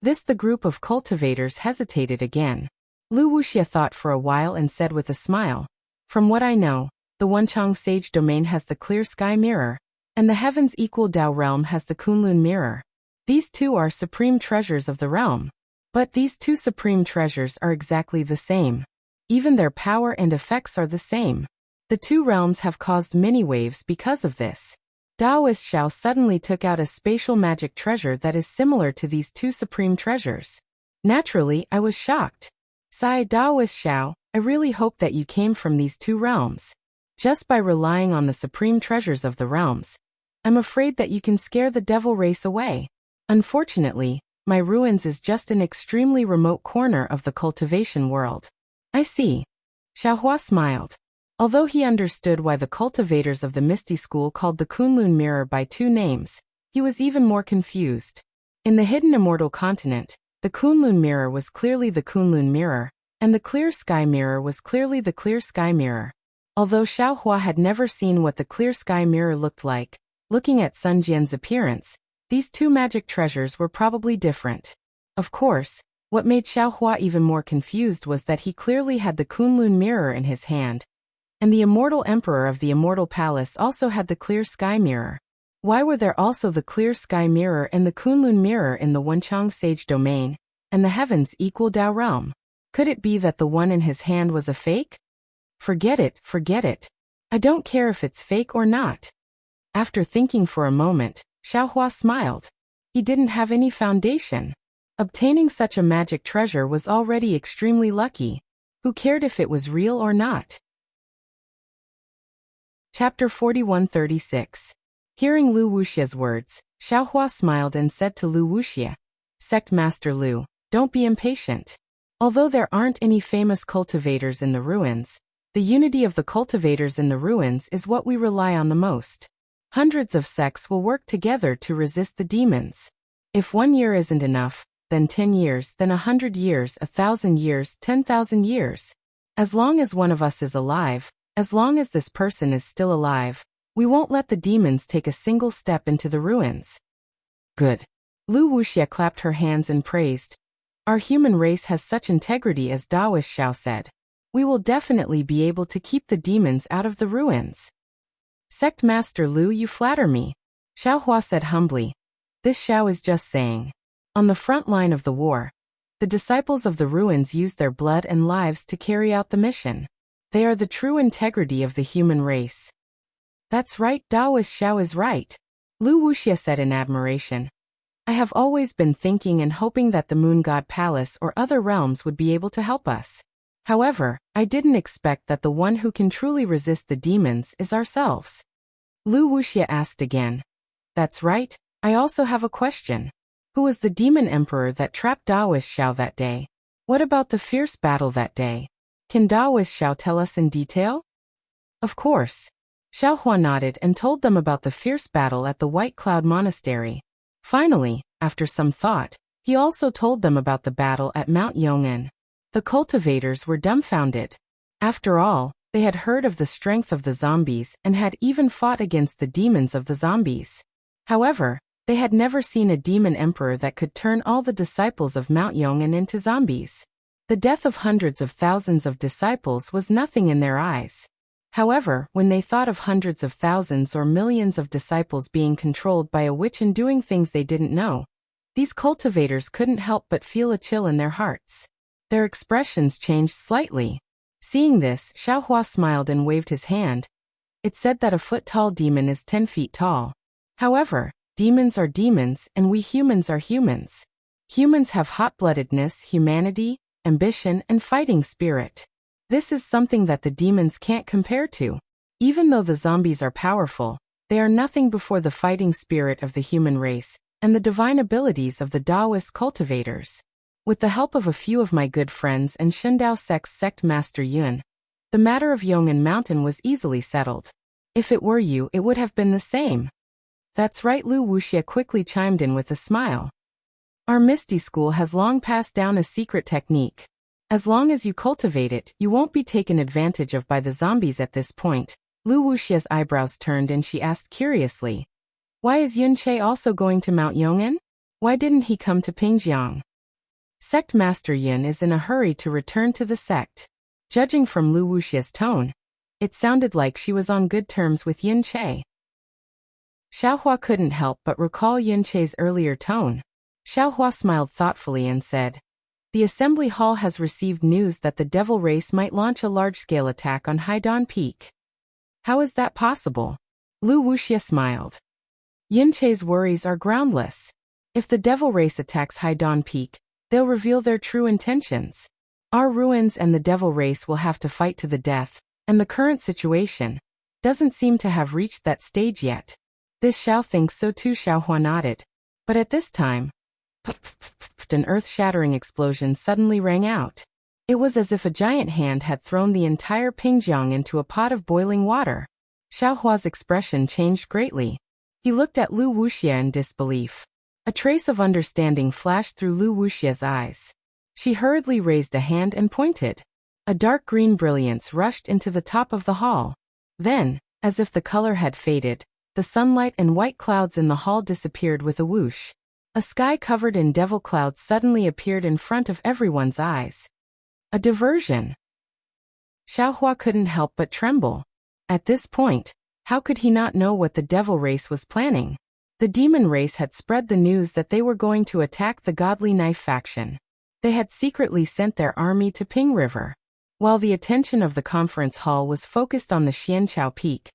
The group of cultivators hesitated again. Lu Wuxia thought for a while and said with a smile, from what I know, the Wenchang sage domain has the clear sky mirror, and the heavens equal Tao realm has the Kunlun mirror. These 2 are supreme treasures of the realm. But these 2 supreme treasures are exactly the same. Even their power and effects are the same. The 2 realms have caused many waves because of this. Taoist Xiao suddenly took out a spatial magic treasure that is similar to these 2 supreme treasures. Naturally, I was shocked. Sai Taoist Xiao, I really hope that you came from these 2 realms. Just by relying on the supreme treasures of the realms, I'm afraid that you can scare the devil race away. Unfortunately, my ruins is just an extremely remote corner of the cultivation world. I see. Xiao Hua smiled. Although he understood why the cultivators of the Misty School called the Kunlun mirror by 2 names, he was even more confused. In the hidden immortal continent, the Kunlun mirror was clearly the Kunlun mirror, and the clear sky mirror was clearly the clear sky mirror. Although Xiao Hua had never seen what the clear sky mirror looked like, looking at Sun Jian's appearance, These two magic treasures were probably different. Of course, what made Xiaohua even more confused was that he clearly had the Kunlun mirror in his hand, and the immortal emperor of the immortal palace also had the clear sky mirror. Why were there also the clear sky mirror and the Kunlun mirror in the Wenchang sage domain, and the heavens equal Dao realm? Could it be that the one in his hand was a fake? Forget it, forget it. I don't care if it's fake or not. After thinking for a moment, Xiaohua smiled. He didn't have any foundation. Obtaining such a magic treasure was already extremely lucky. Who cared if it was real or not? Chapter 4136. Hearing Lu Wuxia's words, Xiaohua smiled and said to Lu Wuxia, "Sect Master Lu, don't be impatient. Although there aren't any famous cultivators in the ruins, the unity of the cultivators in the ruins is what we rely on the most. Hundreds of sects will work together to resist the demons. If 1 year isn't enough, then 10 years, then 100 years, 1,000 years, 10,000 years. As long as one of us is alive, as long as this person is still alive, we won't let the demons take a single step into the ruins." Good. Lu Wuxia clapped her hands and praised. Our human race has such integrity, as Daoist Xiao said. We will definitely be able to keep the demons out of the ruins. Sect Master Lu, you flatter me. Xiaohua said humbly. This Xiao is just saying. On the front line of the war, the disciples of the ruins used their blood and lives to carry out the mission. They are the true integrity of the human race. That's right, Daoist Xiao is right. Lu Wuxia said in admiration. I have always been thinking and hoping that the Moon God Palace or other realms would be able to help us. However, I didn't expect that the one who can truly resist the demons is ourselves. Lu Wuxia asked again. That's right, I also have a question. Who was the demon emperor that trapped Daoist Xiao that day? What about the fierce battle that day? Can Daoist Xiao tell us in detail? Of course. Xiaohua nodded and told them about the fierce battle at the White Cloud Monastery. Finally, after some thought, he also told them about the battle at Mount Yong'an. The cultivators were dumbfounded. After all, they had heard of the strength of the zombies and had even fought against the demons of the zombies. However, they had never seen a demon emperor that could turn all the disciples of Mount Yong'an into zombies. The death of hundreds of thousands of disciples was nothing in their eyes. However, when they thought of hundreds of thousands or millions of disciples being controlled by a witch and doing things they didn't know, these cultivators couldn't help but feel a chill in their hearts. Their expressions changed slightly. Seeing this, Xiaohua smiled and waved his hand. It said that a foot-tall demon is 10 feet tall. However, demons are demons and we humans are humans. Humans have hot-bloodedness, humanity, ambition, and fighting spirit. This is something that the demons can't compare to. Even though the zombies are powerful, they are nothing before the fighting spirit of the human race and the divine abilities of the Daoist cultivators. With the help of a few of my good friends and Shindao Sect's sect master Yun, the matter of Yong'an Mountain was easily settled. If it were you, it would have been the same. That's right, Lu Wuxia quickly chimed in with a smile. Our Misty School has long passed down a secret technique. As long as you cultivate it, you won't be taken advantage of by the zombies at this point. Lu Wuxia's eyebrows turned and she asked curiously. Why is Yun Che also going to Mount Yong'an? Why didn't he come to Pingjiang? Sect Master Yun is in a hurry to return to the sect. Judging from Lu Wuxia's tone, it sounded like she was on good terms with Yun Che. Xiaohua couldn't help but recall Yun Che's earlier tone. Xiaohua smiled thoughtfully and said, The assembly hall has received news that the devil race might launch a large-scale attack on Haidan Peak. How is that possible? Lu Wuxia smiled. Yun Che's worries are groundless. If the devil race attacks Haidan Peak, they'll reveal their true intentions. Our ruins and the devil race will have to fight to the death, and the current situation doesn't seem to have reached that stage yet. This Xiao thinks so too, Xiaohua nodded. But at this time, an earth-shattering explosion suddenly rang out. It was as if a giant hand had thrown the entire Pingjiang into a pot of boiling water. Xiaohua's expression changed greatly. He looked at Lu Wuxia in disbelief. A trace of understanding flashed through Lu Wuxia's eyes. She hurriedly raised a hand and pointed. A dark green brilliance rushed into the top of the hall. Then, as if the color had faded, The sunlight and white clouds in the hall disappeared with a whoosh. A sky covered in devil clouds suddenly appeared in front of everyone's eyes. A diversion. Xiaohua couldn't help but tremble. At this point, how could he not know what the devil race was planning? The demon race had spread the news that they were going to attack the Godly Knife faction. They had secretly sent their army to Ping River. While the attention of the conference hall was focused on the Xianqiao Peak,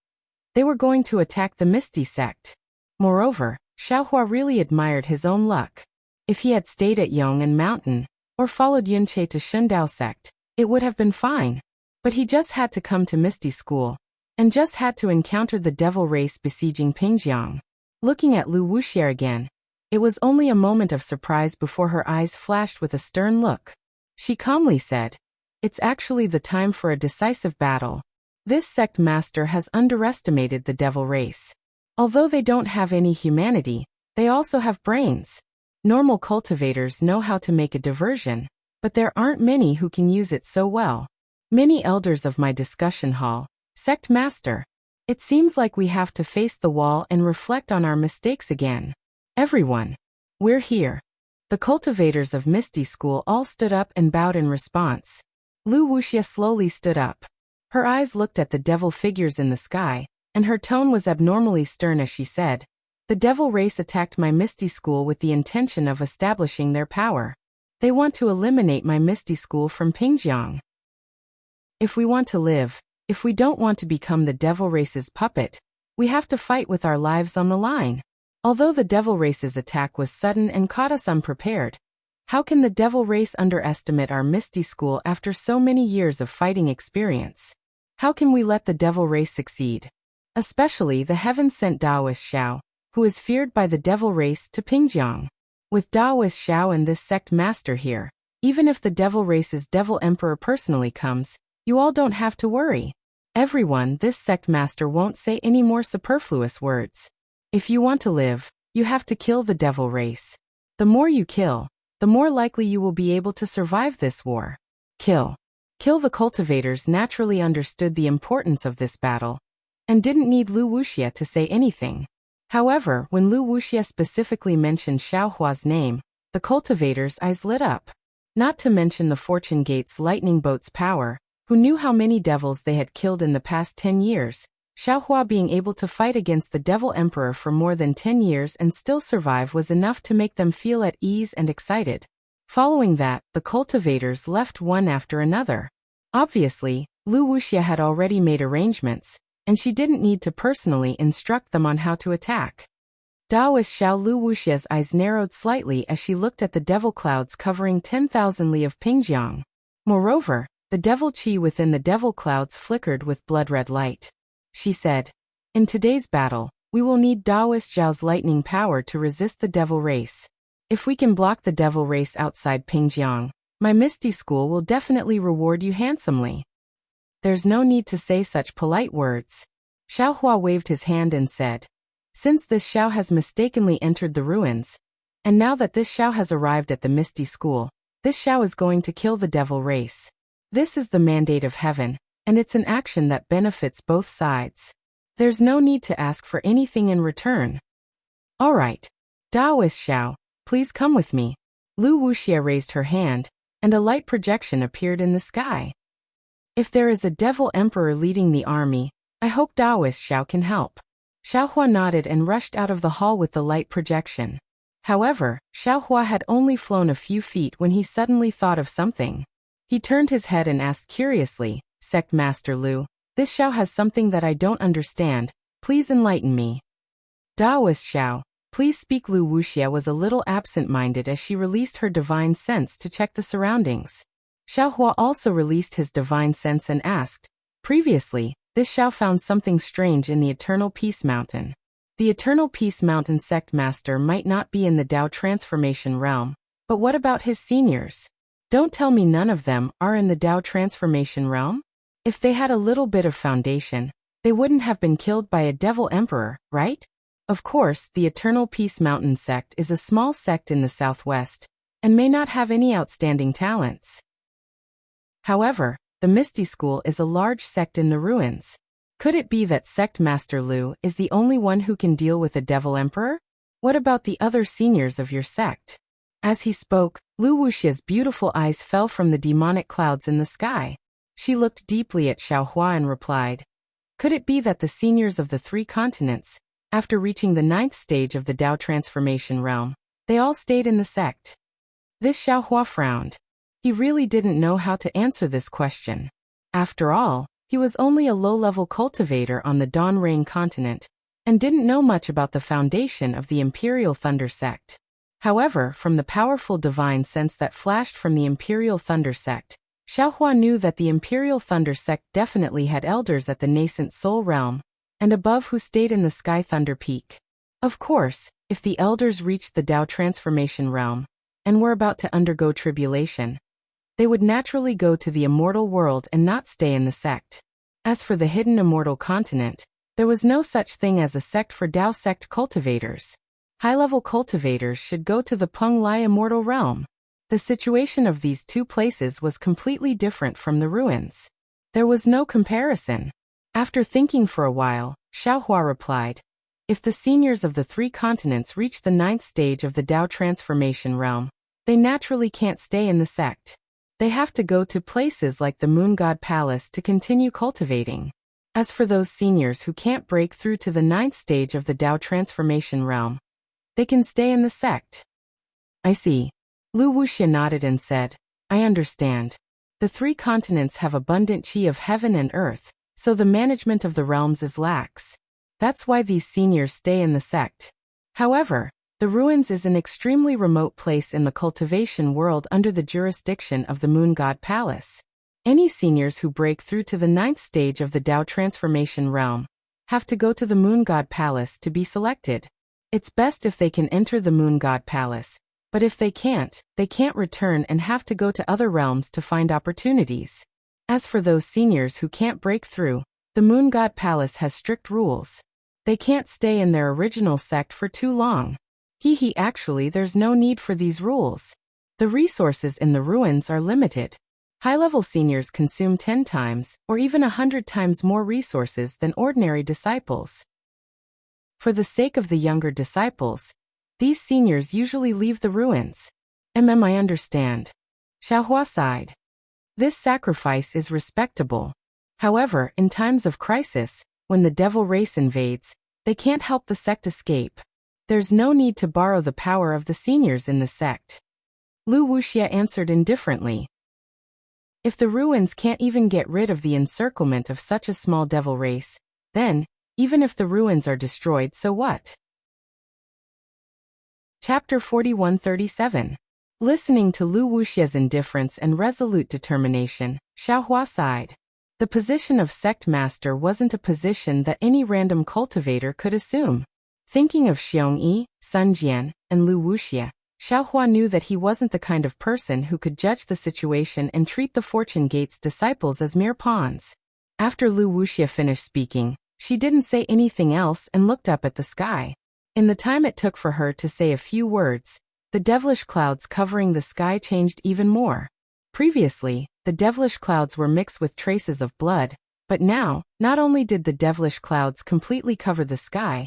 they were going to attack the Misty sect. Moreover, Xiaohua really admired his own luck. If he had stayed at Yong'an Mountain, or followed Yunche to Shundao sect, it would have been fine. But he just had to come to Misty School, and just had to encounter the devil race besieging Pingjiang. Looking at Lu Wuxia again, it was only a moment of surprise before her eyes flashed with a stern look. She calmly said, "It's actually the time for a decisive battle. This sect master has underestimated the devil race. Although they don't have any humanity, they also have brains. Normal cultivators know how to make a diversion, but there aren't many who can use it so well. Many elders of my discussion hall, sect master, it seems like we have to face the wall and reflect on our mistakes again. Everyone, we're here." The cultivators of Misty School all stood up and bowed in response. Lu Wuxia slowly stood up. Her eyes looked at the devil figures in the sky, and her tone was abnormally stern as she said, "The devil race attacked my Misty School with the intention of establishing their power. They want to eliminate my Misty School from Pingjiang. If we want to live, if we don't want to become the devil race's puppet, we have to fight with our lives on the line. Although the devil race's attack was sudden and caught us unprepared, how can the devil race underestimate our Misty School after so many years of fighting experience? How can we let the devil race succeed? Especially the heaven-sent Daoist Xiao, who is feared by the devil race to Pingjiang. With Daoist Xiao and this sect master here, even if the devil race's devil emperor personally comes, you all don't have to worry. Everyone, this sect master won't say any more superfluous words. If you want to live, you have to kill the devil race. The more you kill, the more likely you will be able to survive this war. Kill. Kill. The cultivators naturally understood the importance of this battle, and didn't need Lu Wuxia to say anything. However, when Lu Wuxia specifically mentioned Xiaohua's name, the cultivators' eyes lit up. Not to mention the Fortune Gate's lightning boat's power, who knew how many devils they had killed in the past 10 years. Xiaohua being able to fight against the Devil Emperor for more than 10 years and still survive was enough to make them feel at ease and excited. Following that, the cultivators left one after another. Obviously, Lu Wuxia had already made arrangements, and she didn't need to personally instruct them on how to attack. Daoist Xiao. Lu Wuxia's eyes narrowed slightly as she looked at the devil clouds covering 10,000 li of Pingjiang. Moreover, the devil qi within the devil clouds flickered with blood-red light. She said, "In today's battle, we will need Daoist Xiao's lightning power to resist the devil race. If we can block the devil race outside Pingjiang, my Misty School will definitely reward you handsomely." "There's no need to say such polite words." Xiaohua waved his hand and said, "Since this Xiao has mistakenly entered the ruins, and now that this Xiao has arrived at the Misty School, this Xiao is going to kill the devil race. This is the mandate of heaven, and it's an action that benefits both sides. There's no need to ask for anything in return." "All right. Daoist Xiao, please come with me." Lu Wuxia raised her hand, and a light projection appeared in the sky. "If there is a devil emperor leading the army, I hope Daoist Xiao can help." Xiaohua nodded and rushed out of the hall with the light projection. However, Xiaohua had only flown a few feet when he suddenly thought of something. He turned his head and asked curiously, "Sect Master Lu, this Xiao has something that I don't understand. Please enlighten me." "Daoist Xiao, please speak." Lu Wuxia was a little absent-minded as she released her divine sense to check the surroundings. Xiaohua also released his divine sense and asked, "Previously, this Xiao found something strange in the Eternal Peace Mountain. The Eternal Peace Mountain sect master might not be in the Dao transformation realm, but what about his seniors? Don't tell me none of them are in the Dao transformation realm? If they had a little bit of foundation, they wouldn't have been killed by a devil emperor, right? Of course, the Eternal Peace Mountain sect is a small sect in the southwest, and may not have any outstanding talents. However, the Misty School is a large sect in the ruins. Could it be that Sect Master Lu is the only one who can deal with the Devil Emperor? What about the other seniors of your sect? As he spoke, Lu Wuxia's beautiful eyes fell from the demonic clouds in the sky. She looked deeply at Xiaohua and replied, could it be that the seniors of the 3 continents, after reaching the 9th stage of the Dao transformation realm, they all stayed in the sect? This Xiaohua frowned. He really didn't know how to answer this question. After all, he was only a low-level cultivator on the Dawn Rain continent, and didn't know much about the foundation of the Imperial Thunder sect. However, from the powerful divine sense that flashed from the Imperial Thunder sect, Xiaohua knew that the Imperial Thunder sect definitely had elders at the nascent Soul realm, and above who stayed in the Sky Thunder Peak. Of course, if the elders reached the Dao transformation realm, and were about to undergo tribulation, they would naturally go to the immortal world and not stay in the sect. As for the hidden immortal continent, there was no such thing as a sect for Dao sect cultivators. High-level cultivators should go to the Peng Lai immortal realm. The situation of these 2 places was completely different from the ruins. There was no comparison. After thinking for a while, Xiaohua replied, if the seniors of the 3 continents reach the 9th stage of the Dao transformation realm, they naturally can't stay in the sect. They have to go to places like the Moon God Palace to continue cultivating. As for those seniors who can't break through to the 9th stage of the Dao transformation realm, they can stay in the sect. I see. Lu Wuxia nodded and said, I understand. The 3 continents have abundant qi of heaven and earth, so the management of the realms is lax. That's why these seniors stay in the sect. However, the ruins is an extremely remote place in the cultivation world under the jurisdiction of the Moon God Palace. Any seniors who break through to the 9th stage of the Dao transformation realm have to go to the Moon God Palace to be selected. It's best if they can enter the Moon God Palace, but if they can't return and have to go to other realms to find opportunities. As for those seniors who can't break through, the Moon God Palace has strict rules. They can't stay in their original sect for too long. Actually, there's no need for these rules. The resources in the ruins are limited. High-level seniors consume 10 times or even 100 times more resources than ordinary disciples. For the sake of the younger disciples, these seniors usually leave the ruins. I understand. Xiaohua sighed. This sacrifice is respectable. However, in times of crisis, when the devil race invades, they can't help the sect escape. There's no need to borrow the power of the seniors in the sect. Lu Wuxia answered indifferently. If the ruins can't even get rid of the encirclement of such a small devil race, then, even if the ruins are destroyed, so what? Chapter 4137. Listening to Lu Wuxia's indifference and resolute determination, Xiaohua sighed. The position of sect master wasn't a position that any random cultivator could assume. Thinking of Xiongyi, Sun Jian, and Lu Wuxia, Xiaohua knew that he wasn't the kind of person who could judge the situation and treat the Fortune Gate's disciples as mere pawns. After Lu Wuxia finished speaking, she didn't say anything else and looked up at the sky. In the time it took for her to say a few words, the devilish clouds covering the sky changed even more. Previously, the devilish clouds were mixed with traces of blood, but now, not only did the devilish clouds completely cover the sky,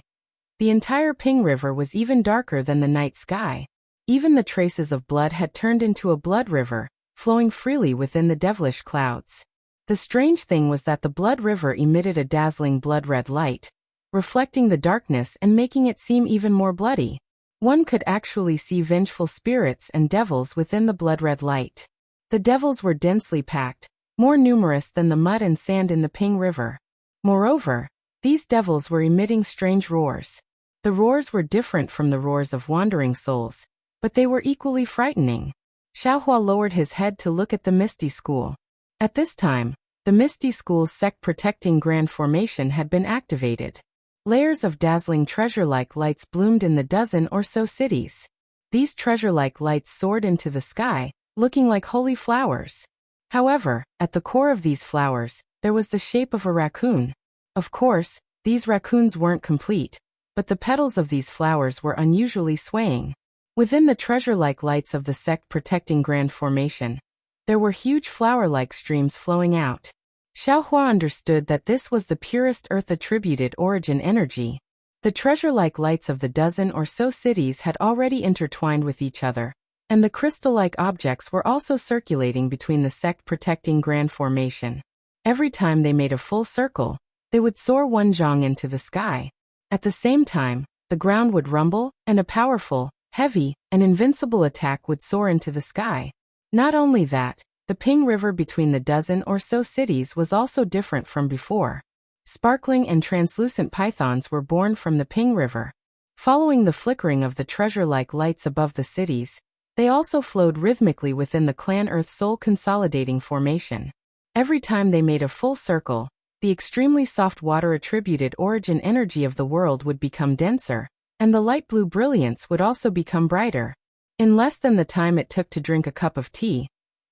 the entire Ping River was even darker than the night sky. Even the traces of blood had turned into a blood river, flowing freely within the devilish clouds. The strange thing was that the blood river emitted a dazzling blood-red light, reflecting the darkness and making it seem even more bloody. One could actually see vengeful spirits and devils within the blood-red light. The devils were densely packed, more numerous than the mud and sand in the Ping River. Moreover, these devils were emitting strange roars. The roars were different from the roars of wandering souls, but they were equally frightening. Xiaohua lowered his head to look at the Misty School. At this time, the Misty School's sect-protecting grand formation had been activated. Layers of dazzling treasure-like lights bloomed in the dozen or so cities. These treasure-like lights soared into the sky, looking like holy flowers. However, at the core of these flowers, there was the shape of a raccoon. Of course, these raccoons weren't complete, but the petals of these flowers were unusually swaying. Within the treasure-like lights of the sect-protecting grand formation, there were huge flower-like streams flowing out. Xiaohua understood that this was the purest earth-attributed origin energy. The treasure-like lights of the dozen or so cities had already intertwined with each other, and the crystal-like objects were also circulating between the sect-protecting grand formation. Every time they made a full circle, they would soar 1 zhang into the sky. At the same time, the ground would rumble, and a powerful, heavy, and invincible attack would soar into the sky. Not only that, the Ping River between the dozen or so cities was also different from before. Sparkling and translucent pythons were born from the Ping River. Following the flickering of the treasure-like lights above the cities, they also flowed rhythmically within the Clan Earth Soul consolidating formation. Every time they made a full circle, the extremely soft water-attributed origin energy of the world would become denser, and the light blue brilliance would also become brighter. In less than the time it took to drink a cup of tea,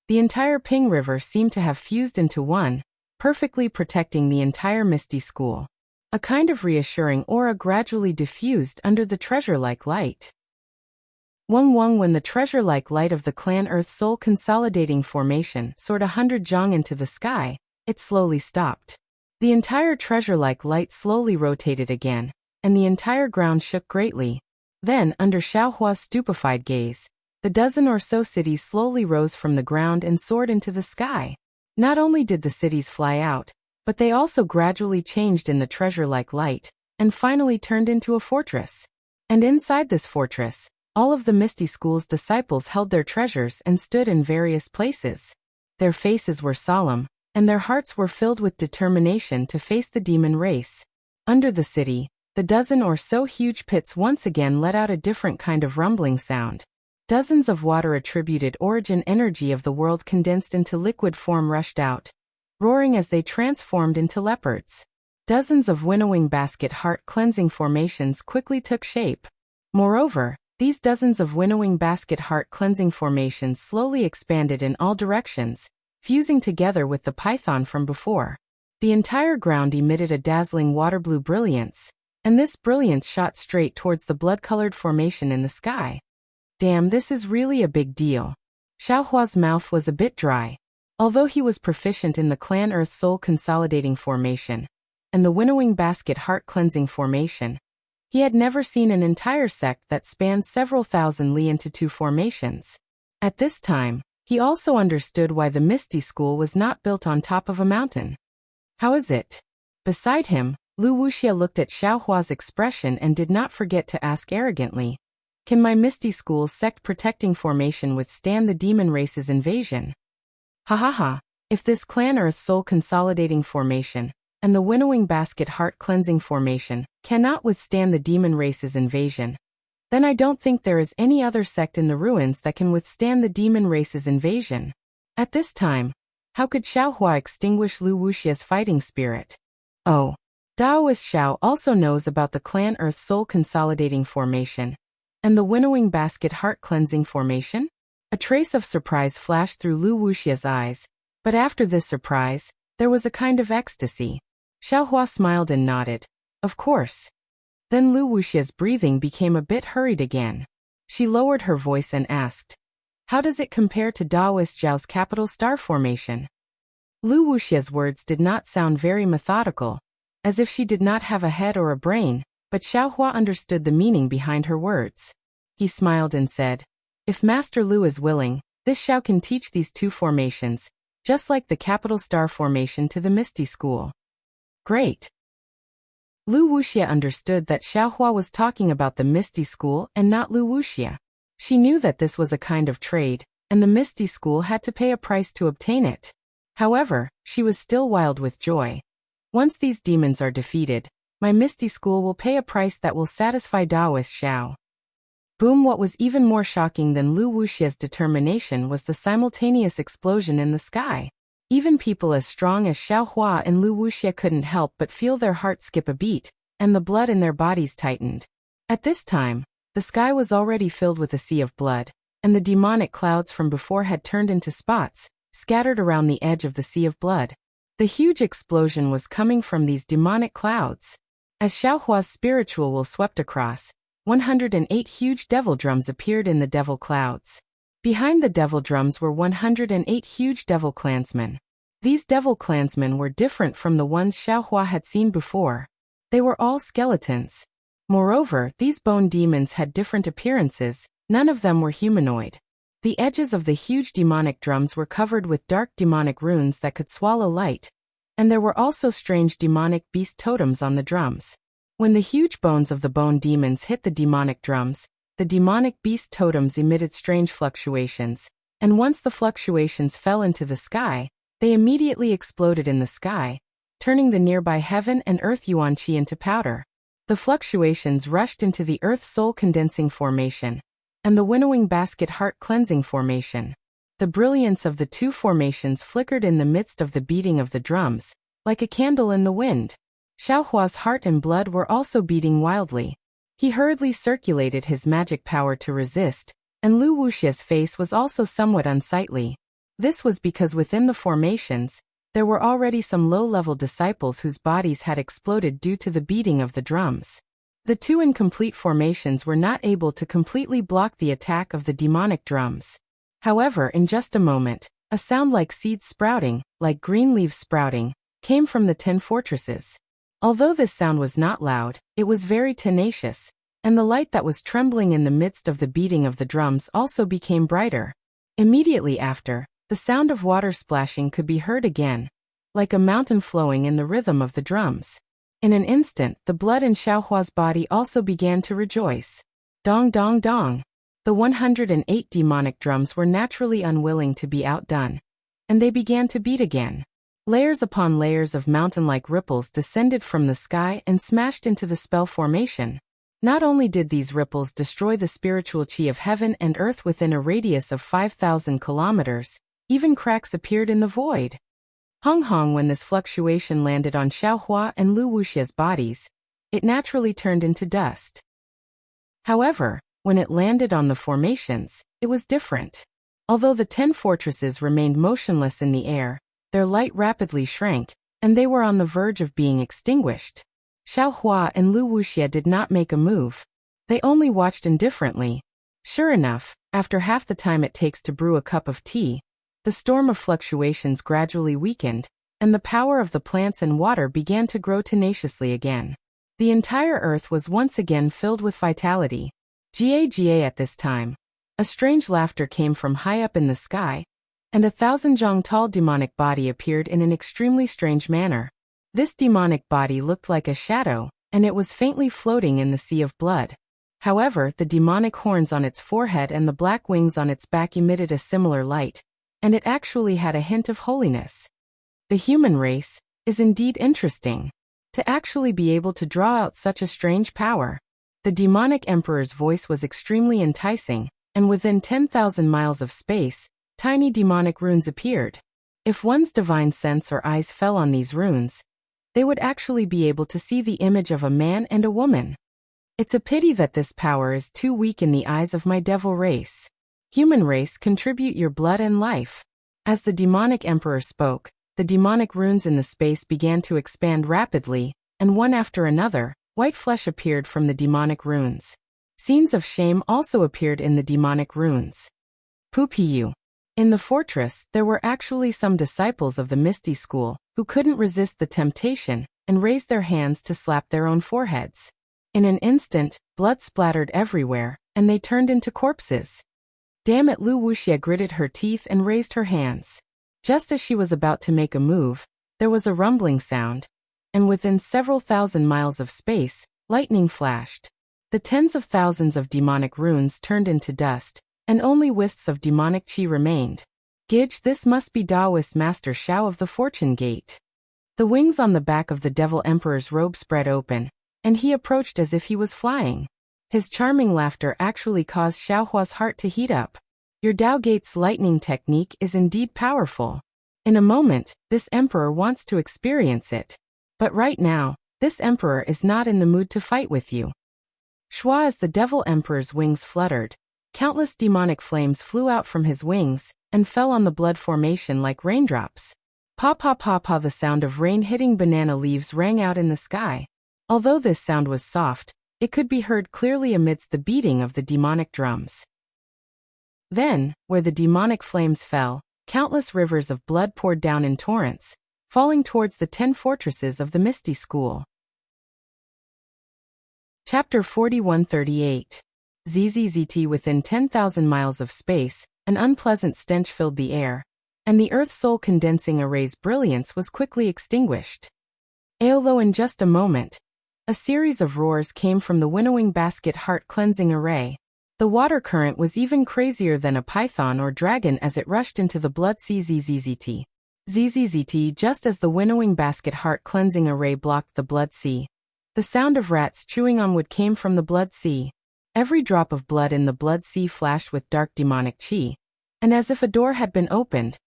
the entire Ping River seemed to have fused into one, perfectly protecting the entire Misty School. A kind of reassuring aura gradually diffused under the treasure-like light. When the treasure-like light of the Clan Earth Soul consolidating formation soared 100 zhang into the sky, it slowly stopped. The entire treasure-like light slowly rotated again, and the entire ground shook greatly. Then, under Xiaohua's stupefied gaze, the dozen or so cities slowly rose from the ground and soared into the sky. Not only did the cities fly out, but they also gradually changed in the treasure-like light, and finally turned into a fortress. And inside this fortress, all of the Misty School's disciples held their treasures and stood in various places. Their faces were solemn, and their hearts were filled with determination to face the demon race. Under the city, the dozen or so huge pits once again let out a different kind of rumbling sound. Dozens of water-attributed origin energy of the world condensed into liquid form rushed out, roaring as they transformed into leopards. Dozens of winnowing basket heart cleansing formations quickly took shape. Moreover, these dozens of winnowing basket heart cleansing formations slowly expanded in all directions, fusing together with the python from before. The entire ground emitted a dazzling water blue brilliance, and this brilliance shot straight towards the blood-colored formation in the sky. Damn, this is really a big deal. Xiaohua's mouth was a bit dry. Although he was proficient in the Clan Earth Soul consolidating formation and the winnowing basket heart cleansing formation, he had never seen an entire sect that spanned several thousand li into 2 formations. At this time, he also understood why the Misty School was not built on top of a mountain. How is it? Beside him, Wuxia looked at Xiaohua's expression and did not forget to ask arrogantly, "Can my Misty School's sect-protecting formation withstand the demon race's invasion?" Ha. If this Clan Earth Soul consolidating formation and the winnowing basket heart cleansing formation cannot withstand the demon race's invasion, then I don't think there is any other sect in the ruins that can withstand the demon race's invasion. At this time, how could Xiaohua extinguish Wuxia's fighting spirit? Oh, Daoist Xiao also knows about the Clan Earth Soul consolidating formation and the winnowing basket heart cleansing formation? A trace of surprise flashed through Wuxia's eyes, but after this surprise, there was a kind of ecstasy. Xiaohua smiled and nodded. Of course. Then Wuxia's breathing became a bit hurried again. She lowered her voice and asked, "How does it compare to Daoist Zhao's capital star formation?" Wuxia's words did not sound very methodical, as if she did not have a head or a brain, but Xiaohua understood the meaning behind her words. He smiled and said, "If Master Lu is willing, this Xiao can teach these 2 formations, just like the capital star formation to the Misty School." Great. Wuxia understood that Xiaohua was talking about the Misty School and not Wuxia. She knew that this was a kind of trade, and the Misty School had to pay a price to obtain it. However, she was still wild with joy. Once these demons are defeated, my Misty School will pay a price that will satisfy Daoist Xiao. Boom! What was even more shocking than Wuxia's determination was the simultaneous explosion in the sky. Even people as strong as Xiaohua and Wuxia couldn't help but feel their hearts skip a beat, and the blood in their bodies tightened. At this time, the sky was already filled with a sea of blood, and the demonic clouds from before had turned into spots, scattered around the edge of the sea of blood. The huge explosion was coming from these demonic clouds. As Xiaohua's spiritual will swept across, 108 huge devil drums appeared in the devil clouds. Behind the devil drums were 108 huge devil clansmen. These devil clansmen were different from the ones Xiaohua had seen before. They were all skeletons. Moreover, these bone demons had different appearances, none of them were humanoid. The edges of the huge demonic drums were covered with dark demonic runes that could swallow light, and there were also strange demonic beast totems on the drums. When the huge bones of the bone demons hit the demonic drums, the demonic beast totems emitted strange fluctuations, and once the fluctuations fell into the sky, they immediately exploded in the sky, turning the nearby heaven and earth yuanqi into powder. The fluctuations rushed into the earth soul condensing formation and the winnowing basket heart cleansing formation. The brilliance of the two formations flickered in the midst of the beating of the drums, like a candle in the wind. Xiaohua's heart and blood were also beating wildly. He hurriedly circulated his magic power to resist, and Lu Wuxia's face was also somewhat unsightly. This was because within the formations, there were already some low-level disciples whose bodies had exploded due to the beating of the drums. The two incomplete formations were not able to completely block the attack of the demonic drums. However, in just a moment, a sound like seeds sprouting, like green leaves sprouting, came from the 10 fortresses. Although this sound was not loud, it was very tenacious, and the light that was trembling in the midst of the beating of the drums also became brighter. Immediately after, the sound of water splashing could be heard again, like a mountain flowing in the rhythm of the drums. In an instant, the blood in Xiaohua's body also began to rejoice. Dong dong dong. The 108 demonic drums were naturally unwilling to be outdone, and they began to beat again. Layers upon layers of mountain-like ripples descended from the sky and smashed into the spell formation. Not only did these ripples destroy the spiritual qi of heaven and earth within a radius of 5,000 kilometers, even cracks appeared in the void. Hong when this fluctuation landed on Xiaohua and Lu Wuxia's bodies, it naturally turned into dust. However, when it landed on the formations, it was different. Although the 10 fortresses remained motionless in the air, their light rapidly shrank, and they were on the verge of being extinguished. Xiaohua and Lu Wuxia did not make a move. They only watched indifferently. Sure enough, after half the time it takes to brew a cup of tea, the storm of fluctuations gradually weakened, and the power of the plants and water began to grow tenaciously again. The entire earth was once again filled with vitality. Ga at this time. A strange laughter came from high up in the sky, and a 1,000 tall demonic body appeared in an extremely strange manner. This demonic body looked like a shadow, and it was faintly floating in the sea of blood. However, the demonic horns on its forehead and the black wings on its back emitted a similar light, and it actually had a hint of holiness. The human race is indeed interesting. To actually be able to draw out such a strange power. The demonic emperor's voice was extremely enticing, and within 10,000 miles of space, tiny demonic runes appeared. If one's divine sense or eyes fell on these runes, they would actually be able to see the image of a man and a woman. It's a pity that this power is too weak in the eyes of my devil race. Human race, contribute your blood and life. As the demonic emperor spoke, the demonic runes in the space began to expand rapidly, and one after another, white flesh appeared from the demonic runes. Scenes of shame also appeared in the demonic runes. Pupiu. In the fortress, there were actually some disciples of the Misty School who couldn't resist the temptation and raised their hands to slap their own foreheads. In an instant, blood splattered everywhere, and they turned into corpses. Damn it! Lu Wuxia gritted her teeth and raised her hands. Just as she was about to make a move, there was a rumbling sound, and within several thousand miles of space, lightning flashed. The tens of thousands of demonic runes turned into dust, and only wisps of demonic qi remained. Gidge, this must be Taoist Master Xiao of the Fortune Gate. The wings on the back of the Devil Emperor's robe spread open, and he approached as if he was flying. His charming laughter actually caused Xiaohua's heart to heat up. Your Tao Gate's lightning technique is indeed powerful. In a moment, this emperor wants to experience it. But right now, this emperor is not in the mood to fight with you. Shua, as the Devil Emperor's wings fluttered, countless demonic flames flew out from his wings and fell on the blood formation like raindrops. Pa pa pa pa, the sound of rain hitting banana leaves rang out in the sky. Although this sound was soft, it could be heard clearly amidst the beating of the demonic drums. Then, where the demonic flames fell, Countless rivers of blood poured down in torrents, falling towards the 10 fortresses of the Misty School. Chapter 4138. ZZZT. Within 10,000 miles of space, an unpleasant stench filled the air, and the Earth Soul Condensing Array's brilliance was quickly extinguished. Although in just a moment, a series of roars came from the winnowing basket heart cleansing array. The water current was even crazier than a python or dragon as it rushed into the blood sea. ZZZT. ZZZT. Just as the winnowing basket heart cleansing array blocked the blood sea, the sound of rats chewing on wood came from the blood sea. Every drop of blood in the blood sea flashed with dark demonic chi, and as if a door had been opened,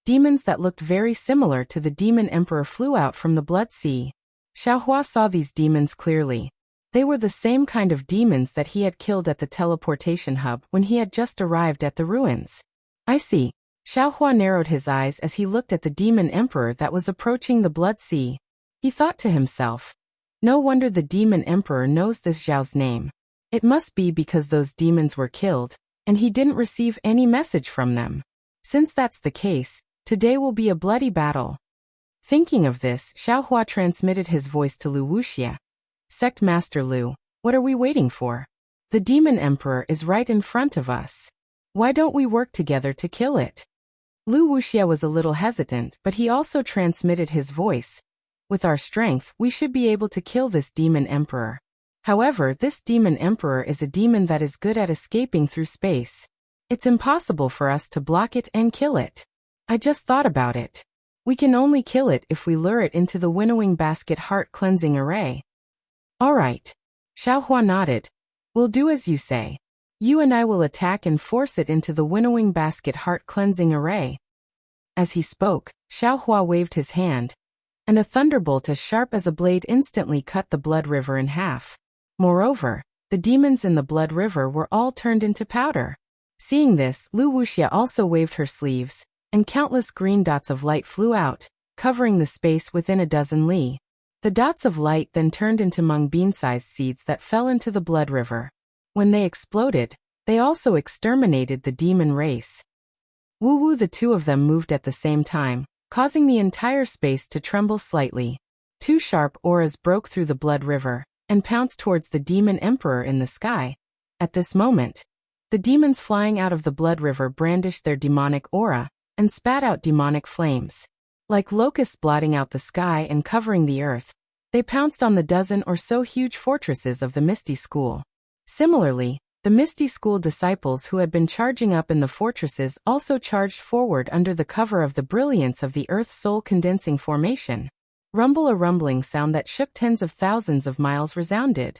demons that looked very similar to the demon emperor flew out from the blood sea. Xiaohua saw these demons clearly. They were the same kind of demons that he had killed at the teleportation hub when he had just arrived at the ruins. I see. Xiaohua narrowed his eyes as he looked at the demon emperor that was approaching the blood sea. He thought to himself, no wonder the demon emperor knows this Zhao's name. It must be because those demons were killed, and he didn't receive any message from them. Since that's the case, today will be a bloody battle. Thinking of this, Xiaohua transmitted his voice to Lu Wuxia. Sect Master Lu, what are we waiting for? The demon emperor is right in front of us. Why don't we work together to kill it? Lu Wuxia was a little hesitant, but he also transmitted his voice. With our strength, we should be able to kill this demon emperor. However, this demon emperor is a demon that is good at escaping through space. It's impossible for us to block it and kill it. I just thought about it. We can only kill it if we lure it into the winnowing basket heart cleansing array. All right. Xiaohua nodded. We'll do as you say. You and I will attack and force it into the winnowing basket heart cleansing array. As he spoke, Xiaohua waved his hand, and a thunderbolt as sharp as a blade instantly cut the blood river in half. Moreover, the demons in the blood river were all turned into powder. Seeing this, Lu Wuxia also waved her sleeves, and countless green dots of light flew out, covering the space within a dozen li. The dots of light then turned into mung bean-sized seeds that fell into the blood river. When they exploded, they also exterminated the demon race. Woo-woo. The two of them moved at the same time, causing the entire space to tremble slightly. Two sharp auras broke through the blood river, and pounced towards the demon emperor in the sky. At this moment, the demons flying out of the blood river brandished their demonic aura, and spat out demonic flames. Like locusts blotting out the sky and covering the earth, they pounced on the dozen or so huge fortresses of the Misty School. Similarly, the Misty School disciples who had been charging up in the fortresses also charged forward under the cover of the brilliance of the Earth Soul Condensing Formation. Rumble. A rumbling sound that shook tens of thousands of miles resounded.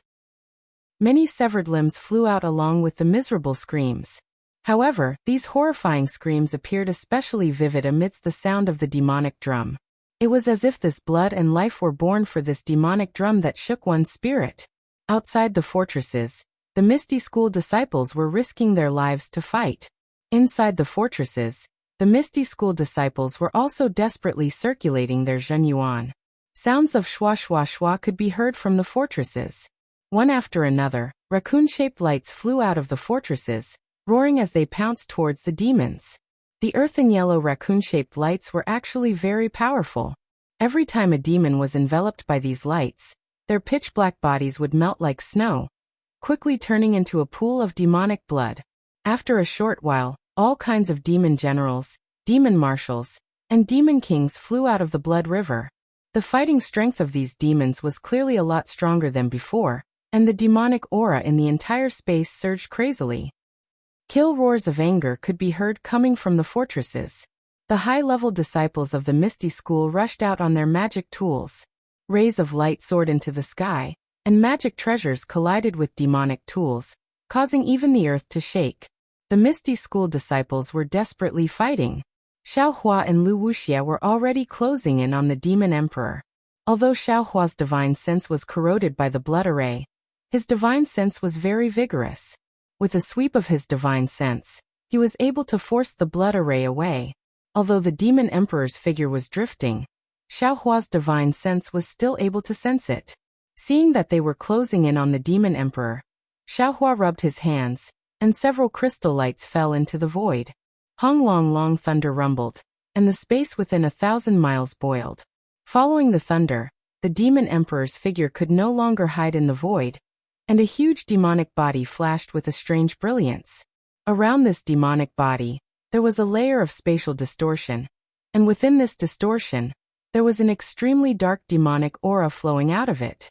Many severed limbs flew out along with the miserable screams. However, these horrifying screams appeared especially vivid amidst the sound of the demonic drum. It was as if this blood and life were born for this demonic drum that shook one's spirit. Outside the fortresses, the Misty School disciples were risking their lives to fight. Inside the fortresses, the Misty School disciples were also desperately circulating their zhenyuan. Sounds of shwa shwa shwa could be heard from the fortresses. One after another, raccoon-shaped lights flew out of the fortresses, roaring as they pounced towards the demons. The earth and yellow raccoon-shaped lights were actually very powerful. Every time a demon was enveloped by these lights, their pitch-black bodies would melt like snow, quickly turning into a pool of demonic blood. After a short while, all kinds of demon generals, demon marshals, and demon kings flew out of the blood river. The fighting strength of these demons was clearly a lot stronger than before, and the demonic aura in the entire space surged crazily. Kill roars of anger could be heard coming from the fortresses. The high-level disciples of the Misty School rushed out on their magic tools. Rays of light soared into the sky, and magic treasures collided with demonic tools, causing even the earth to shake. The Misty School disciples were desperately fighting. Xiaohua and Lu Wuxia were already closing in on the demon emperor. Although Xiaohua's divine sense was corroded by the blood array, his divine sense was very vigorous. With a sweep of his divine sense, he was able to force the blood array away. Although the demon emperor's figure was drifting, Xiaohua's divine sense was still able to sense it. Seeing that they were closing in on the demon emperor, Xiaohua rubbed his hands, and several crystal lights fell into the void. Hong long long thunder rumbled, and the space within 1,000 miles boiled. Following the thunder, the demon emperor's figure could no longer hide in the void, and a huge demonic body flashed with a strange brilliance. Around this demonic body, there was a layer of spatial distortion, and within this distortion, there was an extremely dark demonic aura flowing out of it.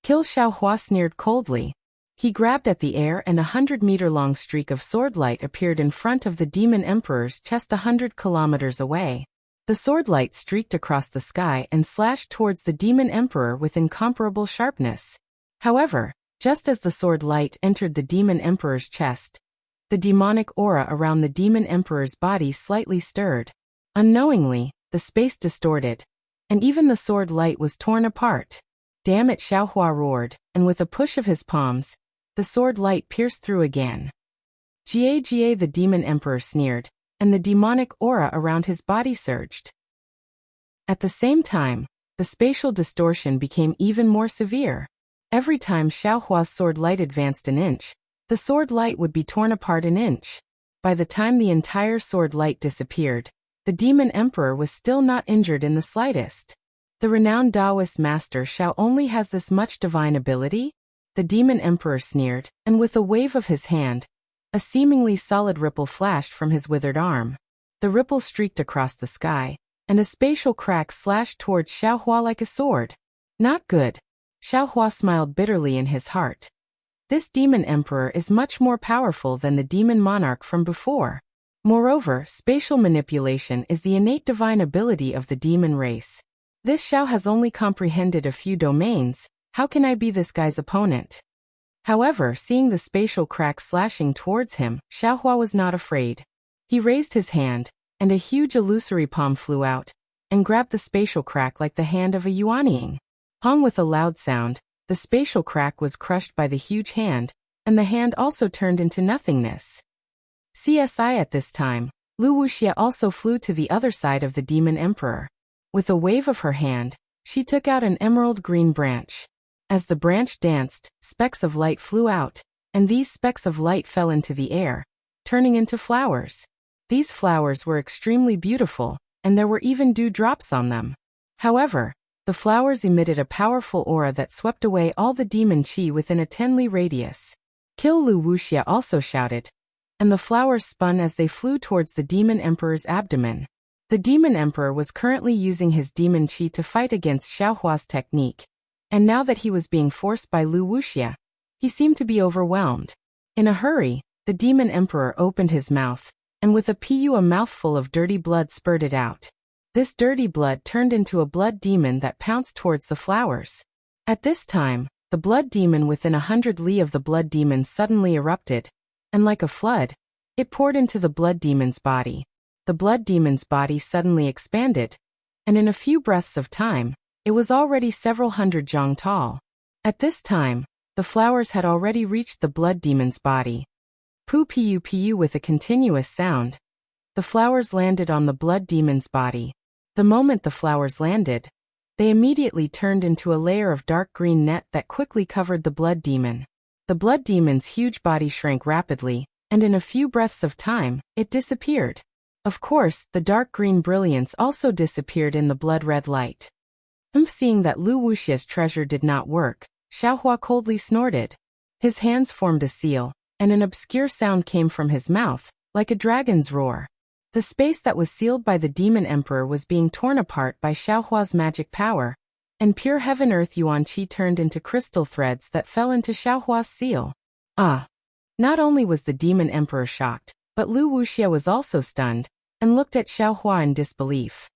Kill Xiaohua sneered coldly. He grabbed at the air and 100-meter-long streak of sword light appeared in front of the demon emperor's chest 100 kilometers away. The sword light streaked across the sky and slashed towards the demon emperor with incomparable sharpness. However, just as the sword light entered the demon emperor's chest, the demonic aura around the demon emperor's body slightly stirred. Unknowingly, the space distorted, and even the sword light was torn apart. Damn it, Xiaohua roared, and with a push of his palms, the sword light pierced through again. Jia, the demon emperor sneered, and the demonic aura around his body surged. At the same time, the spatial distortion became even more severe. Every time Xiaohua's sword light advanced an inch, the sword light would be torn apart an inch. By the time the entire sword light disappeared, the demon emperor was still not injured in the slightest. The renowned Taoist master Xiao only has this much divine ability? The demon emperor sneered, and with a wave of his hand, a seemingly solid ripple flashed from his withered arm. The ripple streaked across the sky, and a spatial crack slashed towards Xiaohua like a sword. Not good. Xiaohua smiled bitterly in his heart. This demon emperor is much more powerful than the demon monarch from before. Moreover, spatial manipulation is the innate divine ability of the demon race. This Xiao has only comprehended a few domains. How can I be this guy's opponent? However, seeing the spatial crack slashing towards him, Xiaohua was not afraid. He raised his hand, and a huge illusory palm flew out, and grabbed the spatial crack like the hand of a yuanying. Hung with a loud sound, the spatial crack was crushed by the huge hand, and the hand also turned into nothingness. CSI at this time, Wuxia also flew to the other side of the demon emperor. With a wave of her hand, she took out an emerald green branch. As the branch danced, specks of light flew out, and these specks of light fell into the air, turning into flowers. These flowers were extremely beautiful, and there were even dewdrops on them. However, the flowers emitted a powerful aura that swept away all the demon chi within a 10-li radius. Kill Wuxia also shouted, and the flowers spun as they flew towards the demon emperor's abdomen. The demon emperor was currently using his demon chi to fight against Xiaohua's technique, and now that he was being forced by Wuxia, he seemed to be overwhelmed. In a hurry, the demon emperor opened his mouth, and with a mouthful of dirty blood spurted out. This dirty blood turned into a blood demon that pounced towards the flowers. At this time, the blood demon within 100 li of the blood demon suddenly erupted, and like a flood, it poured into the blood demon's body. The blood demon's body suddenly expanded, and in a few breaths of time, it was already several hundred zhang tall. At this time, the flowers had already reached the blood demon's body. Pu with a continuous sound. The flowers landed on the blood demon's body. The moment the flowers landed, they immediately turned into a layer of dark green net that quickly covered the blood demon. The blood demon's huge body shrank rapidly, and in a few breaths of time, it disappeared. Of course, the dark green brilliance also disappeared in the blood-red light. Seeing that Wuxia's treasure did not work, Xiaohua coldly snorted. His hands formed a seal, and an obscure sound came from his mouth, like a dragon's roar. The space that was sealed by the demon emperor was being torn apart by Xiaohua's magic power, and pure heaven-earth yuan qi turned into crystal threads that fell into Xiaohua's seal. Not only was the demon emperor shocked, but Wuxia was also stunned, and looked at Xiaohua in disbelief.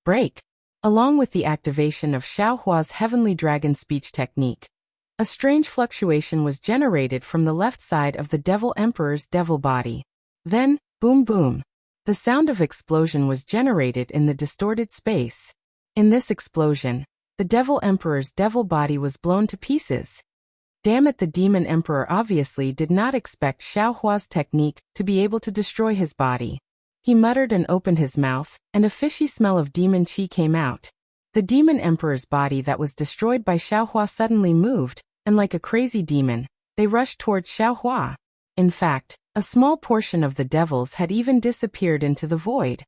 Break. Along with the activation of Xiaohua's heavenly dragon speech technique, a strange fluctuation was generated from the left side of the devil emperor's devil body. Then, boom boom. The sound of explosion was generated in the distorted space. In this explosion, the devil emperor's devil body was blown to pieces. Damn it, the demon emperor obviously did not expect Xiaohua's technique to be able to destroy his body. He muttered and opened his mouth, and a fishy smell of demon qi came out. The demon emperor's body that was destroyed by Xiaohua suddenly moved, and like a crazy demon, they rushed towards Xiaohua. In fact, A small portion of the devils had even disappeared into the void.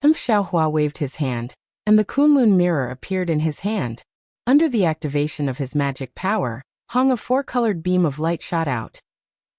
Xiaohua waved his hand, and the Kunlun mirror appeared in his hand. Under the activation of his magic power, a four-colored beam of light shot out.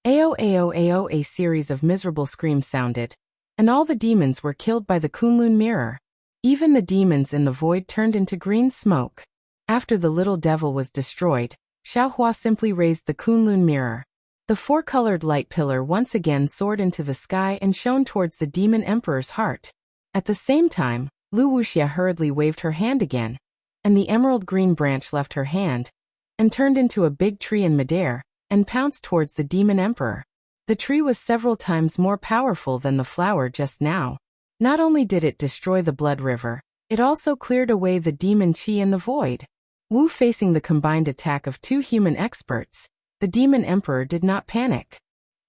Ao ao ao, a series of miserable screams sounded, and all the demons were killed by the Kunlun mirror. Even the demons in the void turned into green smoke. After the little devil was destroyed, Xiaohua simply raised the Kunlun mirror. The four-colored light pillar once again soared into the sky and shone towards the demon emperor's heart. At the same time, Wuxia hurriedly waved her hand again, and the emerald green branch left her hand, and turned into a big tree in midair, and pounced towards the demon emperor. The tree was several times more powerful than the flower just now. Not only did it destroy the blood river, it also cleared away the demon qi in the void. Wu facing the combined attack of two human experts, the demon emperor did not panic.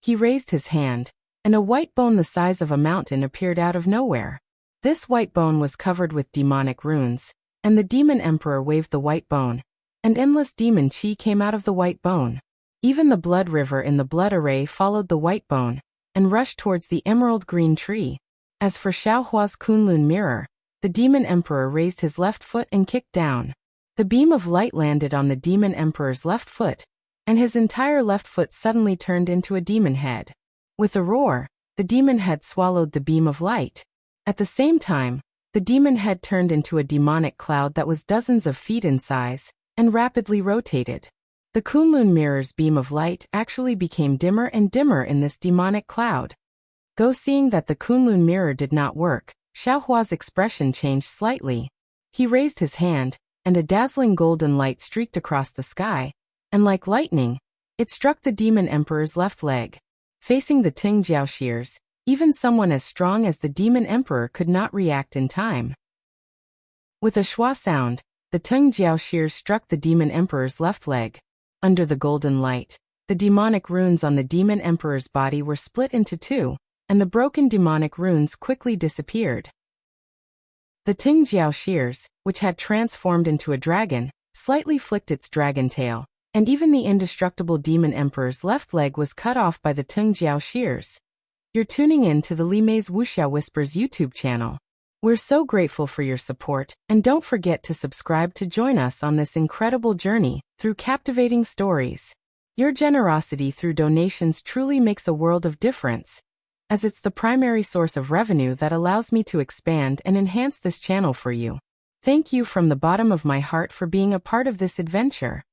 He raised his hand, and a white bone the size of a mountain appeared out of nowhere. This white bone was covered with demonic runes, and the demon emperor waved the white bone, and endless demon qi came out of the white bone. Even the blood river in the blood array followed the white bone, and rushed towards the emerald green tree. As for Xiaohua's Kunlun mirror, the demon emperor raised his left foot and kicked down. The beam of light landed on the demon emperor's left foot, and his entire left foot suddenly turned into a demon head. With a roar, the demon head swallowed the beam of light. At the same time, the demon head turned into a demonic cloud that was dozens of feet in size, and rapidly rotated. The Kunlun mirror's beam of light actually became dimmer and dimmer in this demonic cloud. Seeing that the Kunlun mirror did not work, Xiaohua's expression changed slightly. He raised his hand, and a dazzling golden light streaked across the sky, and like lightning, it struck the demon emperor's left leg. Facing the Ting Jiao shears, even someone as strong as the demon emperor could not react in time. With a schwa sound, the Ting Jiao shears struck the demon emperor's left leg. Under the golden light, the demonic runes on the demon emperor's body were split into two, and the broken demonic runes quickly disappeared. The Ting Jiao shears, which had transformed into a dragon, slightly flicked its dragon tail, and even the indestructible demon emperor's left leg was cut off by the Ting Jiao shears. You're tuning in to the Li Mei's Wuxia Whispers YouTube channel. We're so grateful for your support, and don't forget to subscribe to join us on this incredible journey through captivating stories. Your generosity through donations truly makes a world of difference, as it's the primary source of revenue that allows me to expand and enhance this channel for you. Thank you from the bottom of my heart for being a part of this adventure.